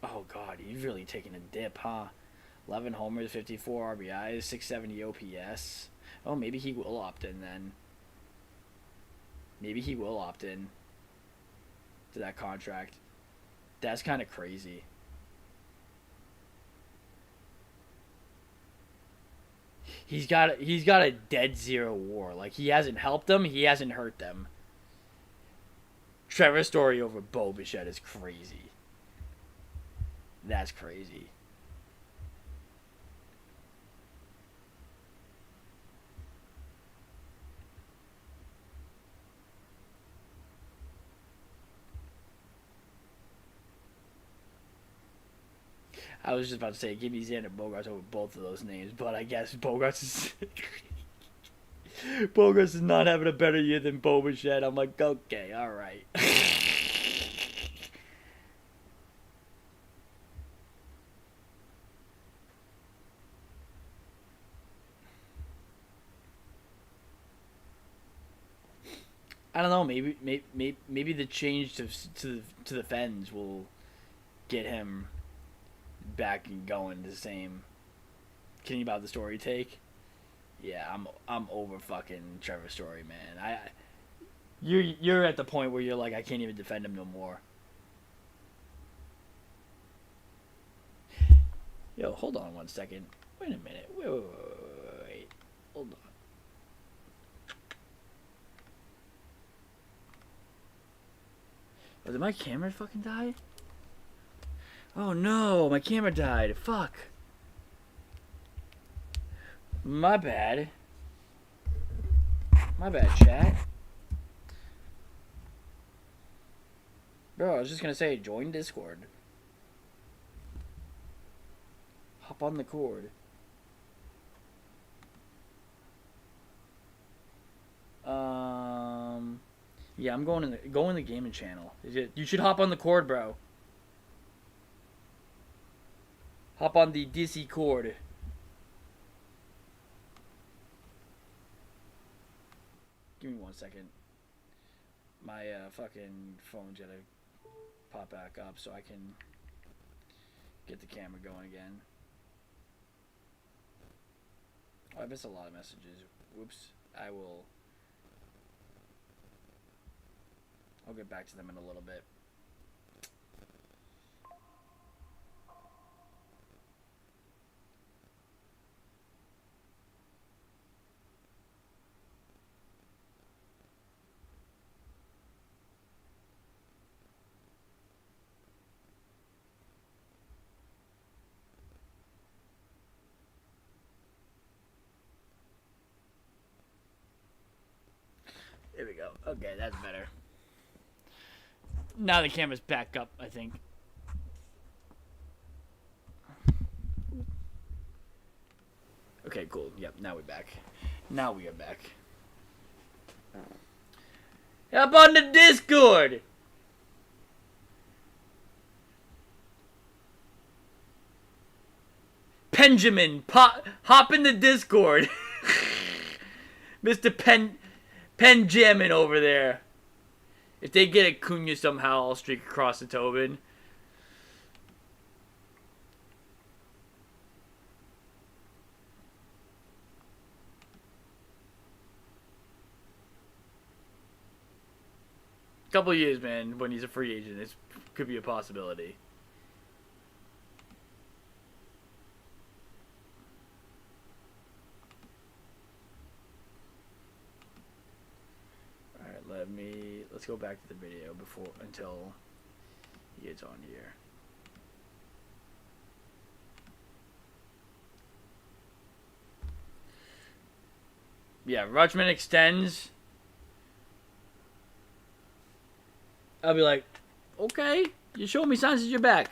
Oh, God, you've really taken a dip, huh? 11 homers, 54 RBIs, 670 OPS. Oh, maybe he will opt in then. Maybe he will opt in to that contract. That's kind of crazy. He's got a dead zero WAR. Like, he hasn't helped them, he hasn't hurt them. Trevor Story over Bo Bichette is crazy. That's crazy. I was just about to say, give me Xander Bogaerts over both of those names, but I guess Bogaerts is... Bogaerts is not having a better year than Bo Bichette. I'm like, okay, alright. I don't know, maybe the change to the Fens will get him back and going the same. Kidding about the Story take? Yeah, I'm over fucking Trevor Story, man. You're at the point where you're like, I can't even defend him no more. Yo, hold on one second. Wait a minute. Wait. Hold on. Oh, did my camera fucking die? Oh no, my camera died. Fuck. My bad. My bad, chat. Bro, I was just gonna say, join Discord. Hop on the cord. Yeah, I'm going in the gaming channel. You should hop on the cord, bro. Hop on the DC cord. Give me 1 second. My fucking phone's gotta pop back up so I can get the camera going again. Oh, I missed a lot of messages. Whoops. I'll get back to them in a little bit. There we go. Okay, that's better. Now the camera's back up, I think. Okay, cool. Yep, now we're back. Now we are back. Hop on the Discord! Benjamin, hop in the Discord. Mr. Penjamin over there. If they get Acuna somehow, I'll streak across to Tobin. Couple of years, man, when he's a free agent, it could be a possibility. Let's go back to the video until he gets on here. Yeah, Rutschman extends. I'll be like, okay, you showed me signs that you're back.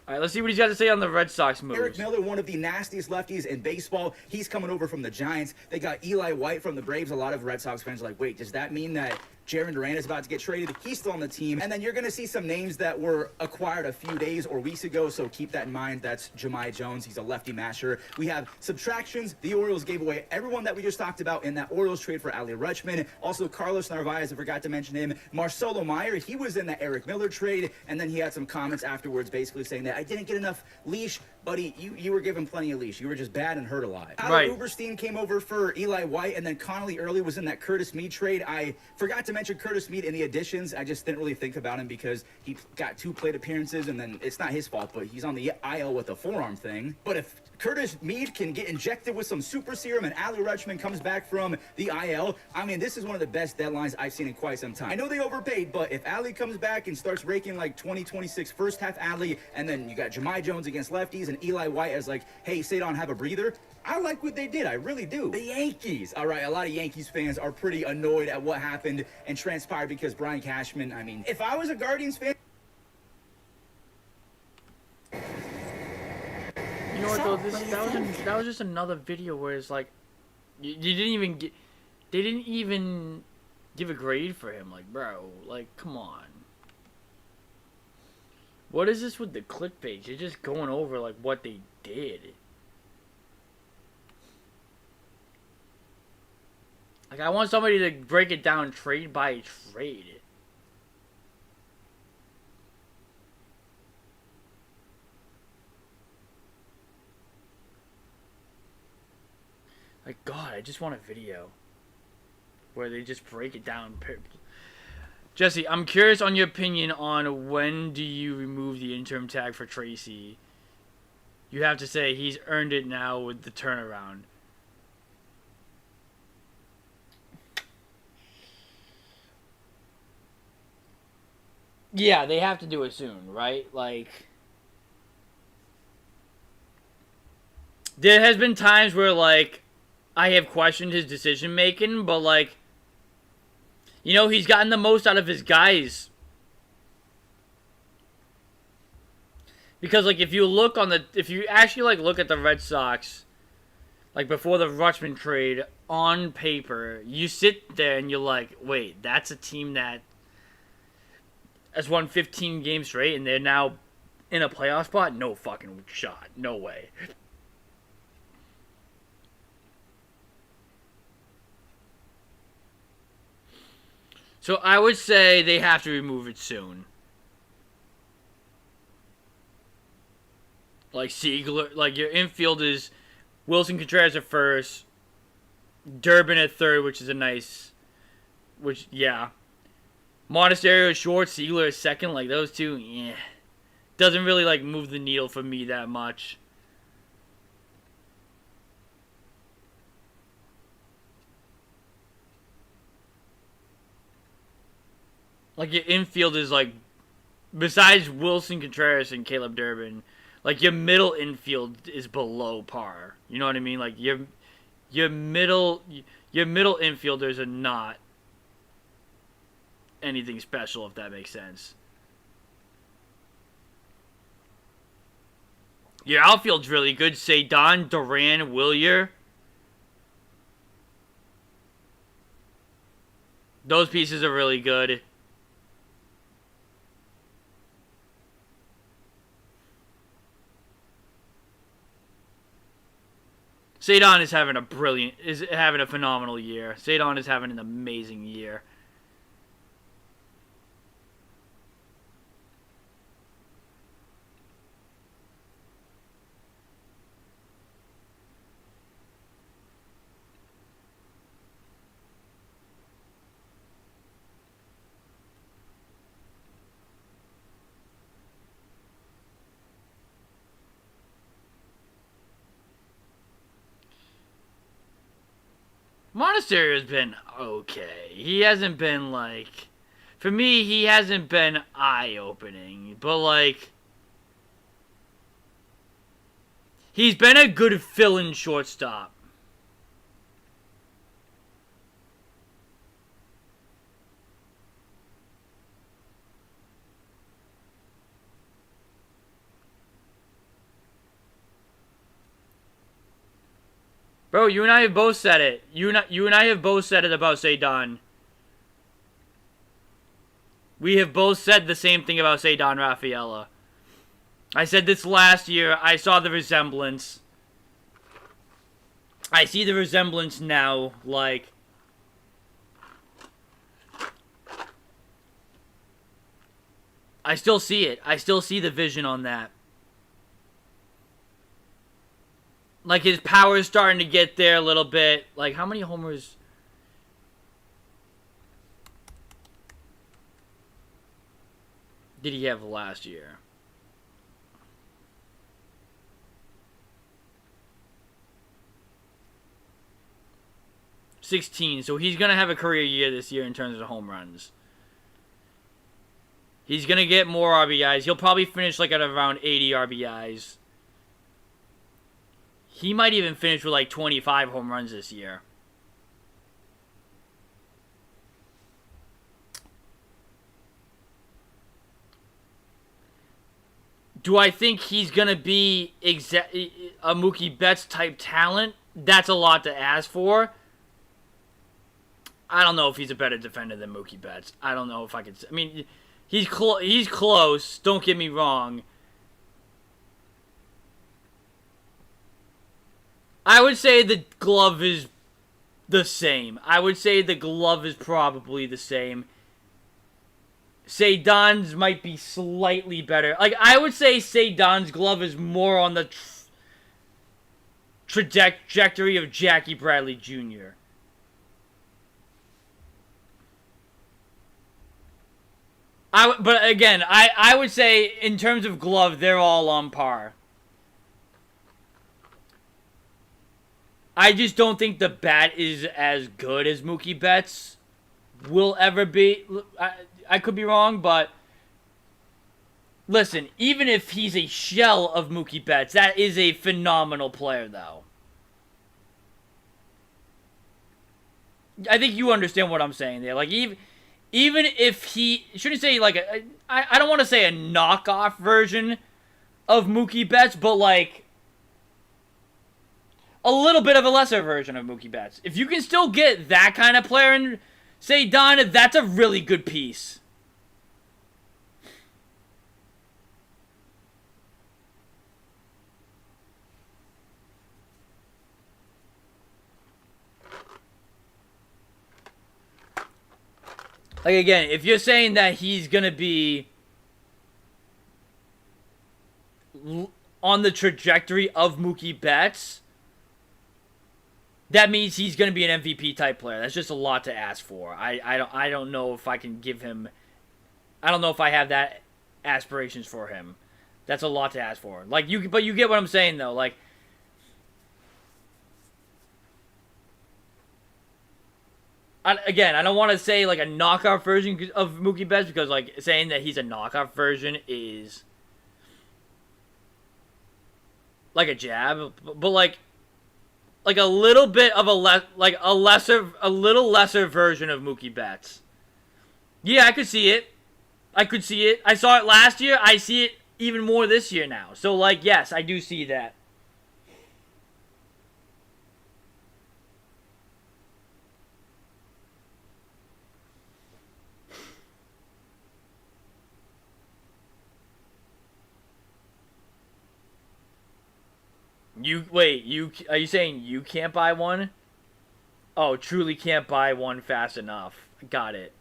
All right, let's see what he's got to say on the Red Sox moves. Eric Miller, one of the nastiest lefties in baseball. He's coming over from the Giants. They got Eli White from the Braves. A lot of Red Sox fans are like, wait, does that mean that Jaren Duran is about to get traded. He's still on the team. And then you're going to see some names that were acquired a few days or weeks ago, so keep that in mind. That's Jahmai Jones. He's a lefty masher. We have subtractions. The Orioles gave away everyone that we just talked about in that Orioles trade for Ali Rutschman. Also, Carlos Narvaez, I forgot to mention him. Marcelo Meyer, he was in the Eric Miller trade, and then he had some comments afterwards basically saying that I didn't get enough leash. Buddy, you were given plenty of leash. You were just bad and hurt a lot. Right. Tyler Uberstein came over for Eli White, and then Connolly Early was in that Curtis Mead trade. I forgot to mention Curtis Mead in the additions. I just didn't really think about him because he got 2 plate appearances, and then it's not his fault, but he's on the IL with a forearm thing. But if Curtis Mead can get injected with some super serum and Ali Rutschman comes back from the IL, I mean, this is one of the best deadlines I've seen in quite some time. I know they overpaid, but if Ali comes back and starts raking like 2026 first half Ali, and then you got Jahmai Jones against lefties and Eli White as like, hey, Cedon, have a breather. I like what they did. I really do. The Yankees. All right, a lot of Yankees fans are pretty annoyed at what happened and transpired because Brian Cashman, I mean, if I was a Guardians fan... You know what though? That was just another video where it's like, you didn't even get, they didn't even give a grade for him. Like, bro, like, come on. What is this with the clickbait? You're just going over like what they did. Like, I want somebody to break it down trade by trade. Like, God, I just want a video where they just break it down. Jesse, I'm curious on your opinion on when do you remove the interim tag for Tracy. You have to say he's earned it now with the turnaround. Yeah, they have to do it soon, right? Like, there has been times where, like, I have questioned his decision making, but, like, you know, he's gotten the most out of his guys. Because, like, if you actually, like, look at the Red Sox, like, before the Rutschman trade, on paper, you sit there and you're like, wait, that's a team that has won 15 games straight and they're now in a playoff spot? No fucking shot. No way. So I would say they have to remove it soon. Like Siegler, like your infield is Wilson Contreras at first, Durbin at third, which is a nice, yeah. Monasterio short, Siegler at second, like those two, yeah. Doesn't really like move the needle for me that much. Like, your infield is, like, besides Wilson Contreras and Caleb Durbin, like, your middle infield is below par. You know what I mean? Like, your middle infielders are not anything special, if that makes sense. Your outfield's really good. Cedon, Duran, Willier. Those pieces are really good. Cedon is having a phenomenal year. Cedon is having an amazing year. Monasterio has been okay. He hasn't been, like... For me, he hasn't been eye-opening. But, like... He's been a good fill-in shortstop. Bro, you and I have both said it. You and I have both said it about Cedon. We have both said the same thing about Ceddanne Rafaela. I said this last year. I saw the resemblance. I see the resemblance now, like... I still see it. I still see the vision on that. Like, his power is starting to get there a little bit. Like, how many homers... did he have last year? $16. So he's going to have a career year this year in terms of home runs. He's going to get more RBIs. He'll probably finish like at around 80 RBIs. He might even finish with like 25 home runs this year. Do I think he's going to be a Mookie Betts type talent? That's a lot to ask for. I don't know if he's a better defender than Mookie Betts. I don't know if I could... I mean, he's close. Don't get me wrong. I would say the glove is the same. I would say the glove is probably the same. Ceddanne's might be slightly better. Like, I would say Ceddanne's glove is more on the trajectory of Jackie Bradley Jr. But again, I would say in terms of glove, they're all on par. I just don't think the bat is as good as Mookie Betts will ever be. I could be wrong, but listen, even if he's a shell of Mookie Betts, that is a phenomenal player, though. I think you understand what I'm saying there. Like, even if he... shouldn't say, like, I don't want to say a knockoff version of Mookie Betts, but, like, a little bit of a lesser version of Mookie Betts. If you can still get that kind of player in Ceddanne, that's a really good piece. Like, again, if you're saying that he's going to be on the trajectory of Mookie Betts, that means he's going to be an MVP type player. That's just a lot to ask for. I don't know if I can give him... I don't know if I have that aspirations for him. That's a lot to ask for. Like, but you get what I'm saying, though. Like, again, I don't want to say, like, a knockoff version of Mookie Betts, because, like, saying that he's a knockoff version is like a jab. But like a little bit of a little lesser version of Mookie Betts. Yeah, I could see it. I saw it last year. I see it even more this year now. So, like, yes, I do see that. Are you saying you can't buy one? Oh, truly can't buy one fast enough. Got it.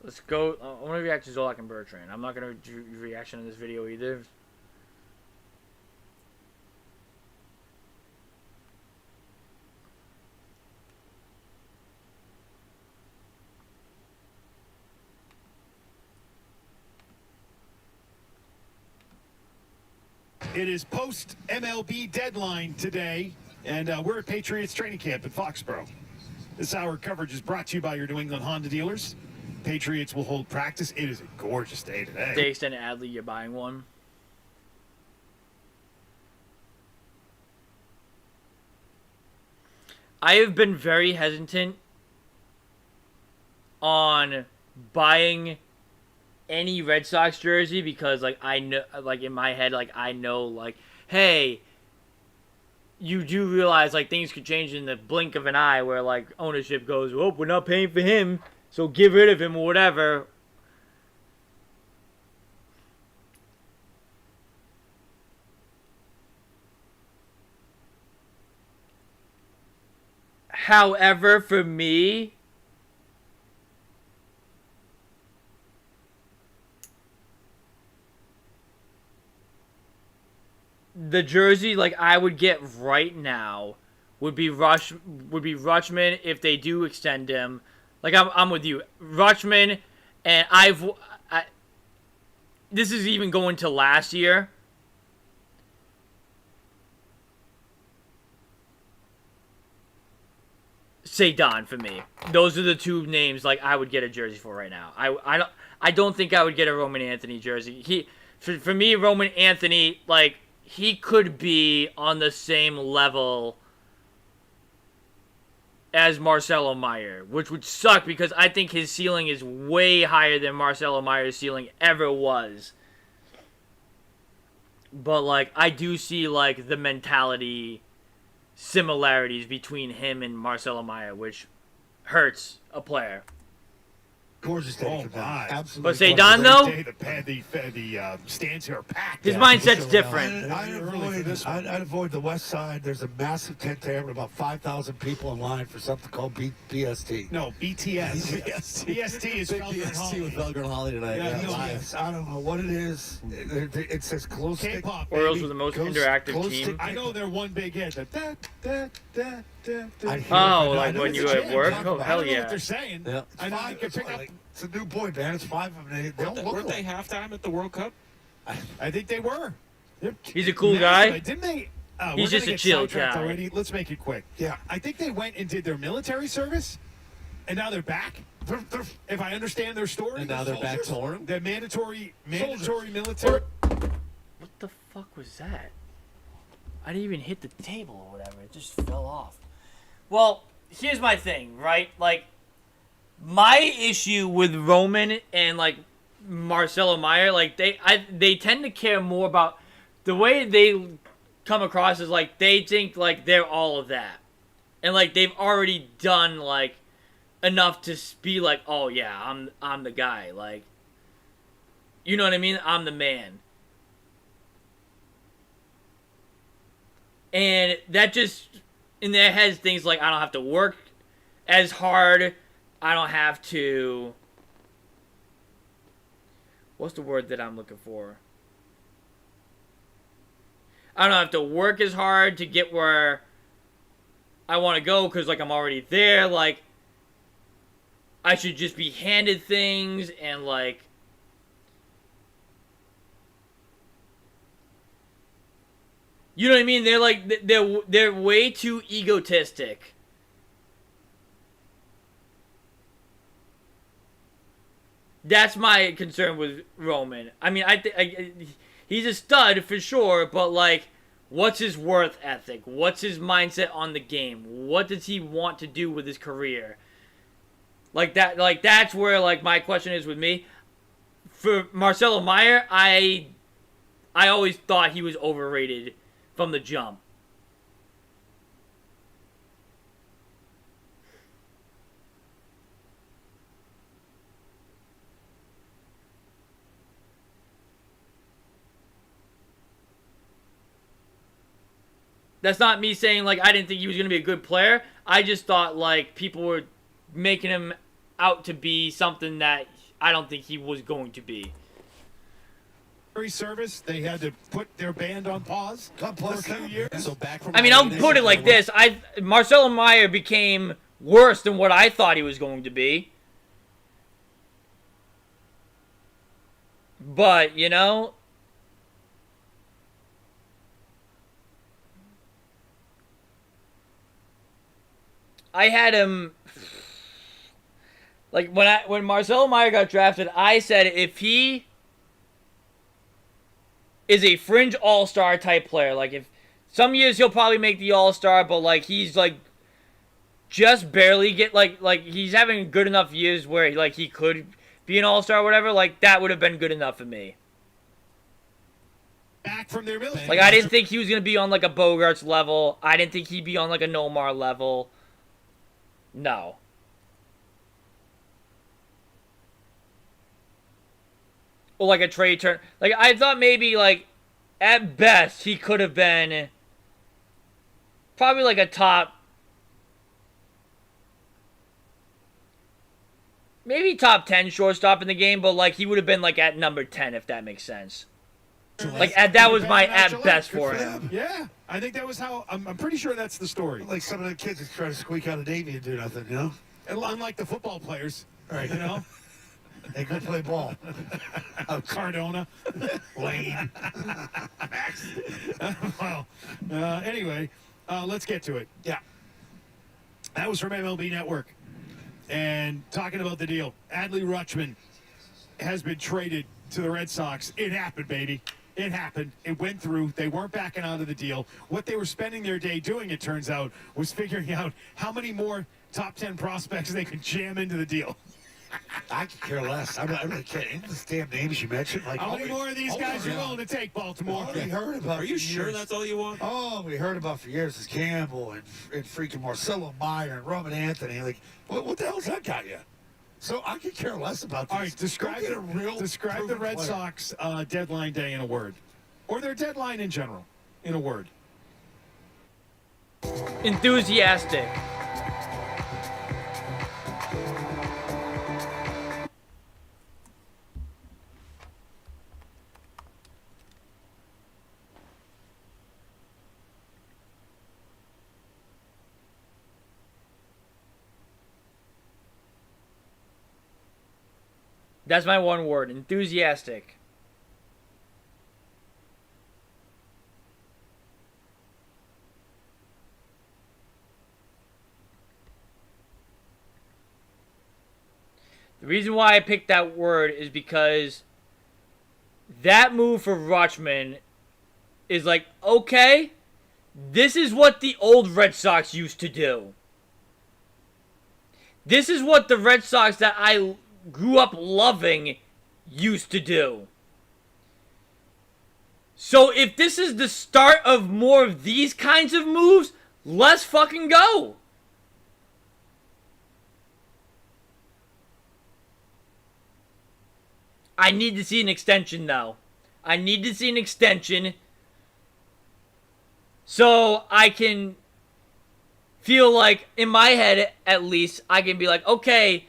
Let's go. I want to react to Zolak and Bertrand. I'm not going to do reaction in this video either. It is post MLB deadline today, and we're at Patriots training camp in Foxborough. This hour coverage is brought to you by your New England Honda dealers. Patriots will hold practice. It is a gorgeous day today. Dayton Adley, you're buying one. I have been very hesitant on buying any Red Sox jersey because, like, I know, like, in my head, like, I know, like, hey, you do realize, like, things could change in the blink of an eye where, like, ownership goes, oh, we're not paying for him, so get rid of him or whatever. However, for me, the jersey like I would get right now would be Rutschman if they do extend him. Like I'm with you, Rutschman, and this is even going to last year. Cedon for me. Those are the two names like I would get a jersey for right now. I don't think I would get a Roman Anthony jersey. For me, Roman Anthony, like, he could be on the same level as Marcelo Meyer, which would suck because I think his ceiling is way higher than Marcelo Meyer's ceiling ever was. But, like, I do see, like, the mentality similarities between him and Marcelo Meyer, which hurts a player. Gorgeous day. Oh, my. Absolutely. But Cedon, though? The stands here are packed. His mindset's different. I'd avoid the west side. There's a massive tent there with about 5,000 people in line for something called BST. No, BTS. BST is BST with Belgrade Holly tonight. Yeah, I don't know what it is. It says close K-pop. Orioles were the most interactive team. I know they're one big hit. Oh, like when you were at work? Oh, hell I don't know yeah. what they're saying. Yeah. I know you can pick up. It's a new boy band. It's 5 of them. Weren't they halftime at the World Cup? I think they were. He's a cool guy. Didn't they? He's just a chill guy. Already. Let's make it quick. Yeah. I think they went and did their military service, and now they're back. If I understand their story. And now they're back touring? They're mandatory military. What the fuck was that? I didn't even hit the table or whatever. It just fell off. Well, here's my thing, right? Like, my issue with Roman and, like, Marcelo Meyer, like, they tend to care more about the way they come across as, like, they think, like, they're all of that. And, like, they've already done, like, enough to be like, oh, yeah, I'm the guy. Like, you know what I mean? I'm the man. And that just, in their heads, things like, I don't have to work as hard. I don't have to, what's the word that I'm looking for? I don't have to work as hard to get where I want to go because, like, I'm already there. Like, I should just be handed things and, like, you know what I mean? They're like, they're way too egotistic. That's my concern with Roman. I mean, he's a stud for sure, but, like, what's his worth ethic? What's his mindset on the game? What does he want to do with his career? Like that, like that's where, like, my question is with me. For Marcelo Meyer, I always thought he was overrated from the jump. That's not me saying, like, I didn't think he was going to be a good player. I just thought, like, people were making him out to be something that I don't think he was going to be. Service, they had to put their band on pause for a few years. So back from I mean, I'll put it like this. Marcelo Meyer became worse than what I thought he was going to be. But, you know, I had him, like, when Marcelo Meyer got drafted, I said if he is a fringe all-star type player, like, if some years he'll probably make the all-star, but, like, he's, like, just barely get like he's having good enough years where he could be an all-star or whatever, like that would have been good enough for me. Back from their military. Like I didn't think he was gonna be on like a Bogarts level. I didn't think he'd be on like a Nomar level. No. Or like a Trey Turner. Like I thought maybe like at best he could have been probably like a top, maybe top 10 shortstop in the game, but like he would have been like at number 10 if that makes sense. Like that was my at best for him. Yeah, I think that was how. I'm pretty sure that's the story. Like some of the kids that try to squeak out of Navy and do nothing, you know? And unlike the football players, Right. you know, They go play ball. Cardona, Lane. Well, anyway, let's get to it. Yeah, that was from MLB Network, and talking about the deal. Adley Rutschman has been traded to the Red Sox. It happened, baby. It happened. It went through. They weren't backing out of the deal. What they were spending their day doing, it turns out, was figuring out how many more top 10 prospects they could jam into the deal. I could care less. I really can't. Any of the damn names you mentioned, like How many more of these guys are willing to take, Baltimore? All we heard about. Are you for sure years- that's all you want? Oh, we heard about for years is Campbell and freaking Marcelo Meyer and Roman Anthony. Like, what the hell's that got you? So I could care less about this. All right, describe the Red player. Sox deadline day in a word, or their deadline in general in a word. Enthusiastic. That's my one word, enthusiastic. The reason why I picked that word is because that move for Rutschman is like, okay, this is what the old Red Sox used to do. This is what the Red Sox that I grew up loving used to do. So if this is the start of more of these kinds of moves, let's fucking go. I need to see an extension though. I need to see an extension so I can feel like, in my head at least, I can be like, okay,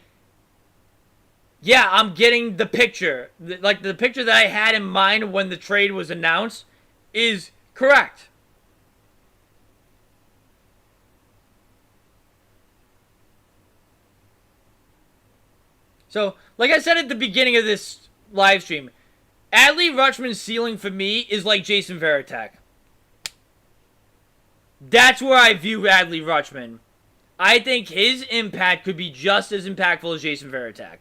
yeah, I'm getting the picture. Like, the picture that I had in mind when the trade was announced is correct. So, like I said at the beginning of this live stream, Adley Rutschman's ceiling for me is like Jason Varitek. That's where I view Adley Rutschman. I think his impact could be just as impactful as Jason Varitek.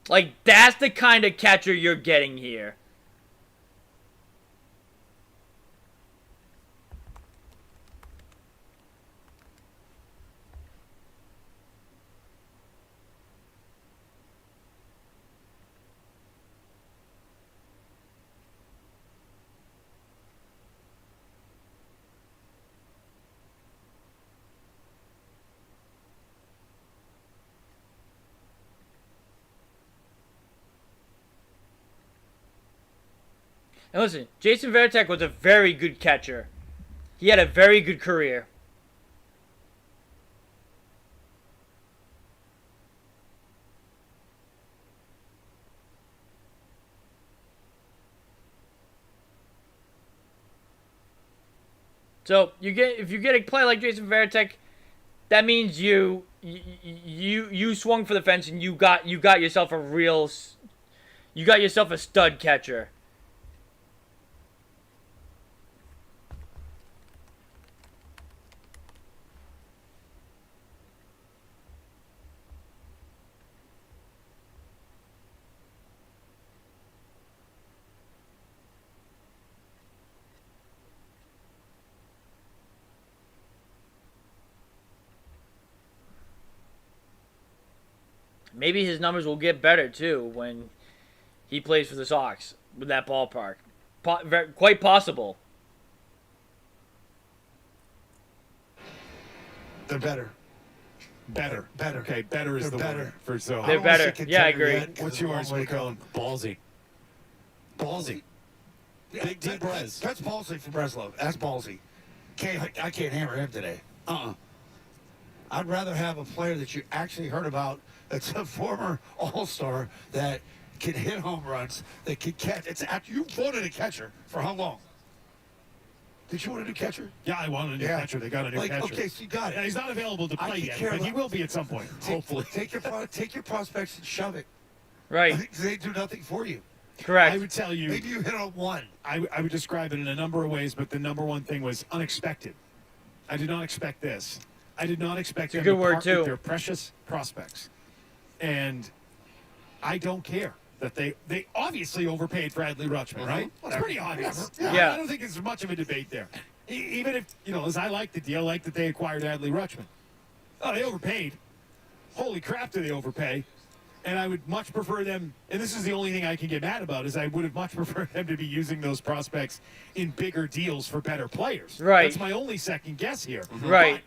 Like, that's the kind of catcher you're getting here. And listen, Jason Varitek was a very good catcher. He had a very good career. So if you get a play like Jason Varitek, that means you swung for the fence and you got yourself a stud catcher. Maybe his numbers will get better too when he plays for the Sox with that ballpark. Quite possible. They're better. Better. Better. Okay, better is They're the better. word for so. They're better. Yeah, I agree. What's yours, McCone? Ballsy. Ballsy. Big D Brez. That's ballsy for Breslow. That's ballsy. I can't hammer him today. I'd rather have a player that you actually heard about that's a former All-Star that can hit home runs, that can catch. You voted a catcher for how long? Did you want a new catcher? Yeah, I wanted a new catcher. They got a new catcher. Okay, so you got it. Yeah, he's not available to play yet, but he will be at some point. Hopefully. Take your prospects and shove it. Right. They do nothing for you. Correct. I would tell you. Maybe you hit on one. I would describe it in a number of ways, but the number one thing was unexpected. I did not expect this. I did not expect them to part with their precious prospects. And I don't care that they obviously overpaid for Adley Rutschman, right? It's pretty obvious. Yeah. I don't think there's much of a debate there. Even if, as I like the deal, I like that they acquired Adley Rutschman. Oh, they overpaid. Holy crap, do they overpay? And I would much prefer them, and this is the only thing I can get mad about, is I would have much preferred them to be using those prospects in bigger deals for better players. Right. That's my only second guess here. Right.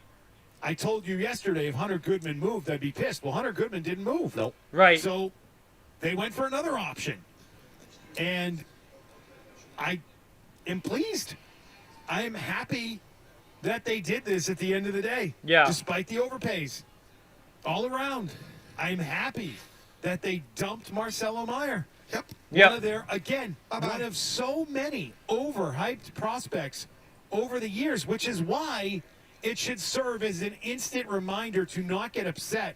But I told you yesterday if Hunter Goodman moved, I'd be pissed. Well, Hunter Goodman didn't move. Nope. Right. So they went for another option. And I am pleased. I am happy that they did this at the end of the day. Yeah. Despite the overpays. All around. I'm happy that they dumped Marcelo Meyer. Yep. One of their, again, one of so many overhyped prospects over the years, which is why it should serve as an instant reminder to not get upset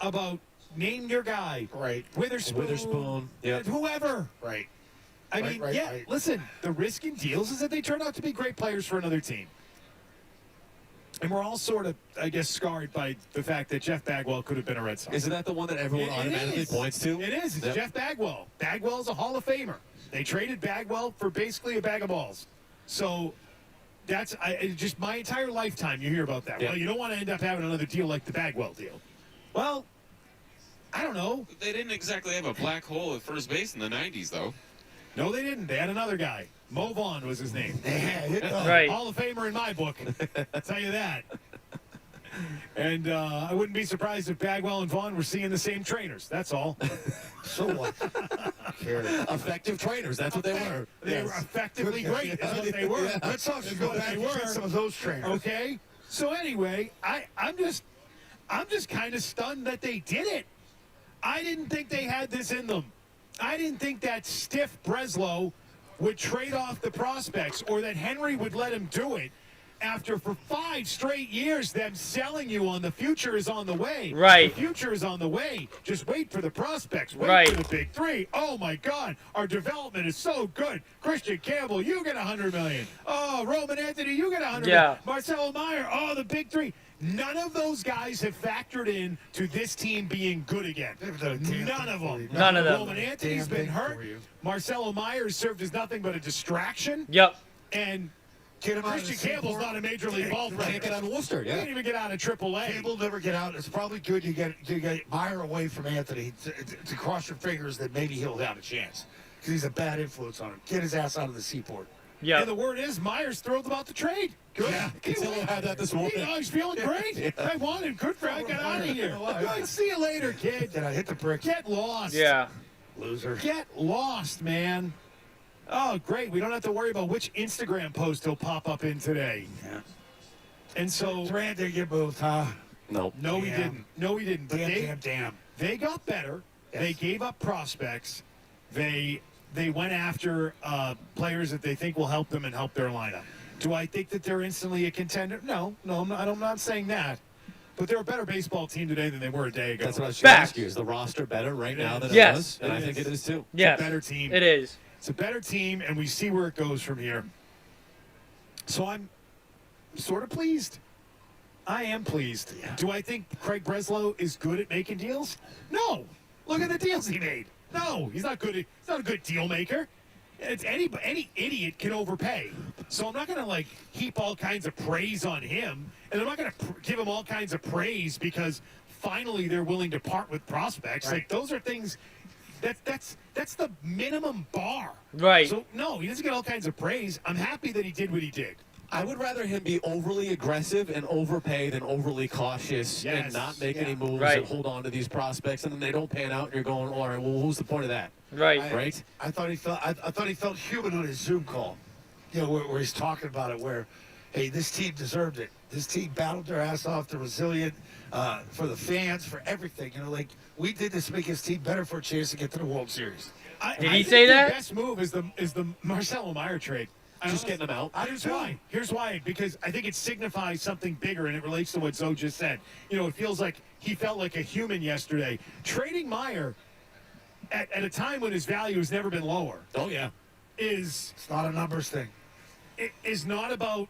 about name your guy. Right. Witherspoon. Yep. Whoever. Right. I mean, listen, the risk in deals is that they turn out to be great players for another team. And we're all sort of, I guess, scarred by the fact that Jeff Bagwell could have been a Red Sox. Isn't that the one that everyone automatically points to? It is. It's Yep. Jeff Bagwell. Bagwell's a Hall of Famer. They traded Bagwell for basically a bag of balls. So that's just my entire lifetime you hear about that. Yeah. Well, you don't want to end up having another deal like the Bagwell deal. Well, I don't know. They didn't exactly have a black hole at first base in the 90s, though. No, they didn't. They had another guy. Mo Vaughn was his name. Right. Hall of Famer in my book. I'll tell you that. And I wouldn't be surprised if Bagwell and Vaughn were seeing the same trainers. That's all. So what? Effective trainers. That's what they were. They were effectively great. Is what they were. Yeah. Red Sox should go back and get some of those trainers. Okay. So anyway, I'm just kind of stunned that they did it. I didn't think they had this in them. I didn't think that stiff Breslow would trade off the prospects or that Henry would let him do it after for 5 straight years them selling you on the future is on the way. Right. The future is on the way. Just wait for the prospects. Wait Right. for the big three. Oh my God, our development is so good. Christian Campbell, you get $100 million. Oh, Roman Anthony, you get $100 million. Yeah. Marcelo Meyer, oh, the big three. None of those guys have factored in to this team being good again. None of them. None of them. Roman Anthony's been hurt. Marcelo Meyer served as nothing but a distraction. Yep. And Get him out of Christian the Campbell's Seaport. not a major league ball player. Can't get out of Worcester, He yeah. didn't even get out of AAA. Campbell never get out. It's probably good you get Meyer away from Anthony to cross your fingers that maybe he'll have a chance because he's a bad influence on him. Get his ass out of the Seaport. Yeah. And the word is Myers thrilled about the trade. Good. Yeah. Cantillo had that this morning. He's feeling great. I won him. Good for I got out of here. Good. See you later, kid. Did I hit the brick? Get lost. Yeah. Loser. Get lost, man. Oh, great. We don't have to worry about which Instagram post he'll pop up in today. Yeah. And so. Durant didn't get moved, huh? Nope. No, he Damn. didn't. No, he didn't. But Damn. they got better. Yes. They gave up prospects. They went after players that they think will help them and help their lineup. Do I think that they're instantly a contender? No, I'm not saying that. But they're a better baseball team today than they were a day ago. That's what I was Fact. going to ask you. Is the roster better right now than Yes. it was? And I think it is too. Yes. It's a better team. It is. It's a better team, and we see where it goes from here. So I'm sort of pleased. I am pleased. Yeah. Do I think Craig Breslow is good at making deals? No. Look at the deals he made. No, he's not good. He's not a good deal maker. It's any idiot can overpay. So I'm not going to heap all kinds of praise on him, and I'm not going to give him all kinds of praise because finally they're willing to part with prospects. Like those are things that's the minimum bar. Right. So no, he doesn't get all kinds of praise. I'm happy that he did what he did. I would rather him be overly aggressive and overpay than overly cautious and not make any moves and hold on to these prospects, and then they don't pan out, and you're going, all right, well, who's the point of that? Right. Right? I thought he felt human on his Zoom call. You know, where he's talking about it, where, hey, this team deserved it. This team battled their ass off. They're resilient for the fans, for everything. You know, like, we did this to make his team better for a chance to get to the World Series. Did he say that? The best move is the Marcelo Meyer trade. Just getting them out. Here's why. Because I think it signifies something bigger, and it relates to what Zoe just said. You know, it feels like he felt like a human yesterday. Trading Meyer at a time when his value has never been lower. Oh, yeah. It's not a numbers thing. It is not about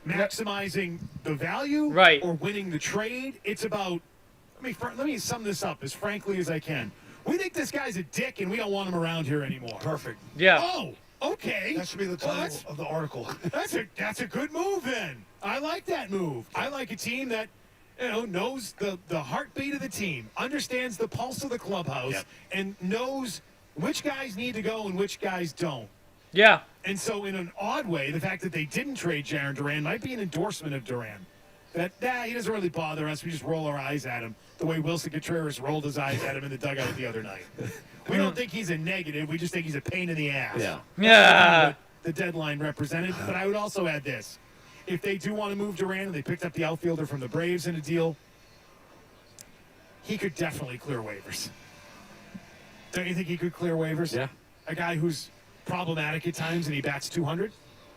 maximizing the value or winning the trade. It's about, let me sum this up as frankly as I can. We think this guy's a dick, and we don't want him around here anymore. Perfect. Yeah. Oh, okay. That should be the title of the article. That's a good move then. I like that move. I like a team that, you know, knows the heartbeat of the team, understands the pulse of the clubhouse, and knows which guys need to go and which guys don't. Yeah. And so in an odd way, the fact that they didn't trade Jarren Duran might be an endorsement of Duran. That, he doesn't really bother us. We just roll our eyes at him the way Wilson Contreras rolled his eyes at him in the dugout the other night. We don't think he's a negative. We just think he's a pain in the ass. Yeah. Yeah. The deadline represented. But I would also add this. If they do want to move Duran and they picked up the outfielder from the Braves in a deal, he could definitely clear waivers. Don't you think he could clear waivers? Yeah. A guy who's problematic at times and he bats 200,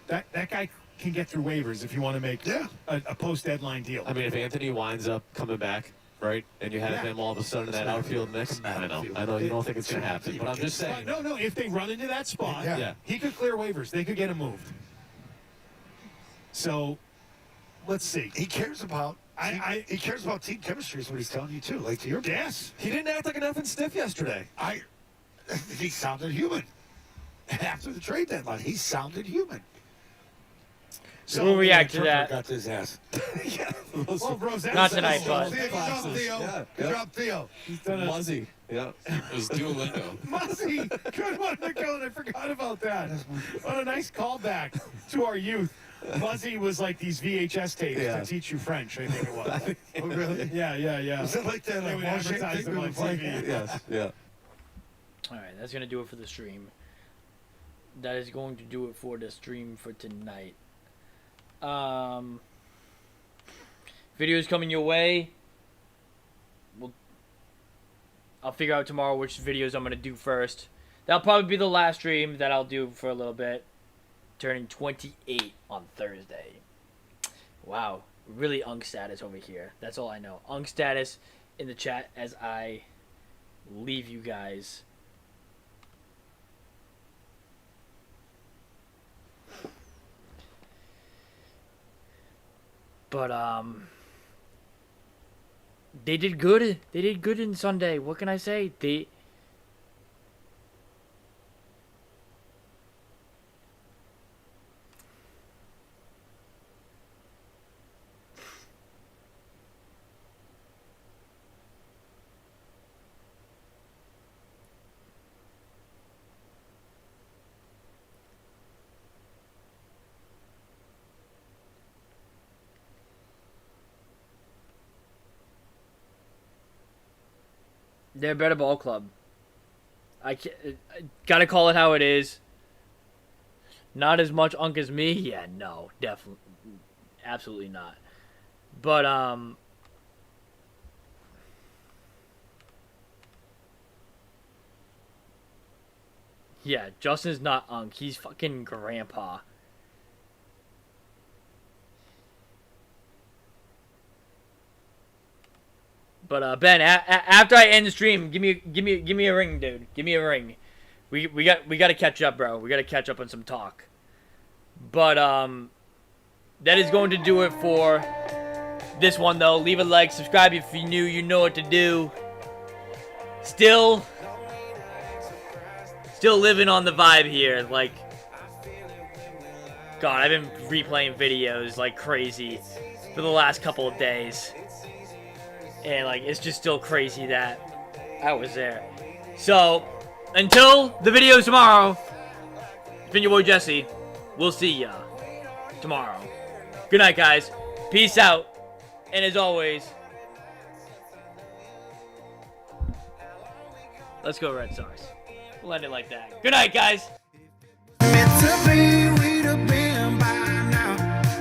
that guy can get through waivers if you want to make a post-deadline deal. I mean, if Anthony winds up coming back, right, and you have him all of a sudden in that outfield mix, I know you don't think it's going to happen, but I'm just saying. No, if they run into that spot, he could clear waivers. They could get him moved. So, let's see. He cares about he cares about team chemistry is what he's telling you, too. Like, to your Yes. He didn't act like an effing stiff yesterday. He sounded human. After the trade deadline, he sounded human. So we'll react to that. Got to his ass. Well, Rosette Not tonight, but. Good job, Theo. Good job, Theo. He's done Muzzy. Yeah. It was Duolingo. Muzzy. Good one, Nicole. I forgot about that. What a nice callback to our youth. Muzzy was like these VHS tapes to teach you French, I think it was. Oh, really? Yeah. Was it like that? They would advertise them on TV. Yes, yeah. All right, that's going to do it for the stream. That is going to do it for the stream for tonight. Videos coming your way. I'll figure out tomorrow which videos I'm going to do first. That'll probably be the last stream that I'll do for a little bit. Turning 28 on Thursday. Wow. Really unk status over here. That's all I know. Unk status in the chat as I leave you guys. But, they did good. They did good in Sunday. What can I say? They're a better ball club. I gotta call it how it is. Not as much unk as me. Yeah, no, definitely, absolutely not. But yeah, Justin's not unk. He's fucking grandpa. But Ben, after I end the stream, give me a ring, dude. Give me a ring. We got to catch up, bro. We got to catch up on some talk. But that is going to do it for this one, though. Leave a like, subscribe if you're new. You know what to do. Still living on the vibe here. Like, God, I've been replaying videos like crazy for the last couple of days. And like, it's just still crazy that I was there. So, until the video tomorrow, it's been your boy Jesse. We'll see ya tomorrow. Good night, guys. Peace out. And as always, let's go Red Sox. We'll end it like that. Good night, guys. Meant to be, we'd have been by now.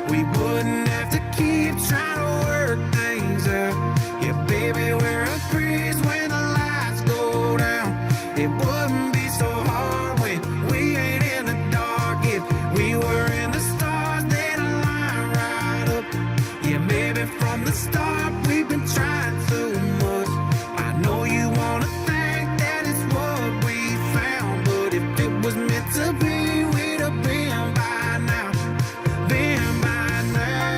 We wouldn't have to keep trying to work things out. Yeah, baby, we're a breeze when the lights go down. It wouldn't be so hard when we ain't in the dark. If we were in the stars, they'd line right up. Yeah, maybe from the start we've been trying too much. I know you wanna think that it's what we found, but if it was meant to be, we'd have been by now. Been by now.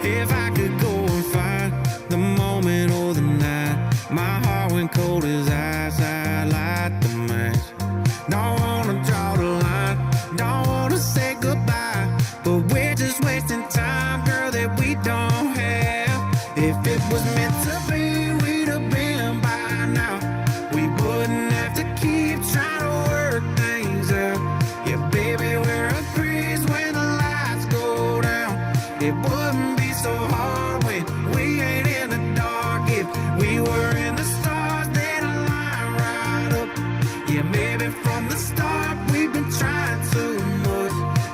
If I could go and find the moment or the night, my heart went cold as ice, I'd light the match. Don't wanna draw the line, don't wanna say goodbye, but we're just wasting time, girl, that we don't have. If it was meant to be, we'd have been by now. We wouldn't have to keep trying to work things out. Yeah, baby, we're a breeze when the lights go down. It wouldn't be so hard when we ain't in the dark. If we were in the stars, they'd line right up. Yeah, maybe from the start we've been trying too much.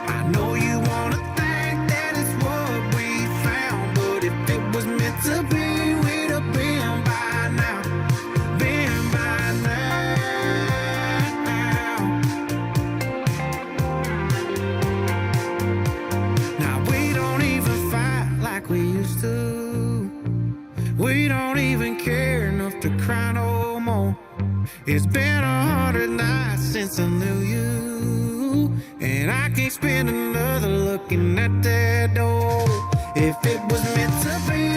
I know you wanna think that it's what we found, but if it was meant to be, we'd have been by now. Been by now. Now we don't even fight like we used to. We don't even care enough to cry no more. It's been 100 nights since I knew you, and I can't spend another looking at that door. If it was meant to be,